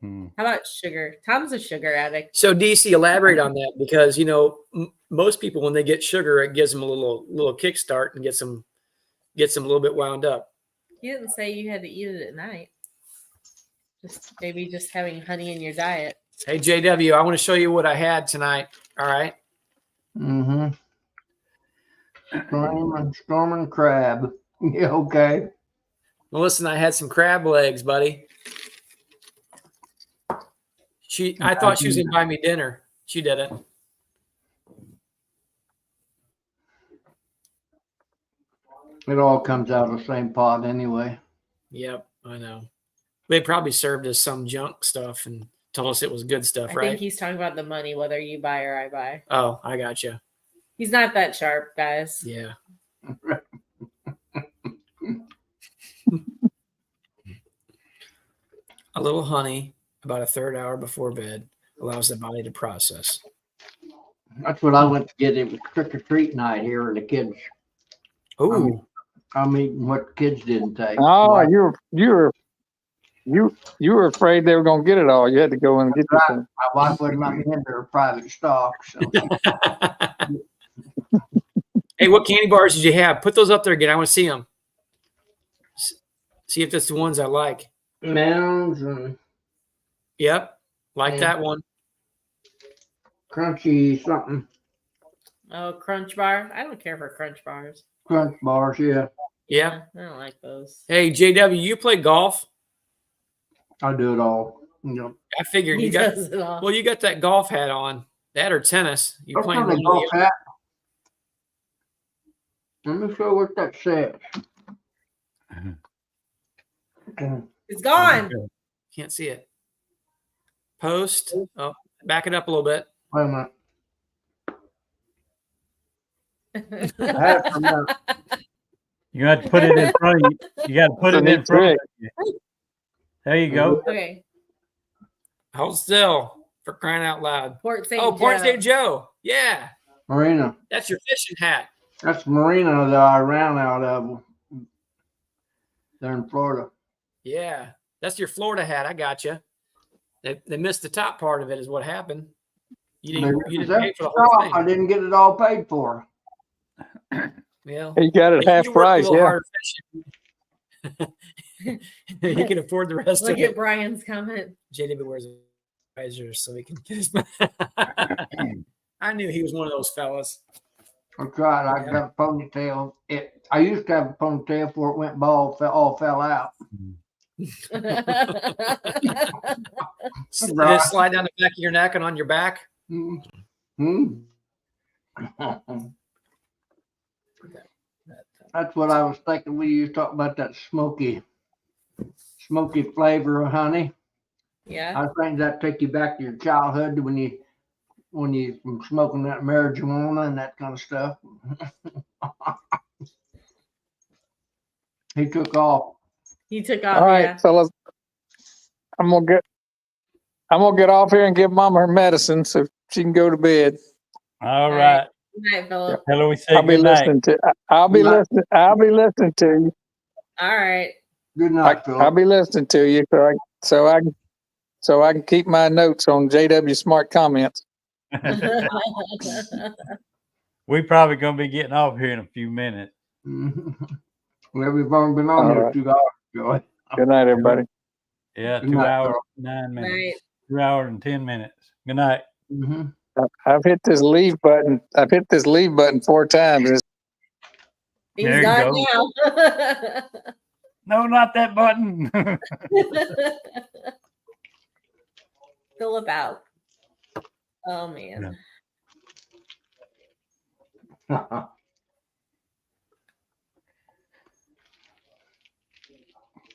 How about sugar? Tom's a sugar addict. So DC, elaborate on that, because most people, when they get sugar, it gives them a little kickstart and gets them a little bit wound up. He didn't say you had to eat it at night. Maybe just having honey in your diet. Hey JW, I want to show you what I had tonight. All right. Mm-hmm. Storm and crab. Yeah, okay. Well, listen, I had some crab legs, buddy. I thought she was gonna buy me dinner. She didn't. It all comes out of the same pot anyway. Yep, I know. They probably served us some junk stuff and told us it was good stuff, I right? think he's talking about the money, whether you buy or I buy. Oh, I got you. He's not that sharp, guys. Yeah. A little honey about a third hour before bed allows the body to process. That's what I went to get. It was trick or treat night here, and the kids. Ooh. I'm eating what the kids didn't take. Oh, you were afraid they were going to get it all. You had to go and get Right. some. My wife wouldn't let me in their private stock. So Hey, what candy bars did you have? Put those up there again. I want to see them. See if that's the ones I like. Mounds and Yep. Like Yeah. that one. crunchy something. Oh, Crunch Bar. I don't care for Crunch Bars. Crunch bars, yeah. Yeah. I don't like those. Hey, JW, you play golf? I do it all. You know. I figured He you got does it all. well, you got that golf hat on. That or tennis. You What playing kind of one of golf the- hat? Let me show what that says. Okay. It's gone. Can't see it. Post. Oh, back it up a little bit. Wait a minute. I had it from there. You got to put it in front of you. You got to put That's it a in neat front of you. There you go. Okay. Hold still for crying out loud. Port St. Oh, Port Joe. St. Joe. Yeah. Marina. That's your fishing hat. That's Marina that I ran out of there in Florida. Yeah. That's your Florida hat. I got you. They missed the top part of it is what happened. You didn't pay for the whole I thing. didn't get it all paid for. Yeah. You got it You half worked a price, little yeah. harder fishing. You can afford the rest Look of at it. Brian's comment. JW wears a visor so he can get his. I knew he was one of those fellas. I tried. I got a ponytail. I used to have a ponytail before it went bald. All fell out. Did it slide down the back of your neck and on your back? Hmm. That's what I was thinking when you talked about that smoky flavor of honey. Yeah. I think that take you back to your childhood when you from smoking that marijuana and that kind of stuff. He took off. He took off. All right, Yeah. fellas. I'm gonna get off here and give Mama her medicine so she can go to bed. All All right. Good night, Philip. Hello, we say I'll be good night. listening to. I'll be Good listening. I'll be listening to you. All right. Good night, I'll Phil. be listening to you so I can keep my notes on JW Smart comments. We probably gonna be getting off here in a few minutes. Well, we've only been on All here right. 2 hours, Joey. Good night, everybody. Yeah, Good 2 night, hours, Carl. 9 minutes. Night. 2 hours and 10 minutes. Good night. Mm-hmm. I've hit this leave button. I've hit this leave button 4 times. He's There you gone go. now. No, not that button. Philip out. Oh man.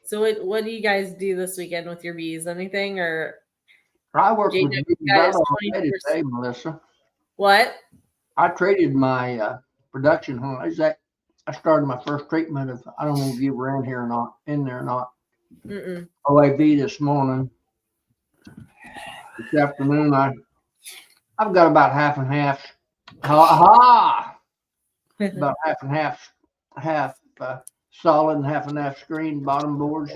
So what do you guys do this weekend with your bees? Anything or I worked Jane, with you bees guys out all 24 day today, Melissa. what? I traded my production horn. I started my first treatment of, I don't know if you were in here or not, in there or not, Mm-mm. OAB this morning. This afternoon, I've got about half and half. About half and half solid and half screen bottom boards.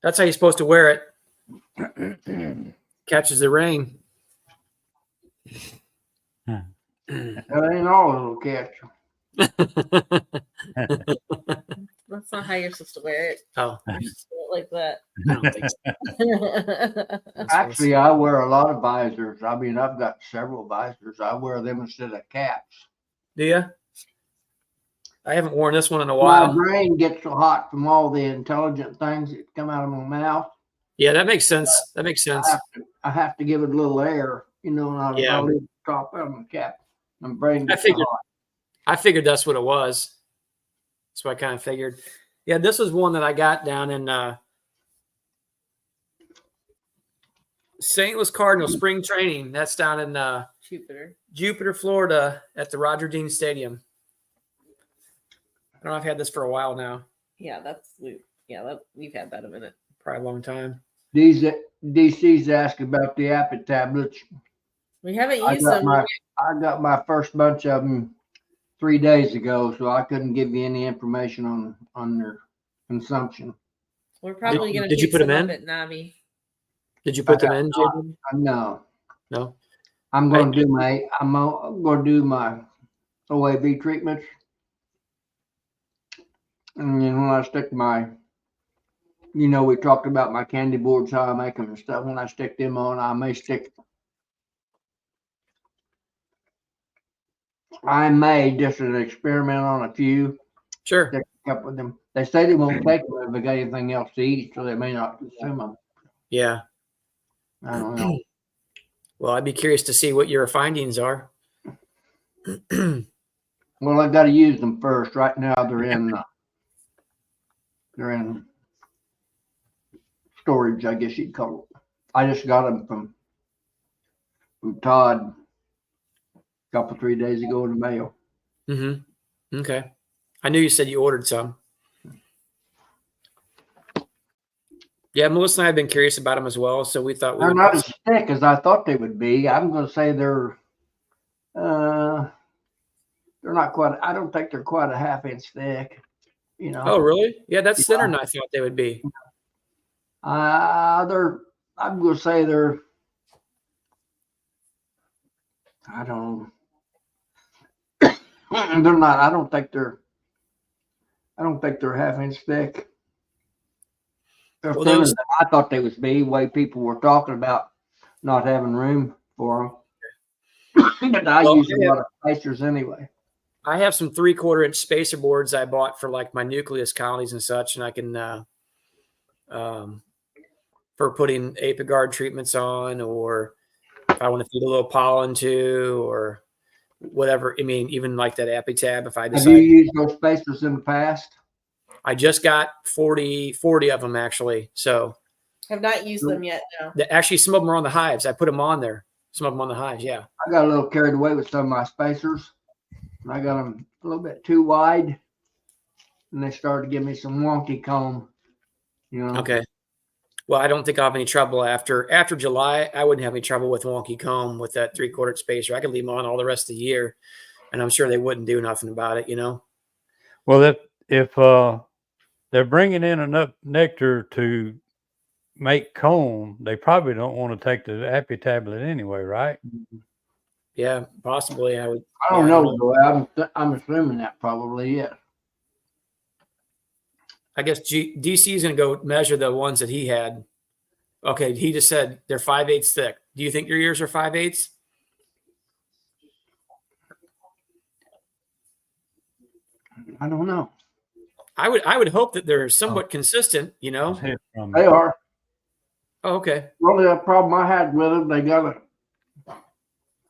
That's how you're supposed to wear it. Catches the rain. That ain't all it'll catch. That's not how you're supposed to wear it. Oh, You're supposed to wear it like that. I don't think so. Actually, I wear a lot of visors. I mean, I've got several visors. I wear them instead of caps. Do you? I haven't worn this one in a My while. brain gets so hot from all the intelligent things that come out of my mouth. Yeah, that makes sense. That makes sense. I have to give it a little air, and Yeah. I'll leave the top of my cap. My brain I gets so figured. hot. I figured that's what it was. That's what I kind of figured. Yeah, this was one that I got down in St. Louis Cardinal spring training. That's down in Jupiter, Florida, at the Roger Dean Stadium. I don't know. I've had this for a while now, Yeah, we've had that a minute. probably a long time. DC's asked about the Abbott tablets. We haven't I used got them. I got my first bunch of them 3 days ago, so I couldn't give you any information on their consumption. We're probably going to did you put them up in? at Navi. Did you put them in, Jacob? No, No. I'm going to do my OAB treatments, and then when I stick my, we talked about my candy boards, how I make them and stuff. When I stick them on, I may just an experiment on a few. Sure. Stick a couple of them. They say they won't take them if they got anything else to eat, so they may not consume them. Yeah. I don't know. Well, I'd be curious to see what your findings are. Well, I got to use them first. Right now, they're in storage, I guess you'd call it. I just got them from Todd a couple 3 days ago in the mail. Mm-hmm. Okay. I knew you said you ordered some. Yeah, Melissa and I have been curious about them as well, so we thought They're not as thick as I thought they would be. I'm going to say they're not quite. I don't think they're quite a half-inch thick. Oh, really? Yeah, that's thinner than I thought they would be. I'm going to say they're. I don't. They're not. I don't think they're half-inch thick. They're thinner than I thought they would be. The way people were talking about not having room for them. But I use a lot of spacers anyway. I have some 3/4 inch spacer boards I bought for like my nucleus colonies and such, and I can for putting Apiguard treatments on, or if I want to feed a little pollen to, or whatever. I mean, even like that ApiTab. If I decide. Have you used those spacers in the past? I just got 40 of them actually. So Have not used them yet. No. actually, some of them are on the hives. I put them on there. Some of them on the hives. Yeah. I got a little carried away with some of my spacers. I got them a little bit too wide, and they started to give me some wonky comb. Okay. Well, I don't think I'll have any trouble after July. I wouldn't have any trouble with wonky comb with that 3/4 inch spacer. I could leave them on all the rest of the year, and I'm sure they wouldn't do nothing about it. Well, if they're bringing in enough nectar to make comb, they probably don't want to take the Appy tablet anyway, right? Yeah, possibly. I would. I don't know, though. I'm assuming that probably is. I guess DC is going to go measure the ones that he had. Okay, he just said they're 5/8 thick. Do you think your ears are 5/8? I don't know. I would hope that they're somewhat consistent. You know. Let's hear from They are. Oh, okay. The only problem I had with them, they got a.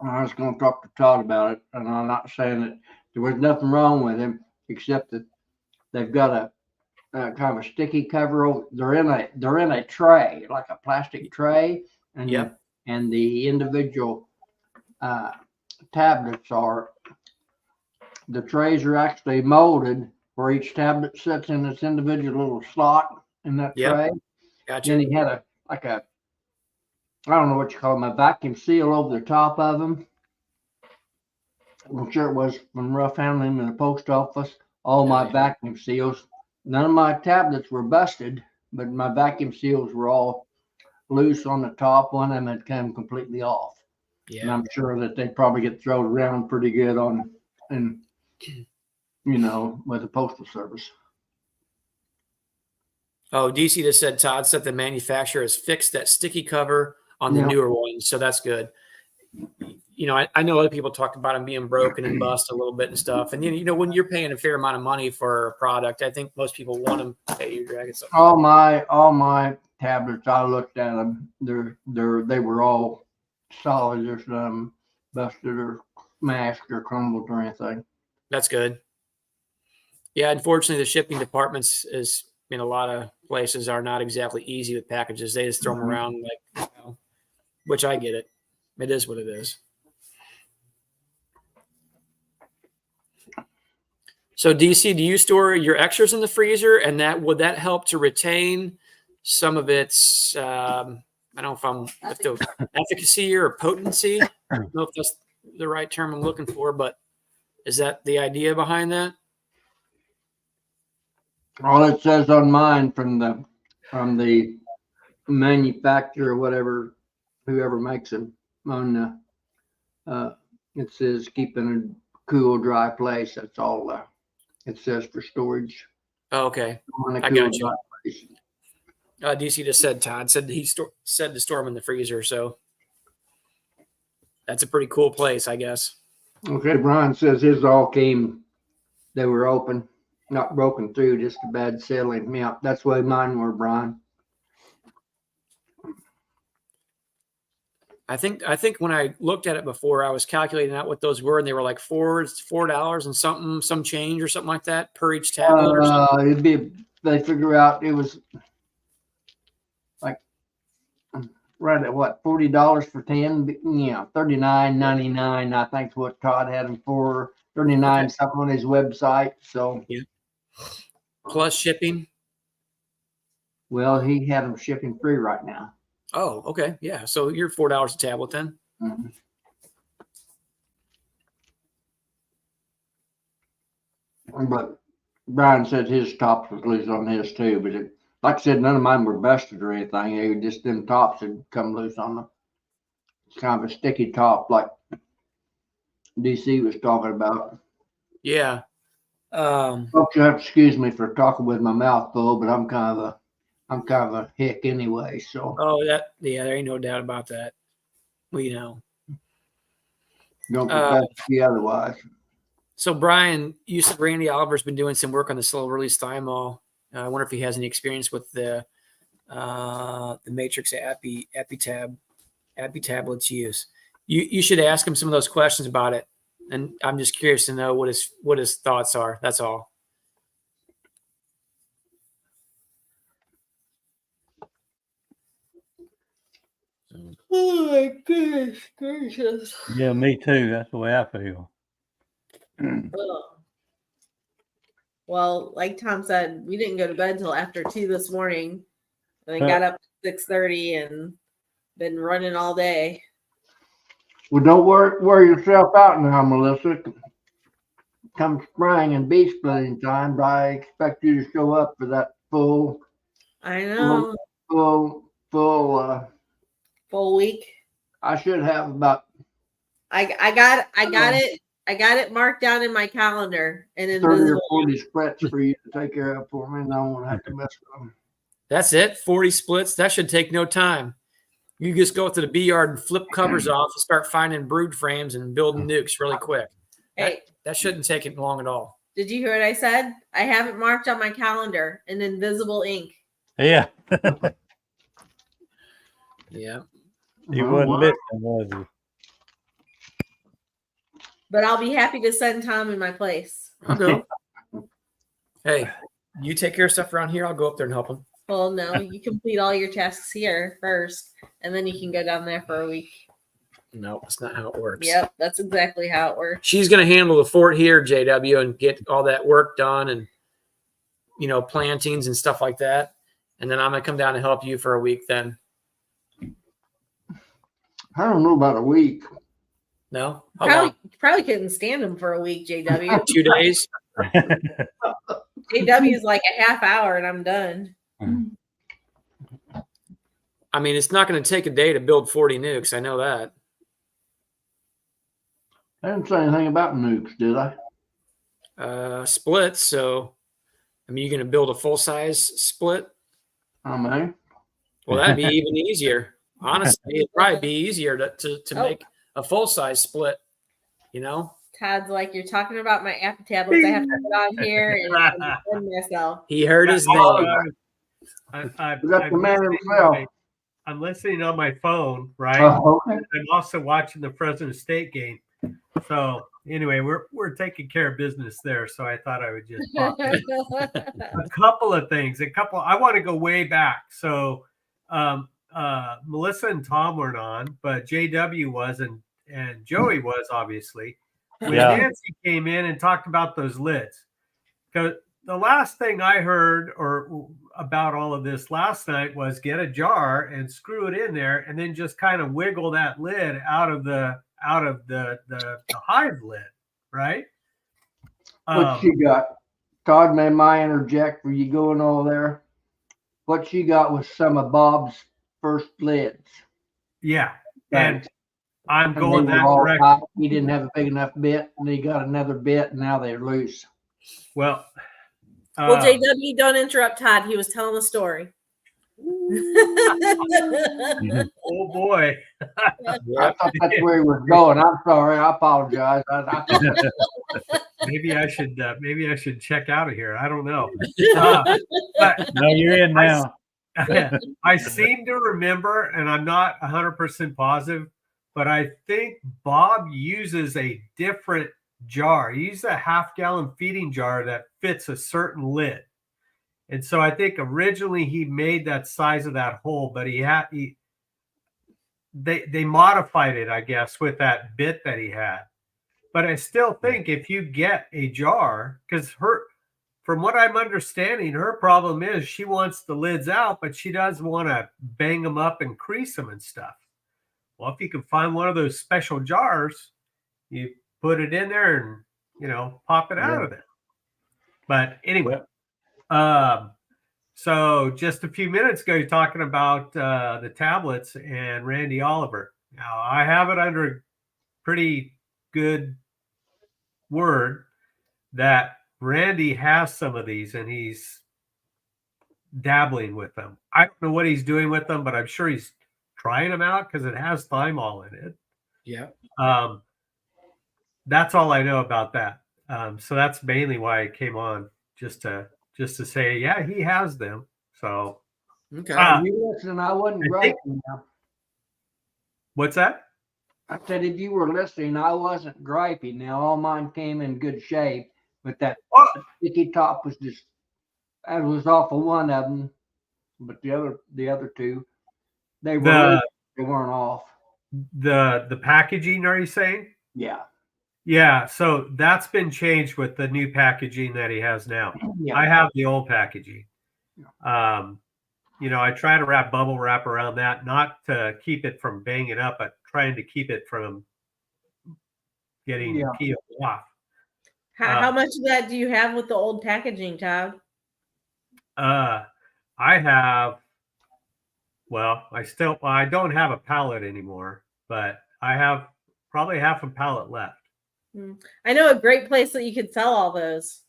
I was going to talk to Todd about it, and I'm not saying that there was nothing wrong with him, except that they've got a kind of a sticky cover. They're in a tray, like a plastic tray, and Yep. and the individual tablets are. The trays are actually molded where each tablet sits in its individual little slot in that Yep. tray. Gotcha. Then he had I don't know what you call them, a vacuum seal over the top of them. I'm sure it was from rough handling in the post office. All my Yeah. vacuum seals, none of my tablets were busted, but my vacuum seals were all loose on the top. One of them had come completely off. And Yeah. I'm sure that they probably get thrown around pretty good with the postal service. Oh, DC just said Todd said the manufacturer has fixed that sticky cover on the Yeah. newer ones, so that's good. You know, I know other people talked about them being broken and bust a little bit and stuff. And you know, when you're paying a fair amount of money for a product, I think most people want them. Hey, you're dragging something. All my tablets, I looked at them. They were all solid. There's none busted or smashed or crumbled or anything. That's good. Yeah, unfortunately, the shipping departments is in a lot of places are not exactly easy with packages. They just throw them around which I get it. It is what it is. So DC, do you store your extras in the freezer, and would that help to retain some of its I don't know if the efficacy or potency? I don't know if that's the right term I'm looking for, but is that the idea behind that? All it says on mine from the manufacturer or whatever, whoever makes them, on it says keep in a cool, dry place. That's all it says for storage. Oh, okay. On a I cool, got you. dry place. DC just said Todd said he said to store them in the freezer, so that's a pretty cool place, I guess. Okay, Brian says his all came. They were open, not broken through, just a bad settling. Yeah, that's the way mine were, Brian. I think when I looked at it before, I was calculating out what those were, and they were like $4 and something, some change or something like that per each tablet or something. They figure out it was like right at what, $40 for 10? Yeah, $39.99. I think is what Todd had them for. 39 Okay. something on his website. So Plus shipping. well, he had them shipping free right now. Oh, okay. Yeah. So you're $4 a tablet then. Mhm. But Brian said his tops was loose on his too, but like I said, none of mine were busted or anything. They were just them tops had come loose on them. It's kind of a sticky top, like DC was talking about. Yeah. Folks, you have to excuse me for talking with my mouth full, but I'm kind of a hick anyway. So Oh, there ain't no doubt about that. We know. don't profess to be otherwise. So Brian, you said Randy Oliver's been doing some work on the slow release thymol. I wonder if he has any experience with the Matrix Appy tablets use. You should ask him some of those questions about it, and I'm just curious to know what his thoughts are. That's all. Oh my goodness gracious. Yeah, me too. That's the way I feel. Ugh. Well, like Tom said, we didn't go to bed until after 2 this morning. And then got up at 6:30 and been running all day. Well, don't wear yourself out now, Melissa. Come spring and bee splitting time, I expect you to show up for that full I know. full Full week. I should have about I got it I got it marked down in my calendar and 30 or invisible. 40 splits for you to take care of for me, and I won't have to mess with them. That's it. 40 splits. That should take no time. You just go to the B yard and flip covers off and start finding brood frames and building nukes really quick. Hey, That shouldn't take it long at all. did you hear what I said? I have it marked on my calendar in invisible ink. Yeah. Yeah. He Oh, wasn't wow. listening, was he? But I'll be happy to send Tom in my place. I'll go. Hey, you take care of stuff around here. I'll go up there and help him. Well, no, you complete all your tasks here first, and then you can go down there for a week. No, that's not how it works. Yep, that's exactly how it works. She's going to handle the fort here, JW, and get all that work done and, plantings and stuff like that. And then I'm going to come down and help you for a week then. I don't know about a week. No? How Probably couldn't stand him for a week, JW. long? 2 days? JW is like a half hour, and I'm done. I mean, it's not going to take a day to build 40 nukes. I know that. I didn't say anything about nukes, did I? Splits. So, I mean, you're going to build a full-size split? I mean, Well, that'd be even easier. Honestly, it'd probably be easier to Oh. make a full-size split, Todd's like, you're talking about my app tablets. I have to put on here and defend myself. He heard his name. we got the man himself. I'm listening on my phone, right? Oh, okay. I'm also watching the Fresno State game. So anyway, we're taking care of business there. So I thought I would just pop in. A couple of things. I want to go way back. So Melissa and Tom weren't on, but JW was and Joey was obviously. When Yeah. Nancy came in and talked about those lids. Because the last thing I heard or about all of this last night was get a jar and screw it in there and then just kind of wiggle that lid out of the hive lid, right? What she got? Todd, may I interject for you going all there? What she got was some of Bob's first lids. Yeah. And I'm And going they were that all direction. tight. He didn't have a big enough bit, and he got another bit, and now they're loose. Well, Well, JW, don't interrupt Todd. He was telling a story. oh boy. I thought that's where he was going. I'm sorry. I apologize. Maybe I should check out of here. I don't know. But No, you're in now. I seem to remember, and I'm not 100% positive, but I think Bob uses a different jar. He uses a half-gallon feeding jar that fits a certain lid. And so I think originally he made that size of that hole, but they modified it, I guess, with that bit that he had. But I still think if you get a jar, because from what I'm understanding, her problem is she wants the lids out, but she doesn't want to bang them up and crease them and stuff. Well, if you can find one of those special jars, you put it in there and, pop it out of there. But anyway, so just a few minutes ago, you're talking about the tablets and Randy Oliver. Now, I have it under pretty good word that Randy has some of these and he's dabbling with them. I don't know what he's doing with them, but I'm sure he's trying them out because it has thymol in it. Yeah. That's all I know about that. So that's mainly why I came on, just to say, yeah, he has them. So Okay. If you listen, I wasn't griping now. What's that? I said if you were listening, I wasn't griping. Now all mine came in good shape, but that sticky top was just, I was off of one of them, but the other two, they weren't off. The packaging, are you saying? Yeah. Yeah, so that's been changed with the new packaging that he has now. Yeah. I have the old packaging. I try to wrap bubble wrap around that, not to keep it from banging up, but trying to keep it from getting peeled off. How much of that do you have with the old packaging, Todd? I don't have a pallet anymore, but I have probably half a pallet left. I know a great place that you could sell all those.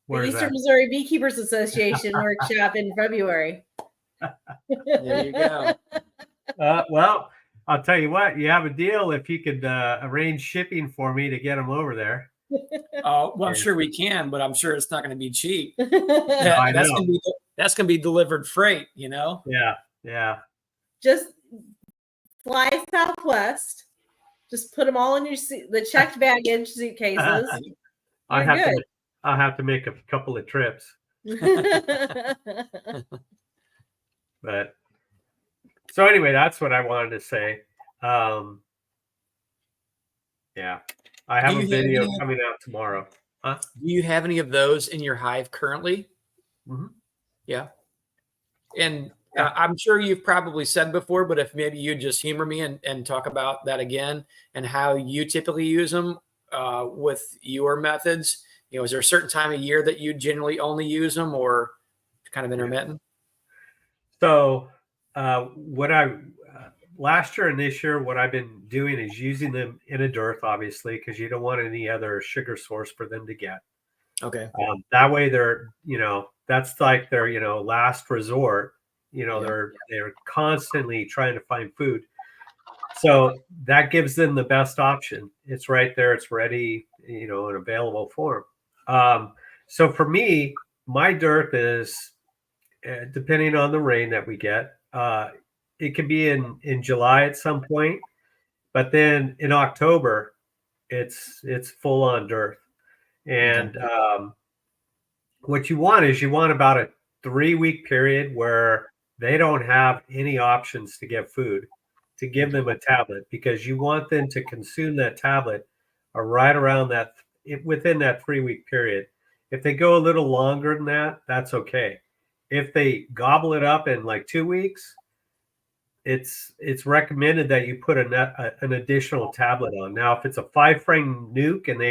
The Where's Eastern that? Missouri Beekeepers Association workshop in February. There you go. Well, I'll tell you what, you have a deal if you could arrange shipping for me to get them over there. Well, I'm sure we can, but I'm sure it's not going to be cheap. I That's know. going to be delivered freight, you know? Yeah. Just fly Southwest. Just put them all in your the checked baggage suitcases. I'll You're have to make a couple of trips. good. But so anyway, that's what I wanted to say. Yeah, I have Do a you have video any- coming out tomorrow. Do you have any of those in your hive currently? Mhm. Yeah. And I'm sure you've probably said before, but if maybe you just humor me and talk about that again and how you typically use them with your methods. You know, is there a certain time of year that you generally only use them, or kind of intermittent? So what I last year and this year, what I've been doing is using them in a dearth, obviously, because you don't want any other sugar source for them to get. Okay. That way, they're that's like their last resort. Yeah. They're constantly trying to find food. So that gives them the best option. It's right there. It's ready, and available for them. So for me, my dearth is depending on the rain that we get. It could be in July at some point, but then in October, it's full on dearth. And what you want about a 3-week period where they don't have any options to get food, to give them a tablet, because you want them to consume that tablet right around within that 3-week period. If they go a little longer than that, that's okay. If they gobble it up in like 2 weeks, it's recommended that you put an additional tablet on. Now, if it's a 5-frame nuke and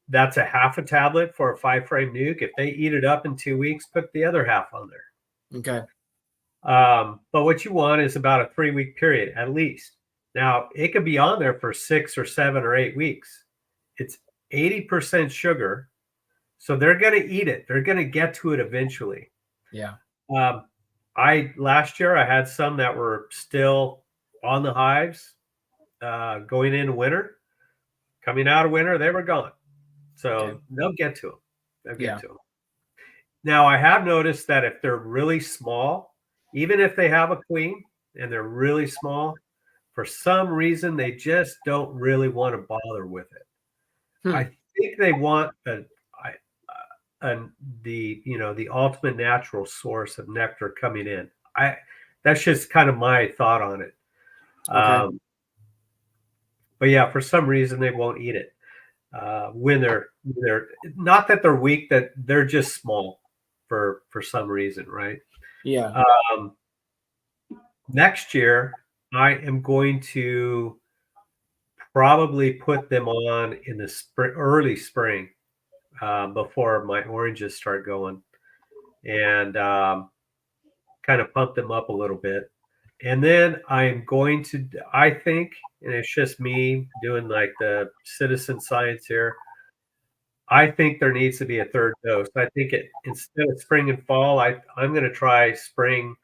that's a half a tablet for a 5-frame nuke. If they eat it up in 2 weeks, put the other half on there. Okay. But what you want is about a 3-week period at least. Now, it could be on there for 6 or 7 or 8 weeks. It's 80% sugar. So they're going to eat it. They're going to get to it eventually. Yeah. Last year I had some that were still on the hives going into winter. Coming out of winter, they were gone. So they'll get to them. They'll get to them. Now, I have noticed that if they're really small, even if they have a queen and they're really small, for some reason, they just don't really want to bother with it. I think they want the ultimate natural source of nectar coming in. That's just kind of my thought on it. Okay. But yeah, for some reason, they won't eat it. When they're not that they're weak, that they're just small for some reason, right? Yeah. Next year I am going to probably put them on in the early spring before my oranges start going, and kind of pump them up a little bit. And then I'm going to, I think, and it's just me doing like the citizen science here, I think there needs to be a third dose. I think instead of spring and fall, I'm going to try spring,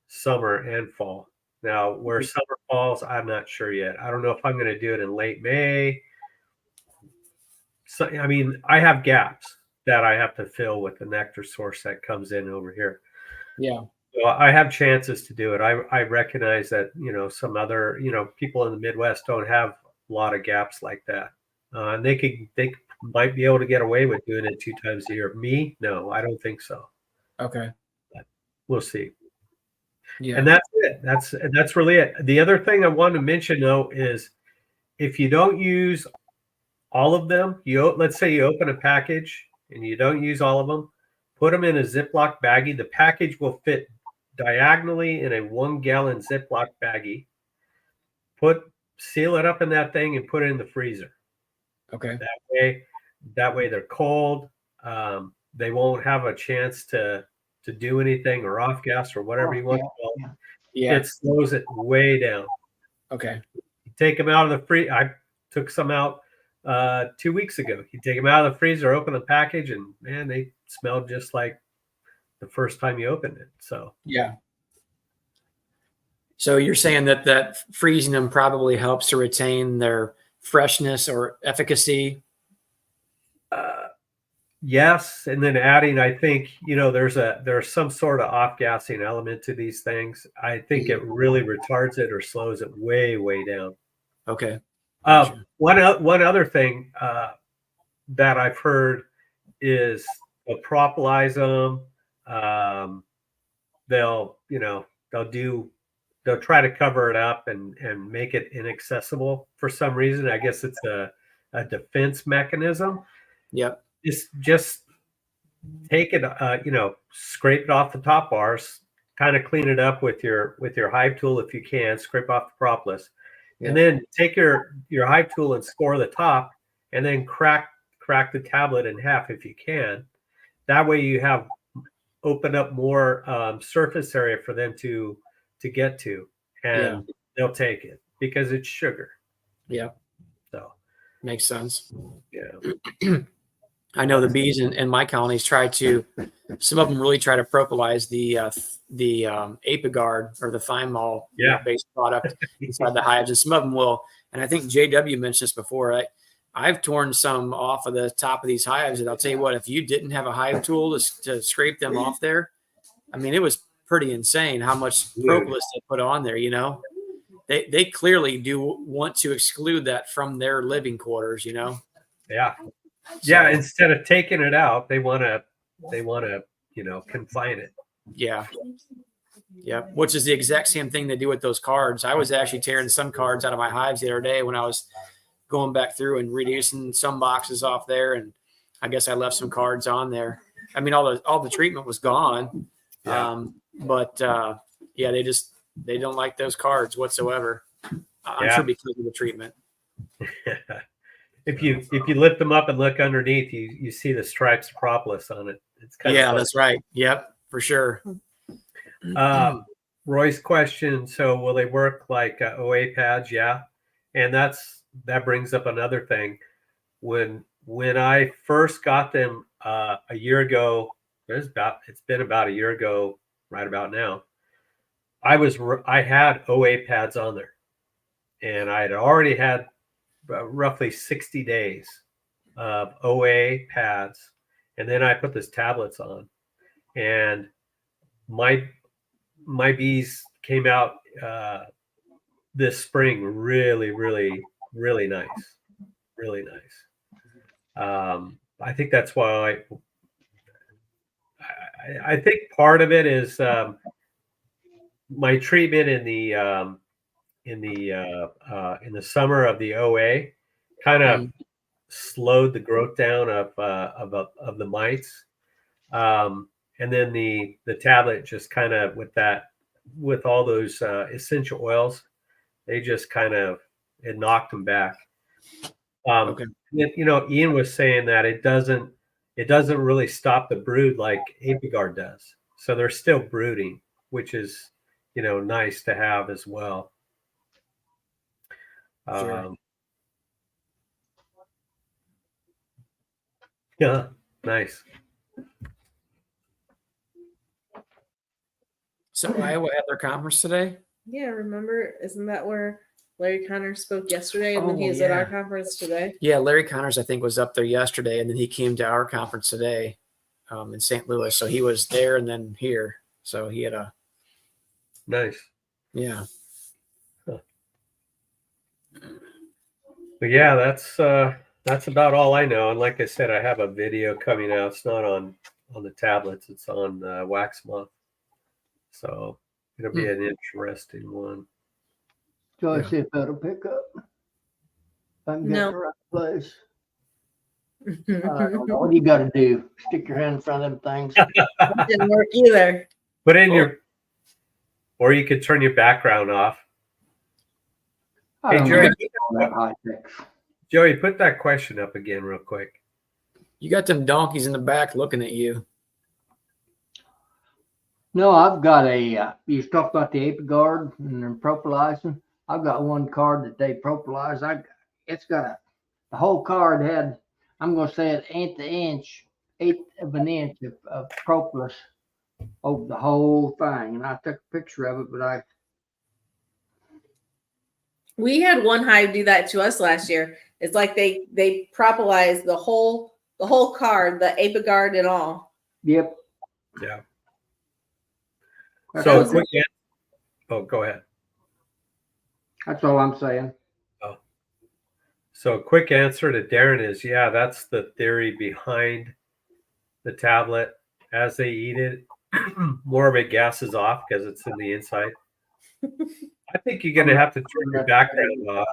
summer, and fall. Now, where summer falls, I'm not sure yet. I don't know if I'm going to do it in late May. So, I mean, I have gaps that I have to fill with the nectar source that comes in over here. Yeah. So I have chances to do it. I recognize that, some other, people in the Midwest don't have a lot of gaps like that. And they might be able to get away with doing it 2 times a year. Me, no, I don't think so. Okay. But we'll see. Yeah. And that's it. That's really it. The other thing I want to mention though is if you don't use all of them, let's say you open a package and you don't use all of them, put them in a Ziploc baggie. The package will fit diagonally in a 1-gallon Ziploc baggie. Seal it up in that thing and put it in the freezer. Okay. That way they're cold. They won't have a chance to do anything or off gas or whatever you want to call it. Yeah. It slows it way down. Okay. You take them out of the I took some out 2 weeks ago. You take them out of the freezer, open the package, and man, they smelled just like the first time you opened it. So Yeah. So you're saying that freezing them probably helps to retain their freshness or efficacy? yes, and then adding, I think, there's some sort of off-gassing element to these things. I think it really retards it or slows it way, way down. Okay. One other thing that I've heard is they'll propolize them. They'll try to cover it up and make it inaccessible for some reason. I guess it's a defense mechanism. Yep. Just take it, scrape it off the top bars, kind of clean it up with your hive tool if you can, scrape off the propolis, and then take your hive tool and score the top, and then crack the tablet in half if you can. That way you have open up more surface area for them to get to, and they'll take it because it's sugar. Yeah. So makes sense. Yeah. I know the bees in my colonies some of them really try to propolize the Apiguard or the thymol based product inside the hives, and some of them will. And I think JW mentioned this before. I've torn some off of the top of these hives, and I'll tell you what, if you didn't have a hive tool to scrape them off there, I mean, it was pretty insane how much propolis they put on there. They clearly do want to exclude that from their living quarters. Yeah. Yeah, instead of taking it out, they want to confine it. Yeah. Yeah, which is the exact same thing they do with those cards. I was actually tearing some cards out of my hives the other day when I was going back through and reducing some boxes off there, and I guess I left some cards on there. I mean, all the treatment was gone. Yeah. But they don't like those cards whatsoever. I'm sure because of the treatment. If you lift them up and look underneath, you see the stripes of propolis on it. It's kind of that's right. Yep, for sure. Roy's question: so will they work like OA pads? Yeah, and that brings up another thing. When I first got them a year ago, it's been about a year ago, right about now. I had OA pads on there, and I had already had roughly 60 days of OA pads, and then I put these tablets on, and my bees came out this spring really, really, really nice, really nice. I think that's why I think part of it is my treatment in the summer of the OA kind of slowed the growth down of the mites, and then the tablet just kind of with all those essential oils, they just kind of it knocked them back. Ian was saying that it doesn't really stop the brood like Apiguard does, so they're still brooding, which is nice to have as well. Sure. Yeah, nice. So Iowa had their conference today? Yeah, remember? Isn't that where Larry Connors spoke yesterday, and then he was at our conference today? Yeah, Larry Connors, I think, was up there yesterday, and then he came to our conference today in St. Louis. So he was there and then here. So he had a nice. Yeah. Huh. But yeah, that's about all I know. And like I said, I have a video coming out. It's not on the tablets. It's on Wax Month. So it'll be an interesting one. Joy, see if that'll pick up. If I can get No. the right place. I don't know. What do you got to do? Stick your hand in front of them things. Didn't work either. Put in or you could turn your background off. I don't Joey, know all that high tech. Joey, put that question up again real quick. You got them donkeys in the back looking at you. No, I've got you talk about the Apiguard and the propolizing. I've got one card that they propolize. It's got the whole card had, I'm going to say it ain't the eighth of an inch of propolis over the whole thing. And I took a picture of it, but We had one hive do that to us last year. It's like they propolized the whole card, the Apigard and all. yep. Yeah. That's So all- quick. Oh, go ahead. that's all I'm saying. So quick answer to Darren is, yeah, that's the theory behind the tablet. As they eat it, more of it gases off because it's in the inside. I think you're going to have to turn your background off.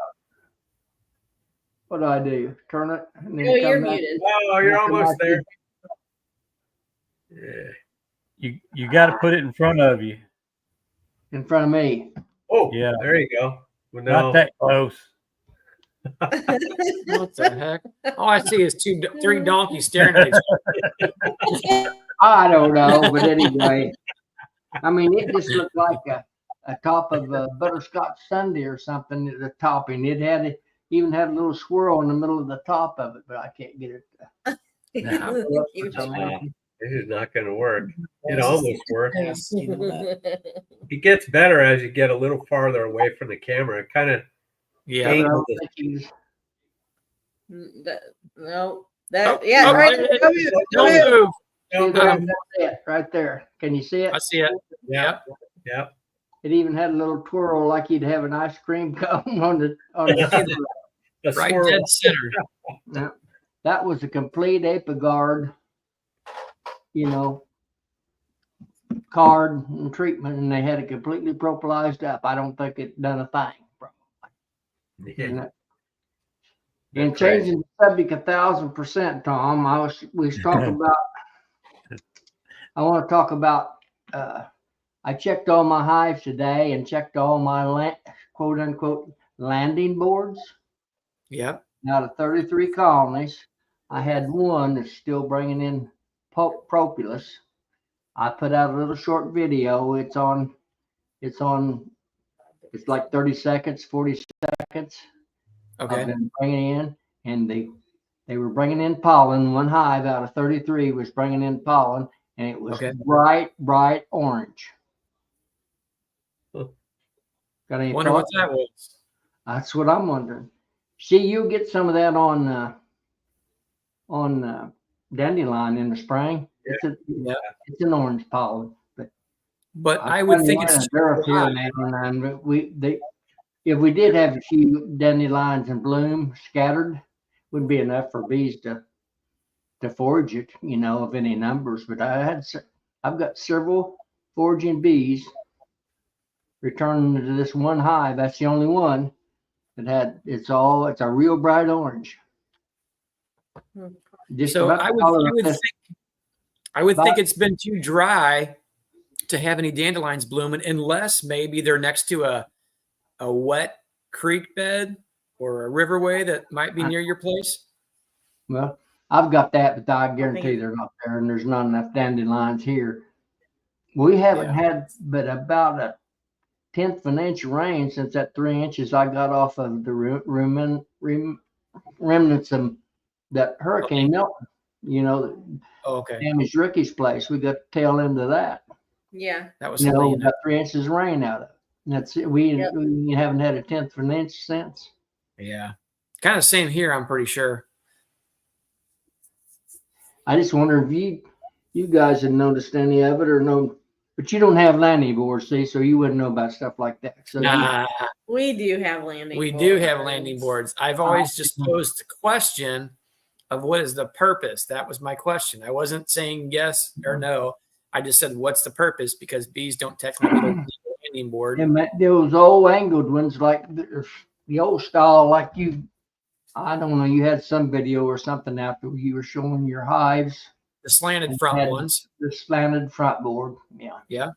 What do I do? Turn it? And then Oh, you're come back? muted. Oh, you're almost there. Yeah. You got to put it in front of you. In front of me. Oh, Yeah. there you go. Well, Not no. that close. What the heck? All I see is three donkeys staring at each other. I don't know, but anyway, I mean, it just looked like a top of a butterscotch sundae or something at the topping. It even had a little swirl in the middle of the top of it, but I can't get it. This is not going to work. It almost worked. Yes, you know that. It gets better as you get a little farther away from the camera. It kind of Yeah. I Hey. don't think he's- No, Oh, yeah, oh, right. wait, Come here, Don't come here. move. See there? That's it, right there. Can you see it? I see it. Yeah. yeah. It even had a little twirl like you'd have an ice cream cone on the. A Right swirl. dead center. No, that was a complete Apigard, card and treatment, and they had it completely propolized up. I don't think it done a thing. Yeah. And changing the subject 1,000%, Tom, we was talking about, I want to talk about, I checked all my hives today and checked all my quote unquote landing boards. Yep. Out of 33 colonies, I had one that's still bringing in propolis. I put out a little short video. It's like 30 seconds, 40 seconds. Okay. I've been bringing in, and they were bringing in pollen. One hive out of 33 was bringing in pollen, and it was Okay. bright orange. Huh. Got any Wonder what thoughts? that was. That's what I'm wondering. See, you get some of that on dandelion in the spring. Yeah. It's an orange pollen, But I would think it's there are a few high. now and then, but if we did have a few dandelions in bloom scattered, would be enough for bees to forage it, of any numbers. But I've got several foraging bees returning to this one hive. That's the only one that it's a real bright orange. Just So about I the would, color I of would this- think it's been too dry to have any dandelions blooming, unless maybe they're next to a wet creek bed or a riverway that might be near your place. Well, I've got that, but I guarantee they're not there, and there's not enough dandelions here. We haven't Yeah. had but about a 1/10 of an inch of rain since that 3 inches I got off of the remnants of that Hurricane Milton. Oh, okay. Damaged Ricky's place. We got the tail end of that. Yeah. That was We Helena. got 3 inches of rain out of it. And that's it. We haven't had a 1/10 of an inch since. Yeah. Kind of same here, I'm pretty sure. I just wonder if you guys have noticed any of it or no, but you don't have landing boards, see, so you wouldn't know about stuff like that. So Nah, We do have landing we boards. do have landing boards. I've always just posed the question of what is the purpose? That was my question. I wasn't saying yes or no. I just said, what's the purpose? Because bees don't technically need a landing board. and those old angled ones, like the old style, like I don't know, you had some video or something after you were showing your hives, The slanted front had ones. the slanted front board. Yeah. Yeah.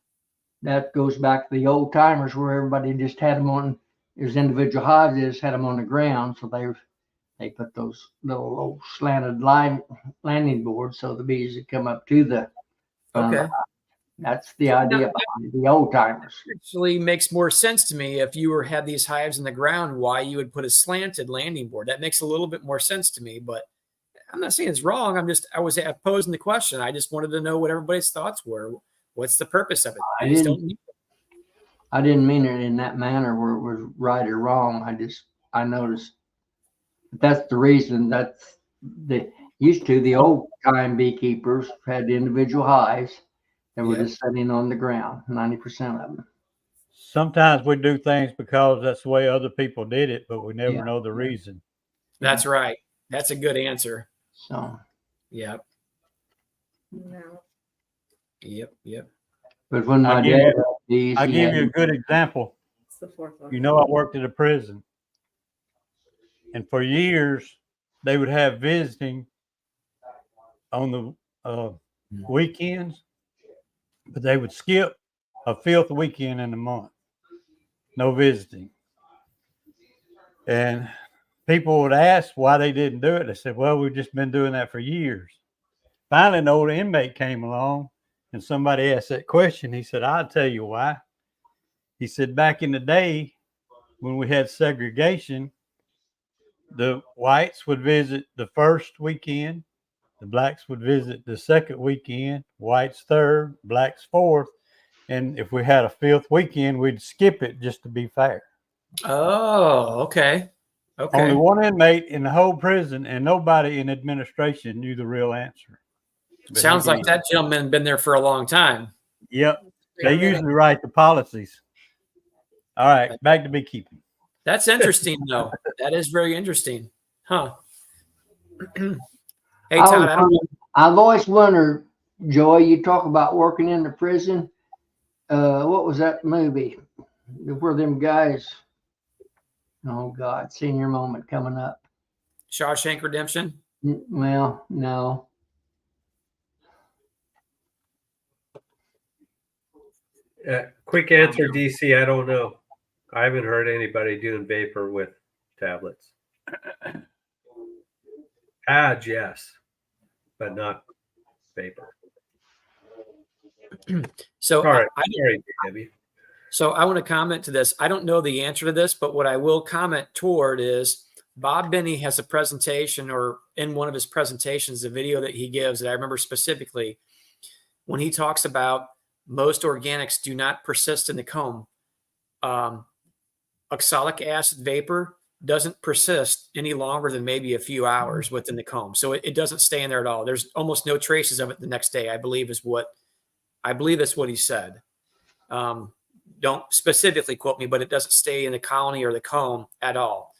That goes back to the old timers where everybody just had them on, there's individual hives, they just had them on the ground. So they put those little old slanted landing boards so the bees would come up to the Okay. That's the idea behind the old timers. Actually makes more sense to me if you had these hives in the ground, why you would put a slanted landing board. That makes a little bit more sense to me, but I'm not saying it's wrong. I was posing the question. I just wanted to know what everybody's thoughts were. What's the purpose of it? I didn't mean it in that manner where it was right or wrong. I noticed that's the reason. That's the old time beekeepers had individual hives that were just sitting on the ground, 90% of them. Sometimes we do things because that's the way other people did it, but we never know the reason. That's right. That's a good answer. So, Yep. No. Yep. but when my I'll give dad you- had these, I'll he give had- you a good example. It's the fourth one. You know, I worked at a prison, and for years they would have visiting on the weekends, but they would skip a 5th weekend in the month. No visiting. And people would ask why they didn't do it. They said, well, we've just been doing that for years. Finally, an old inmate came along and somebody asked that question. He said, I'll tell you why. He said, back in the day when we had segregation, the whites would visit the first weekend, the blacks would visit the second weekend, whites third, blacks fourth. And if we had a 5th weekend, we'd skip it just to be fair. Oh, okay. Only one inmate in the whole prison and nobody in administration knew the real answer. But Sounds he like did. that gentleman been there for a long time. Yep. They usually write the policies. All right, back to beekeeping. That's interesting, though. That is very interesting. Huh. Hey, Todd, I've always wondered, Joy, you talk about working in the prison. What was that movie? Where them guys, oh God, senior moment coming up. Shawshank Redemption? Well, no. Quick answer, DC. I don't know. I haven't heard anybody doing vapor with tablets. Pads, yes, but not vapor. So Sorry, I Debbie. So I want to comment to this. I don't know the answer to this, but what I will comment toward is Bob Benny has a presentation, or in one of his presentations, a video that he gives that I remember specifically when he talks about most organics do not persist in the comb. Oxalic acid vapor doesn't persist any longer than maybe a few hours within the comb. So it doesn't stay in there at all. There's almost no traces of it the next day, I believe that's what he said. Don't specifically quote me, but it doesn't stay in the colony or the comb at all.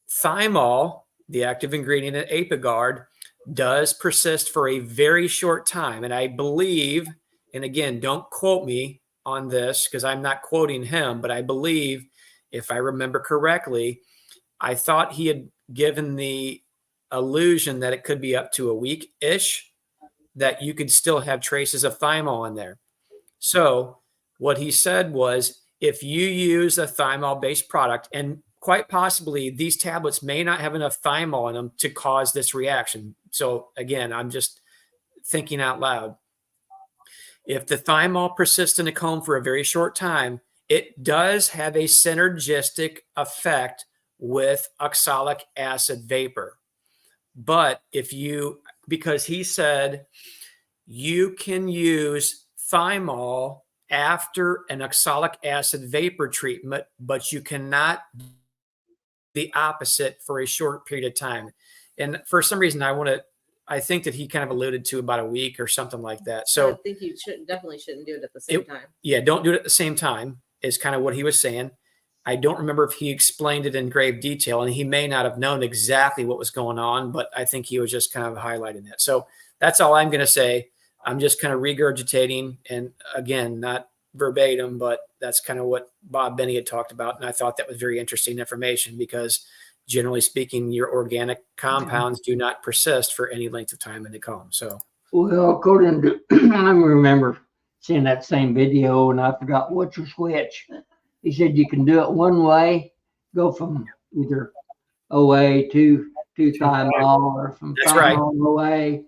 Thymol, the active ingredient in Apiguard, does persist for a very short time. And I believe, and again, don't quote me on this because I'm not quoting him, but I believe, if I remember correctly, I thought he had given the allusion that it could be up to a week-ish, that you could still have traces of thymol in there. So what he said was, if you use a thymol-based product, and quite possibly these tablets may not have enough thymol in them to cause this reaction. So again, I'm just thinking out loud. If the thymol persists in the comb for a very short time, it does have a synergistic effect with oxalic acid vapor. But because he said you can use thymol after an oxalic acid vapor treatment, but you cannot do the opposite for a short period of time. And for some reason, I think that he kind of alluded to about a week or something like that. So I think you definitely shouldn't do it at the same time. Yeah, don't do it at the same time is kind of what he was saying. I don't remember if he explained it in grave detail, and he may not have known exactly what was going on, but I think he was just kind of highlighting that. So that's all I'm going to say. I'm just kind of regurgitating, and again, not verbatim, but that's kind of what Bob Benny had talked about. And I thought that was very interesting information because generally speaking, your organic compounds do not persist for any length of time in the comb. So, Well, according to, I remember seeing that same video and I forgot which was which. He said you can do it one way, go from either OA to thymol, or from That's right. thymol OA,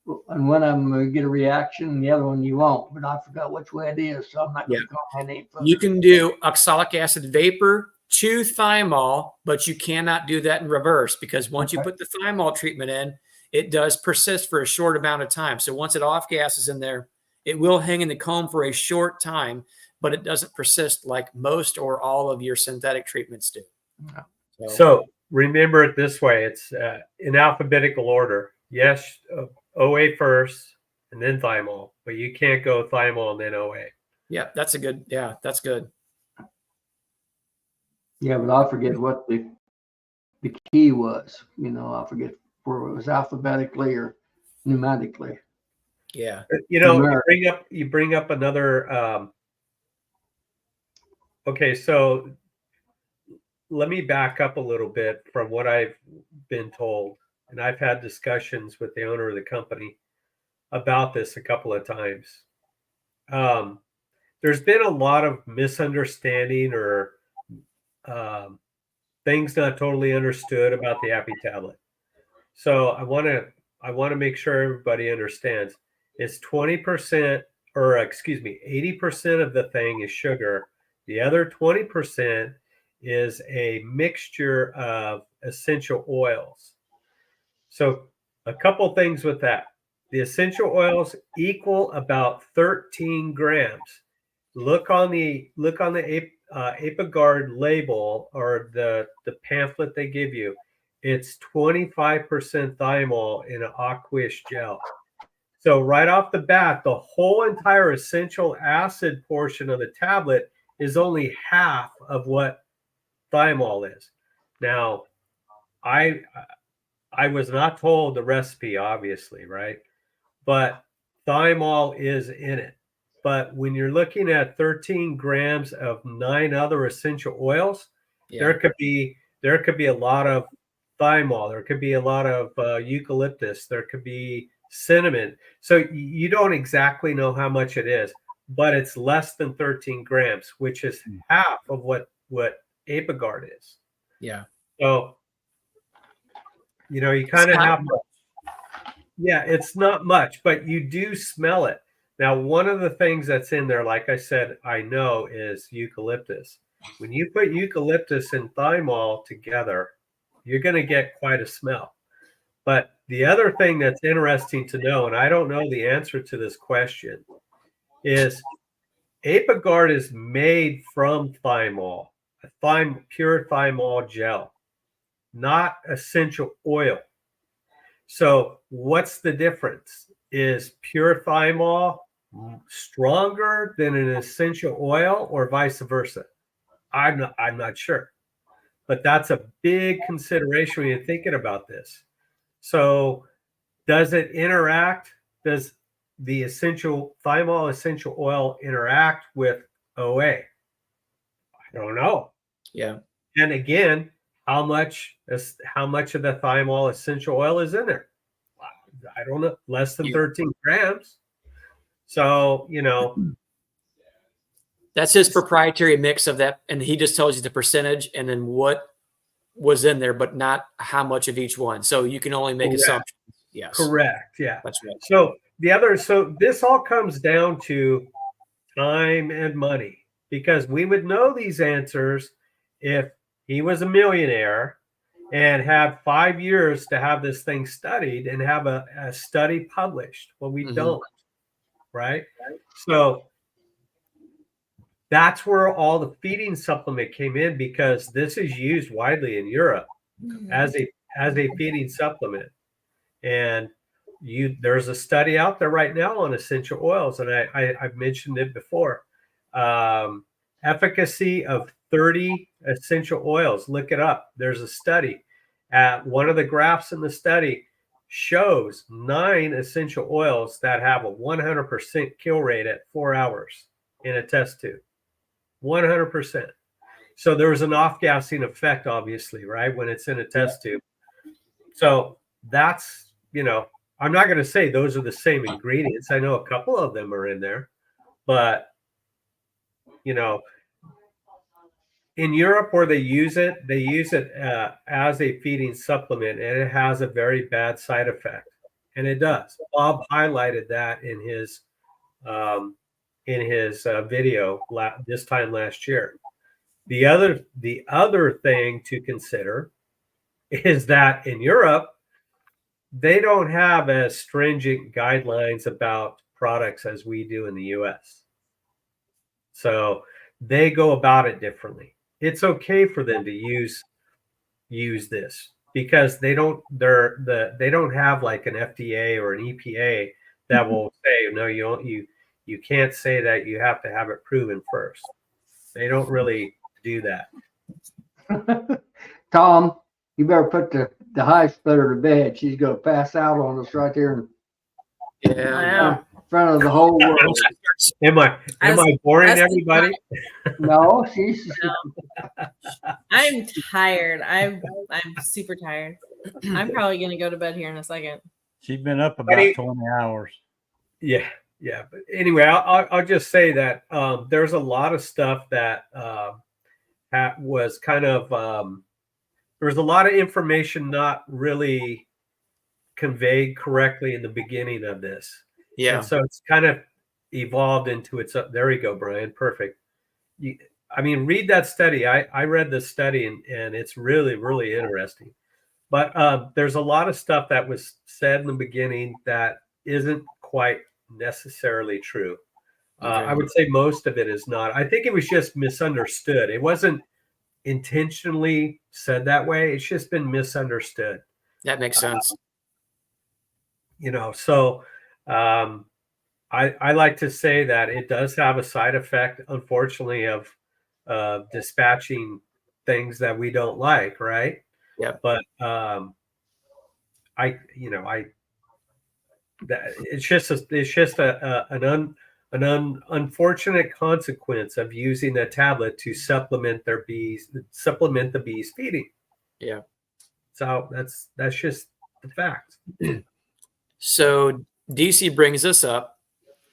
and one of them will get a reaction, and the other one you won't. But I forgot which way it is, so I'm not going to comment any further. You can do oxalic acid vapor to thymol, but you cannot do that in reverse, because once you put the thymol treatment in, it does persist for a short amount of time. So once it off gases in there, it will hang in the comb for a short time, but it doesn't persist like most or all of your synthetic treatments do. So remember it this way: it's in alphabetical order. Yes, OA first, and then thymol, but you can't go thymol and then OA. Yeah, that's good. Yeah, but I forget what the key was. I forget where it was alphabetically or pneumatically. Yeah. You bring up another. Okay, so let me back up a little bit from what I've been told, and I've had discussions with the owner of the company about this a couple of times. There's been a lot of misunderstanding or things not totally understood about the Appy tablet. So I want to make sure everybody understands. It's 20%, or excuse me, 80% of the thing is sugar. The other 20% is a mixture of essential oils. So a couple things with that. The essential oils equal about 13 grams. Look on the ApiGuard label or the pamphlet they give you. It's 25% thymol in an aqueous gel. So right off the bat, the whole entire essential acid portion of the tablet is only half of what thymol is. Now, I was not told the recipe, obviously, right? But thymol is in it. But when you're looking at 13 grams of 9 other essential oils, there could be a lot of thymol. There could be a lot of eucalyptus. There could be cinnamon. So you don't exactly know how much it is, but it's less than 13 grams, which is half of what ApiGuard is. Yeah. So, you kind of have to. Yeah, it's not much, but you do smell it. Now, one of the things that's in there, like I said, I know is eucalyptus. When you put eucalyptus and thymol together, you're going to get quite a smell. But the other thing that's interesting to know, and I don't know the answer to this question, is ApiGuard is made from thymol, pure thymol gel, not essential oil. So what's the difference? Is pure thymol stronger than an essential oil or vice versa? I'm not sure. But that's a big consideration when you're thinking about this. So does it interact? Does the thymol essential oil interact with OA? I don't know. Yeah. And again, how much of the thymol essential oil is in there? I don't know. Less than 13 grams. So, that's his proprietary mix of that. And he just tells you the percentage and then what was in there, but not how much of each one. So you can only make assumptions. Yes. Correct. Yeah. That's right. So this all comes down to time and money, because we would know these answers if he was a millionaire and had 5 years to have this thing studied and have a study published. Well, we don't, right? So that's where all the feeding supplement came in, because this is used widely in Europe as a feeding supplement. And there's a study out there right now on essential oils, and I've mentioned it before. Efficacy of 30 essential oils. Look it up. There's a study. One of the graphs in the study shows 9 essential oils that have a 100% kill rate at 4 hours in a test tube. 100%. So there's an off-gassing effect, obviously, right, when it's in a test tube. So that's, I'm not going to say those are the same ingredients. I know a couple of them are in there, but, in Europe where they use it as a feeding supplement, and it has a very bad side effect. and it does. Bob highlighted that in his video this time last year. The other thing to consider is that in Europe, they don't have as stringent guidelines about products as we do in the US. So they go about it differently. It's okay for them to use this because they don't have like an FDA or an EPA that will say, no, you can't say that, you have to have it proven first. They don't really do that. Tom, you better put the hive splitter to bed. She's gonna pass out on us right there Yeah. in front of the whole world. Am I boring as- everybody? No, she's I'm tired. I'm super tired. I'm probably gonna go to bed here in a second. She's been up about Buddy. 20 hours. Yeah. But anyway, I'll just say that there's a lot of stuff that was kind of there was a lot of information not really conveyed correctly in the beginning of this. Yeah. And so it's kind of evolved into its. There you go, Brian. Perfect. Read that study. I read the study and it's really, really interesting. But there's a lot of stuff that was said in the beginning that isn't quite necessarily true. I would say most of it is not. I think it was just misunderstood. It wasn't intentionally said that way. It's just been misunderstood. That makes sense. So I like to say that it does have a side effect, unfortunately, of dispatching things that we don't like, right? Yeah. But it's just an unfortunate consequence of using a tablet to supplement the bees feeding. Yeah. So that's just the fact. So DC brings this up.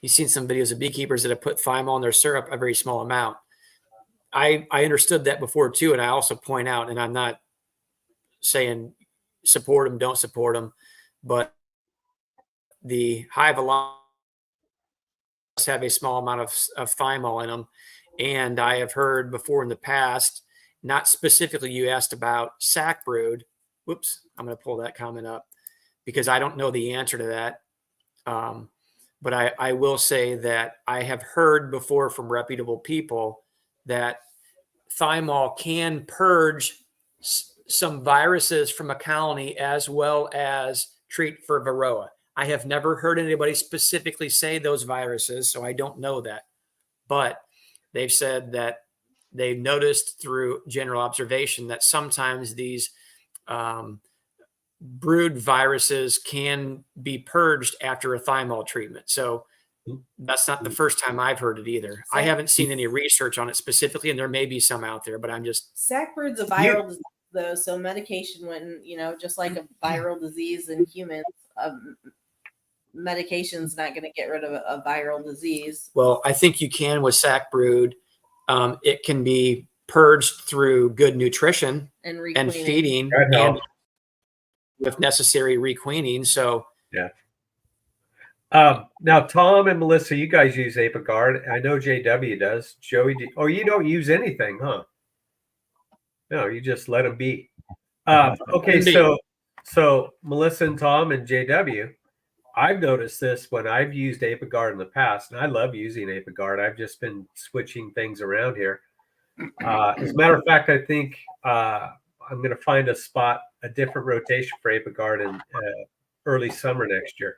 He's seen some videos of beekeepers that have put thymol in their syrup, a very small amount. I understood that before too, and I also point out, and I'm not saying support them, don't support them, but the Hive Alliance have a small amount of thymol in them. And I have heard before in the past, not specifically you asked about sac brood. Whoops, I'm going to pull that comment up because I don't know the answer to that. But I will say that I have heard before from reputable people that thymol can purge some viruses from a colony as well as treat for varroa. I have never heard anybody specifically say those viruses, so I don't know that. But they've said that they've noticed through general observation that sometimes these brood viruses can be purged after a thymol treatment. So that's not the first time I've heard it either. I haven't seen any research on it specifically, and there may be some out there, but I'm just... Sac brood's a viral disease, though, so medication wouldn't, just like a viral disease in humans, medication's not going to get rid of a viral disease. Well, I think you can with sac brood. It can be purged through good nutrition and feeding and with necessary requeening. So yeah. Now, Tom and Melissa, you guys use Apiguard. I know JW does. Joey, you don't use anything, huh? No, you just let them be. Okay, so Melissa and Tom and JW, I've noticed this when I've used Apiguard in the past, and I love using Apiguard. I've just been switching things around here. As a matter of fact, I think I'm going to find a different rotation for Apiguard in early summer next year,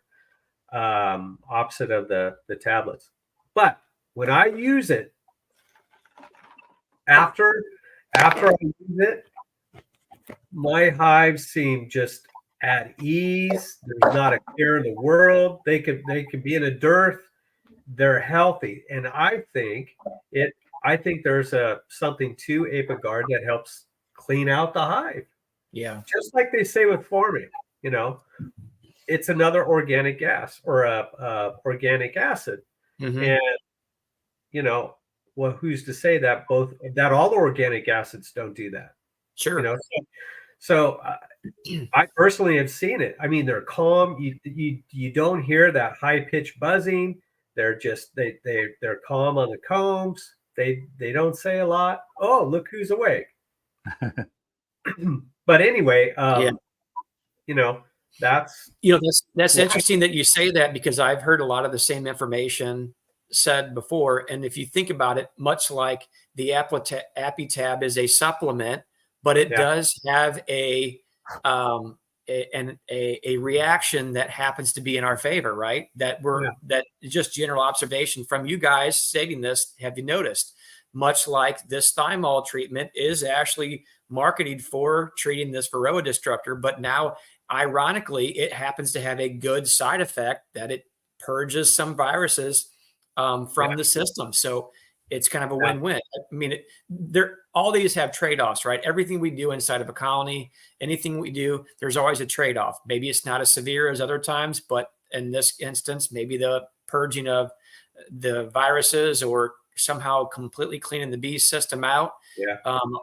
opposite of the tablets. But when I use it, after I use it, my hives seem just at ease. There's not a care in the world. They could be in a dearth. They're healthy, and I think there's something to Apiguard that helps clean out the hive. Yeah, just like they say with Formic, it's another organic gas or organic acid, and well, who's to say that all the organic acids don't do that? Sure. So I personally have seen it. I mean, they're calm. You don't hear that high pitched buzzing. They're just they're calm on the combs. They don't say a lot. Oh, look who's awake. But anyway, Yeah. you know, that's That's interesting that you say that, because I've heard a lot of the same information said before. And if you think about it, much like the AppyTab is a supplement, but it does have a reaction that happens to be in our favor, right? That that just general observation from you guys stating this. Have you noticed? Much like this thymol treatment is actually marketed for treating this Varroa destructor, but now ironically, it happens to have a good side effect that it purges some viruses from the system. So it's kind of a win-win. I mean, all these have trade-offs, right? Everything we do inside of a colony, anything we do, there's always a trade-off. Maybe it's not as severe as other times, but in this instance, maybe the purging of the viruses or somehow completely cleaning the bee system out,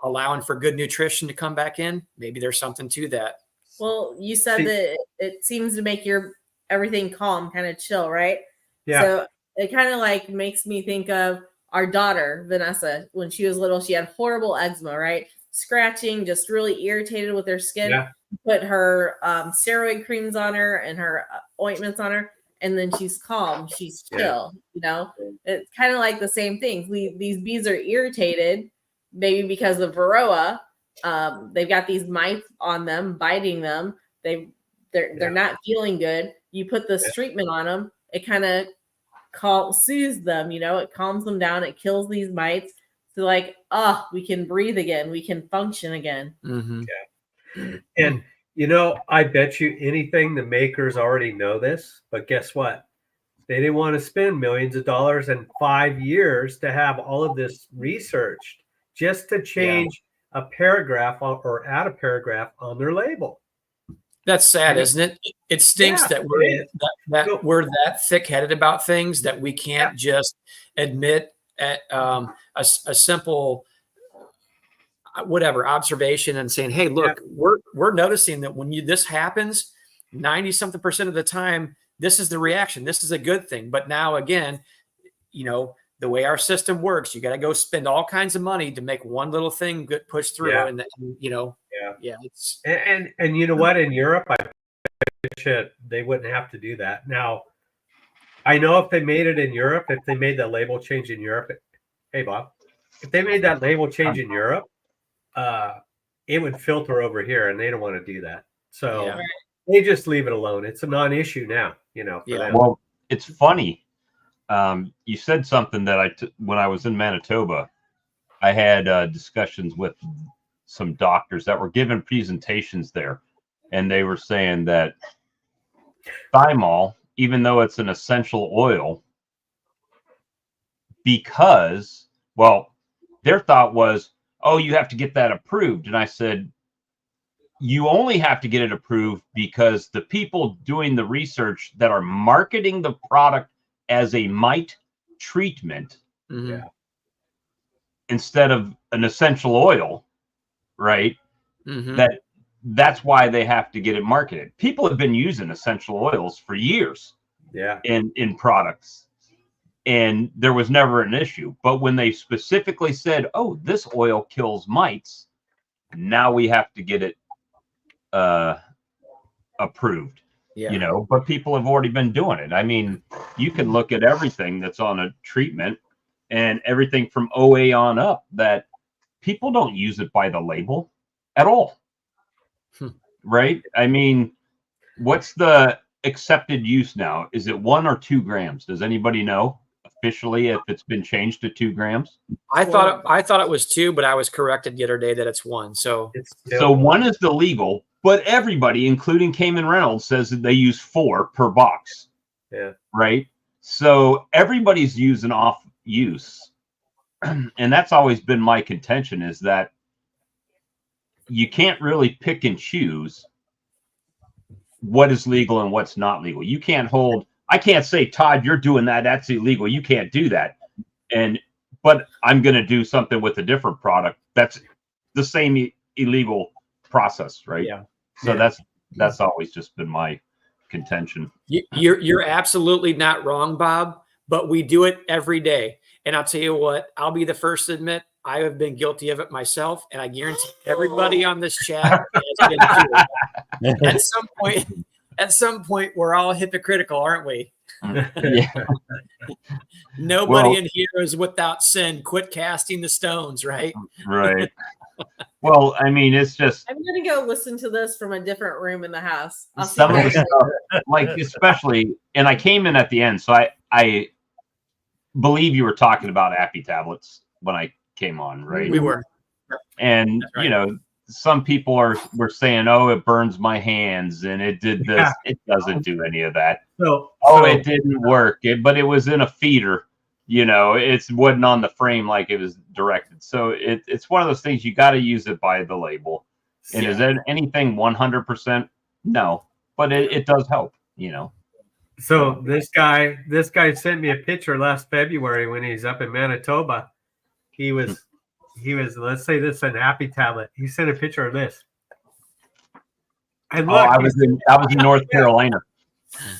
allowing for good nutrition to come back in. Maybe there's something to that. Well, you said that it seems to make everything calm, kind of chill, right? Yeah. So it kind of like makes me think of our daughter, Vanessa. When she was little, she had horrible eczema, right? Scratching, just really irritated with her skin. Yeah. Put her steroid creams on her and her ointments on her, and then she's calm. She's chill, you know? It's kind of like the same thing. These bees are irritated, maybe because of Varroa. They've got these mites on them, biting them. They're not feeling good. You put this treatment on them, it kind of soothes them, you know, it calms them down, it kills these mites. So like, we can breathe again, we can function again. Mm-hmm. And you know, I bet you anything the makers already know this, but guess what? They didn't want to spend millions of dollars and 5 years to have all of this researched just to change a paragraph or add a paragraph on their label. That's sad, isn't it? It stinks that we're that thick-headed about things that we can't just admit at a simple observation and saying, "Hey, look, we're noticing that when this happens, 90-something% of the time, this is the reaction. This is a good thing." But now again, you know, the way our system works, you got to go spend all kinds of money to make one little thing get pushed through, and you know, it's and you know what? In Europe, I bet you they wouldn't have to do that. Now, I know if they made it in Europe, if they made that label change in Europe, hey Bob, if they made that label change in Europe, it would filter over here, and they don't want to do that. So they just leave it alone. It's a non-issue now, you know. For them. Well, it's funny. You said something that when I was in Manitoba, I had discussions with some doctors that were giving presentations there, and they were saying that thymol, even though it's an essential oil, because, well, their thought was, oh, you have to get that approved. And I said, you only have to get it approved because the people doing the research that are marketing the product as a mite treatment instead of an essential oil, right? That's why they have to get it marketed. People have been using essential oils for years in products, and there was never an issue. But when they specifically said, oh, this oil kills mites, now we have to get it approved. You know, but people have already been doing it. I mean, you can look at everything that's on a treatment and everything from OA on up that people don't use it by the label at all. Right? I mean, what's the accepted use now? Is it 1 or 2 grams? Does anybody know officially if it's been changed to 2 grams? I thought it was 2, but I was corrected the other day that it's 1. So 1 is the legal. But everybody, including Cayman Reynolds, says that they use 4 per box. Yeah. Right. So everybody's using off use. And that's always been my contention, is that you can't really pick and choose what is legal and what's not legal. You can't I can't say, Todd, you're doing that. That's illegal. You can't do that. But I'm going to do something with a different product that's the same illegal process, right? Yeah. So Yeah. that's always just been my contention. You're absolutely not wrong, Bob, but we do it every day. And I'll tell you what, I'll be the first to admit I have been guilty of it myself, and I guarantee everybody on this chat has been too. At some point, we're all hypocritical, aren't we? Yeah. Nobody Well- in here is without sin. Quit casting the stones, right? Right. Well, I mean, it's just I'm gonna go listen to this from a different room in the house. I'll see some what of the I stuff, like especially, and I came in at the end, so I believe you were talking about Appy tablets when I came on, right? We were. And That's right. you know, some people were saying, "Oh, it burns my hands," and it did this. Yeah. It doesn't do any of that. So, It didn't work. But it was in a feeder. You know, it wasn't on the frame like it was directed. So it's one of those things you got to use it by the label. And is that anything 100%? No, but it does help. You know. So this guy sent me a picture last February when he's up in Manitoba. He was let's say this is an Appy tablet. He sent a picture of this. And look, I was in North Carolina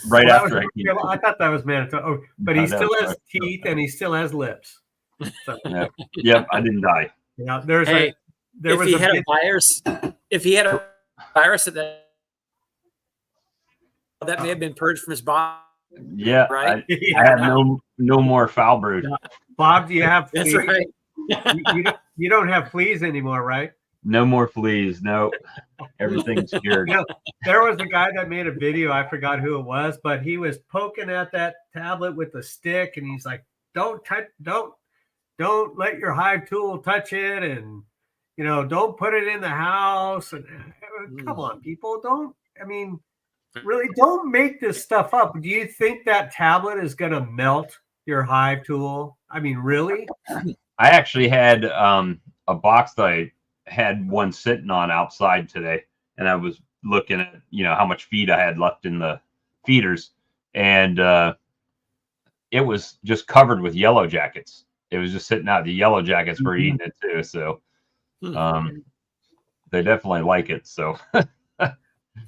right well, after I came. I thought that was Manitoba. Oh, but No, he that still was has North teeth and he still has lips. So, Yep, I didn't die. yeah, Hey, there if was he a had a bit- virus, at that may have been purged from his body. Yeah, Right? I have no more foul brood. Bob, do you have That's fleas? right. You don't have fleas anymore, right? No more fleas. No, everything's cured. You know, there was a guy that made a video. I forgot who it was, but he was poking at that tablet with a stick, and he's like, "Don't touch, don't let your hive tool touch it, and you know, don't put it in the house." And come on, people, don't. I mean, really, don't make this stuff up. Do you think that tablet is going to melt your hive tool? I mean, really? I actually had a box that I had one sitting on outside today, and I was looking at how much feed I had left in the feeders, and it was just covered with yellow jackets. It was just sitting out. The yellow jackets were eating it too, so they definitely like it. So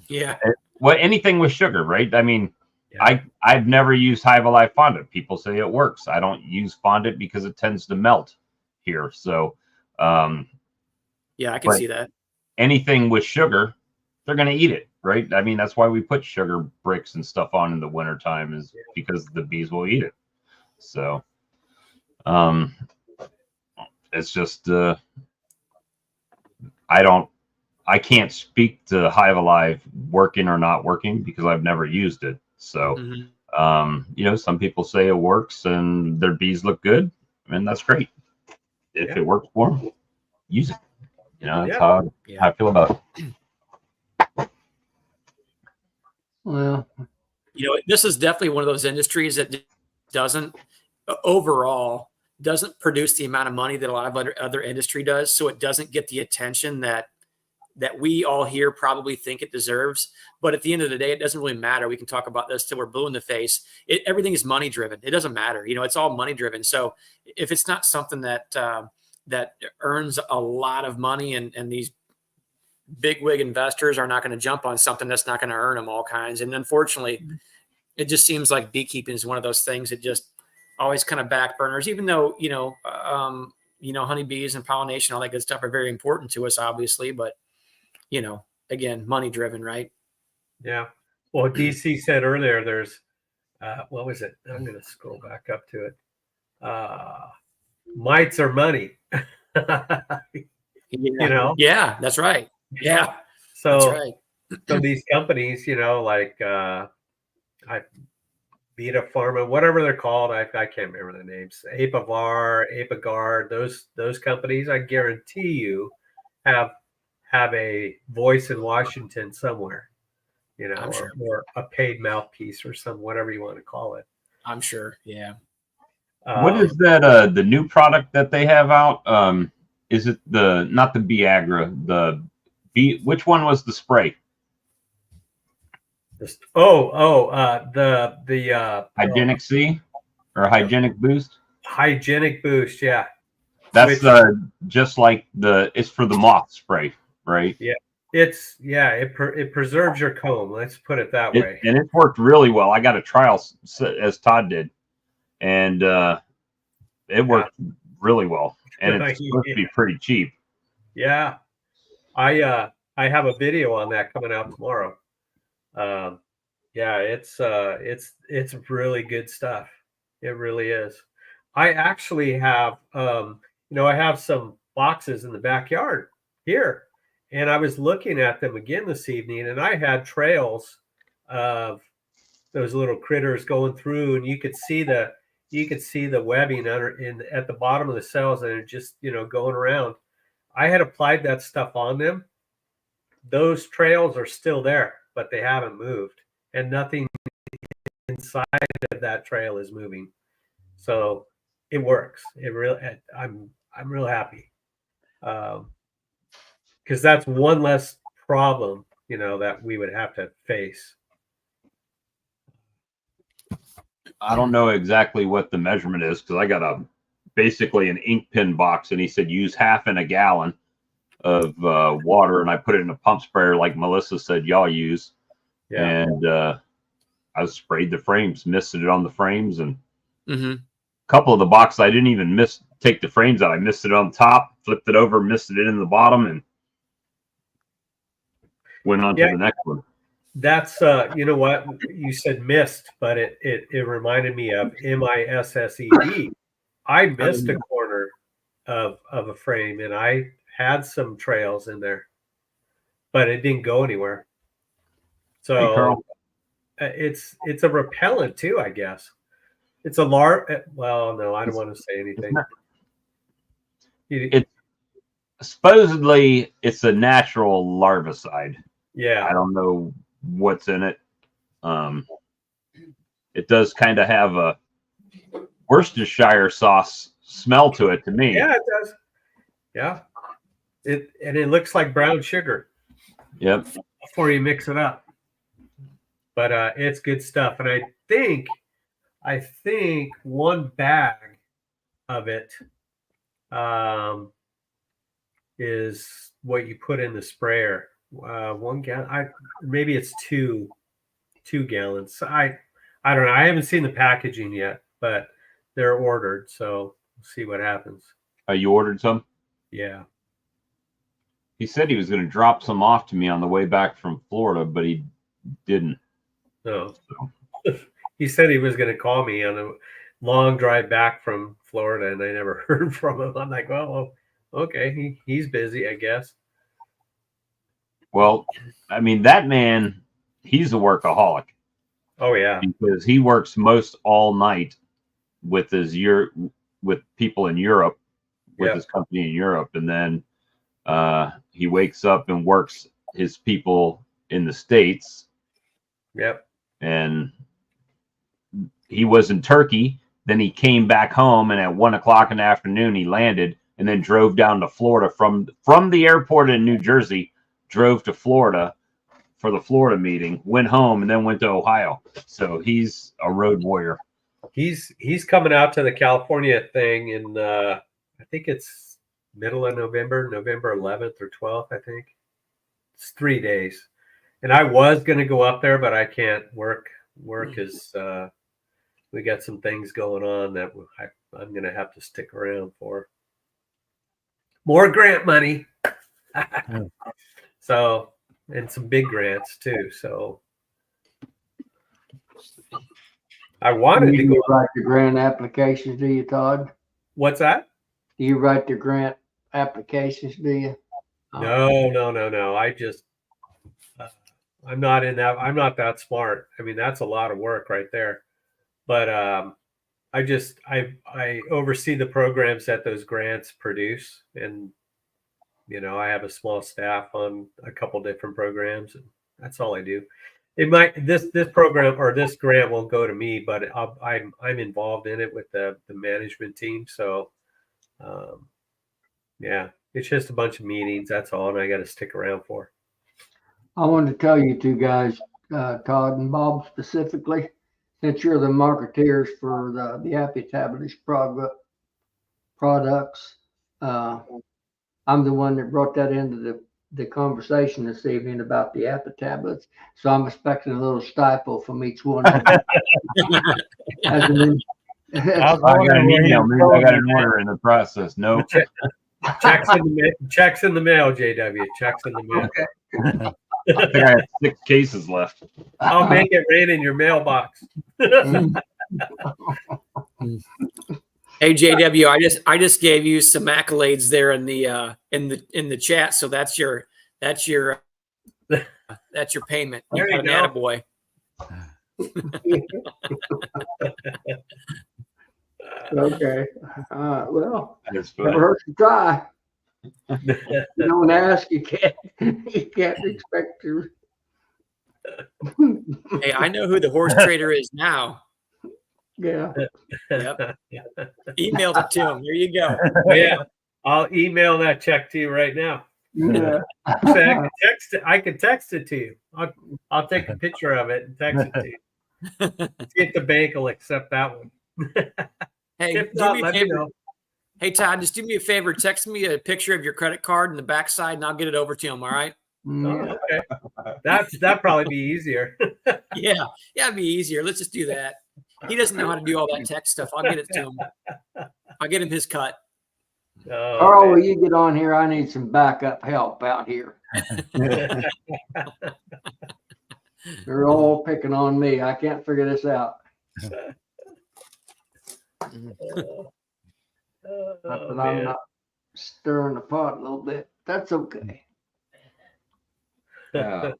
Yeah. well, anything with sugar, right? I mean, Yeah. I've never used Hive Alive fondant. People say it works. I don't use fondant because it tends to melt here. So Yeah, I can But- see that. anything with sugar, they're going to eat it, right? I mean, that's why we put sugar bricks and stuff on in the wintertime is because the bees will eat it. So it's just I can't speak to Hive Alive working or not working because I've never used it. So Mhm. some people say it works and their bees look good, and that's great. If it works for them, use it. That's how I feel about it. Well, This is definitely one of those industries that doesn't produce the amount of money that a lot of other industry does. So it doesn't get the attention that we all here probably think it deserves. But at the end of the day, it doesn't really matter. We can talk about this till we're blue in the face. Everything is money driven. It doesn't matter. It's all money driven. So if it's not something that earns a lot of money and these big wig investors are not going to jump on something that's not going to earn them all kinds. And unfortunately, it just seems like beekeeping is one of those things that just always kind of back burners, even though, honeybees and pollination, all that good stuff are very important to us, obviously. But, again, money driven, right? Yeah. Well, DC said earlier there's what was it? I'm going to scroll back up to it. Mites are money. Yeah, that's right. Yeah, So, that's right. so these companies, like Vita Pharma, whatever they're called, I can't remember the names. Apivar, Apigard, those companies, I guarantee you have a voice in Washington somewhere, I'm sure. or a paid mouthpiece or whatever you want to call it. I'm sure. Yeah. What is that? The new product that they have out? Is it not the Viagra? Which one was the spray? the Hygienic C or Hygienic Boost? Hygienic Boost, yeah. That's just like it's for the moth spray, right? Yeah. It's it preserves your comb. Let's put it that way. And it's worked really well. I got a trial as Todd did, and it worked really well. And it's supposed to be pretty cheap. Yeah, I have a video on that coming out tomorrow. Yeah, it's really good stuff. It really is. I actually have I have some boxes in the backyard here, and I was looking at them again this evening, and I had trails of those little critters going through, and you could see the webbing at the bottom of the cells, and it just going around. I had applied that stuff on them. Those trails are still there, but they haven't moved, and nothing inside of that trail is moving. So it works. I'm real happy, because that's one less problem that we would have to face. I don't know exactly what the measurement is, because I got basically an ink pen box, and he said use half in a gallon of water, and I put it in a pump sprayer like Melissa said y'all use. Yeah. And I sprayed the frames, misted it on the frames, and a couple of the boxes I didn't even take the frames out. I misted it on top, flipped it over, misted it in the bottom, and went on to the next one. That's you know what you said missed, but it reminded me of MISSED. I missed a corner of a frame, and I had some trails in there, but it didn't go anywhere. So it's a repellent too, I guess. It's a well, no, I don't want to say anything. Supposedly it's a natural larvicide. Yeah. I don't know what's in it. It does kind of have a Worcestershire sauce smell to it to me. Yeah, it does. Yeah. It looks like brown sugar. Yep. Before you mix it up. But it's good stuff. And I think one bag of it is what you put in the sprayer. 1 gallon. Maybe it's two gallons. I don't know. I haven't seen the packaging yet, but they're ordered, so we'll see what happens. You ordered some? Yeah. He said he was going to drop some off to me on the way back from Florida, but he didn't. No. So. He said he was going to call me on a long drive back from Florida, and I never heard from him. I'm like, well, okay, he's busy, I guess. Well, I mean, that man, he's a workaholic. Oh yeah, because he works most all night with people in Europe, with his company in Europe, and then he wakes up and works his people in the States. Yep. And he was in Turkey. Then he came back home, and at 1 o'clock in the afternoon, he landed and then drove down to Florida from the airport in New Jersey. Drove to Florida for the Florida meeting, went home, and then went to Ohio. So he's a road warrior. He's coming out to the California thing in I think it's middle of November 11th or 12th, I think. It's 3 days. And I was going to go up there, but I can't. Work is we got some things going on that I'm going to have to stick around for. More grant money. So, and some big grants too. So I wanted to go write the grant applications, do you, Todd? What's that? Do you write the grant applications, do you? No. I just I'm not in that. I'm not that smart. I mean, that's a lot of work right there. But I oversee the programs that those grants produce, and I have a small staff on a couple different programs, and that's all I do. It might this program or this grant won't go to me, but I'm involved in it with the management team. So, it's just a bunch of meetings. That's all, and I got to stick around for. I wanted to tell you two guys, Todd and Bob specifically, since you're the marketeers for the Happy Establish products. I'm the one that brought that into the the conversation this evening about the APA tablets. So I'm expecting a little stipple from each one. As an- I I got an where email. he Maybe I got an was order in the process. Nope. Checks in the mail, JW. Checks in the mail. Okay. I think I have 6 cases left. I'll make it rain in your mailbox. Hey JW, I just gave you some accolades there in the chat, so that's your payment. There you got an go. attaboy. Okay. Well, That's never fine. hurts to try. You don't ask, you can't. You can't expect to. Hey, I know who the horse trader is now. Yeah. Yep. Emailed it to him. There you go. Yeah, I'll email that check to you right now. Yeah. I can text it to you. I'll take a picture of it and text it to you. See if the bank will accept that one. Hey, If do not, me a let me favor. know. Hey Todd, just do me a favor. Text me a picture of your credit card and the backside, and I'll get it over to him. All right? Oh, okay. That'd probably be easier. Yeah, it'd be easier. Let's just do that. He doesn't know how to do all that tech stuff. I'll get it to him. I'll get him his cut. Carl, man. will you get on here? I need some backup help out here. They're all picking on me. I can't figure this out. Not that I'm man. not stirring the pot a little bit. That's okay. Yeah.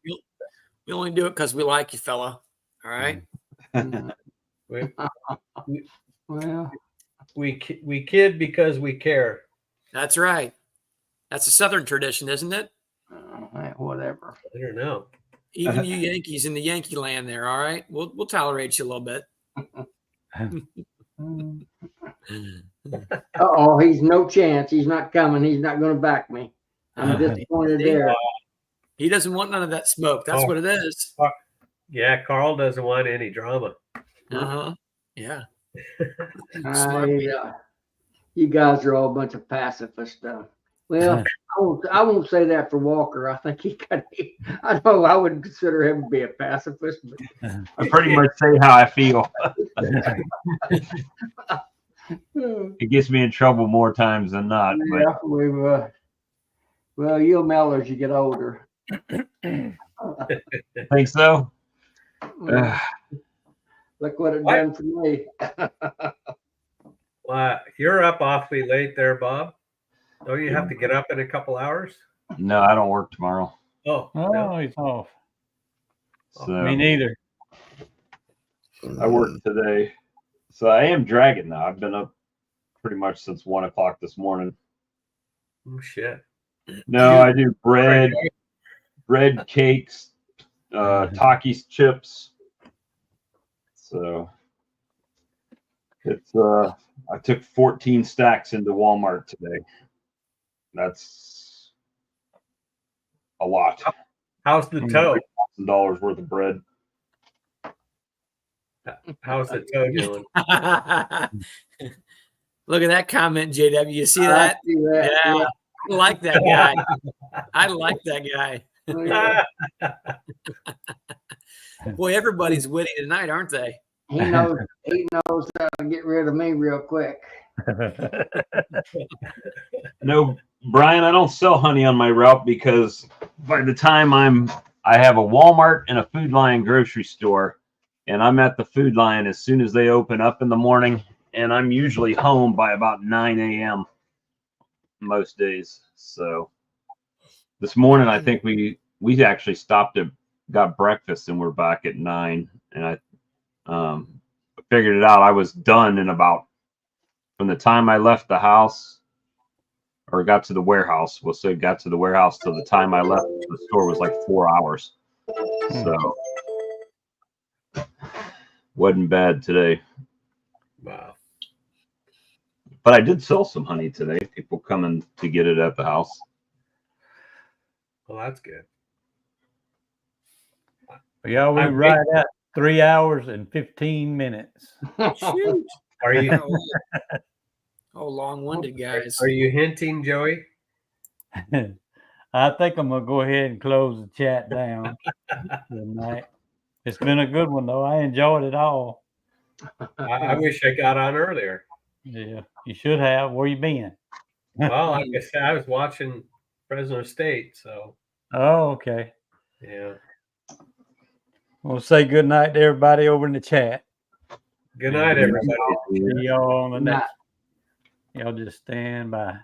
We only do it because we like you, fella. All right. Well, we kid because we care. That's right. That's a Southern tradition, isn't it? whatever. I don't know. Even you Yankees in the Yankee land there. All right. We'll tolerate you a little bit. Oh, he's no chance. He's not coming. He's not going to back me. I'm disappointed there. He doesn't want none of that smoke. That's what it is. Yeah, Carl doesn't want any drama. Uh-huh. Yeah. You guys are all a bunch of pacifists. Well, I won't say that for Walker. I think I know I would consider him to be a pacifist. But I pretty much say how I feel. It gets me in trouble more times than not. But yeah, well, you'll mellow as you get older. think so? Look what it done for me. Wow, you're up awfully late there, Bob. Don't you have to get up in a couple hours? No, I don't work tomorrow. Oh, Oh, no. he's off. So Me neither. I work today. So I am dragging now. I've been up pretty much since 1 o'clock this morning. Oh, shit. No, I do bread, cakes, Takis chips. So it's I took 14 stacks into Walmart today. That's a lot. How's the toe? $1,000 worth of bread. How's the toe doing? Look at that comment, JW. You see that? I see that. Yeah. I like that guy. I like that guy. Yeah. Boy, everybody's witty tonight, aren't they? He knows how to get rid of me real quick. No, Brian, I don't sell honey on my route because by the time I have a Walmart and a Food Lion grocery store, and I'm at the Food Lion as soon as they open up in the morning, and I'm usually home by about 9 a.m. most days. So this morning, I think we actually stopped and got breakfast, and we're back at 9. And I figured it out. I was done in about from the time I left the house or got to the warehouse. We'll say got to the warehouse till the time I left the store was like 4 hours. So wasn't bad today. Wow. But I did sell some honey today. People coming to get it at the house. Well, that's good. Yeah, we I'm ride out 3 hours and 15 minutes. Shoot. Are you Oh, long-winded guys. are you hinting, Joey? I think I'm gonna go ahead and close the chat down tonight. It's been a good one though. I enjoyed it all. I wish I got on earlier. Yeah, you should have. Where you been? Well, like I said, I was watching Fresno State, so Oh, okay. yeah. We'll say good night to everybody over in the chat. Good night, everybody. See y'all on the Good night. next. Y'all just stand by.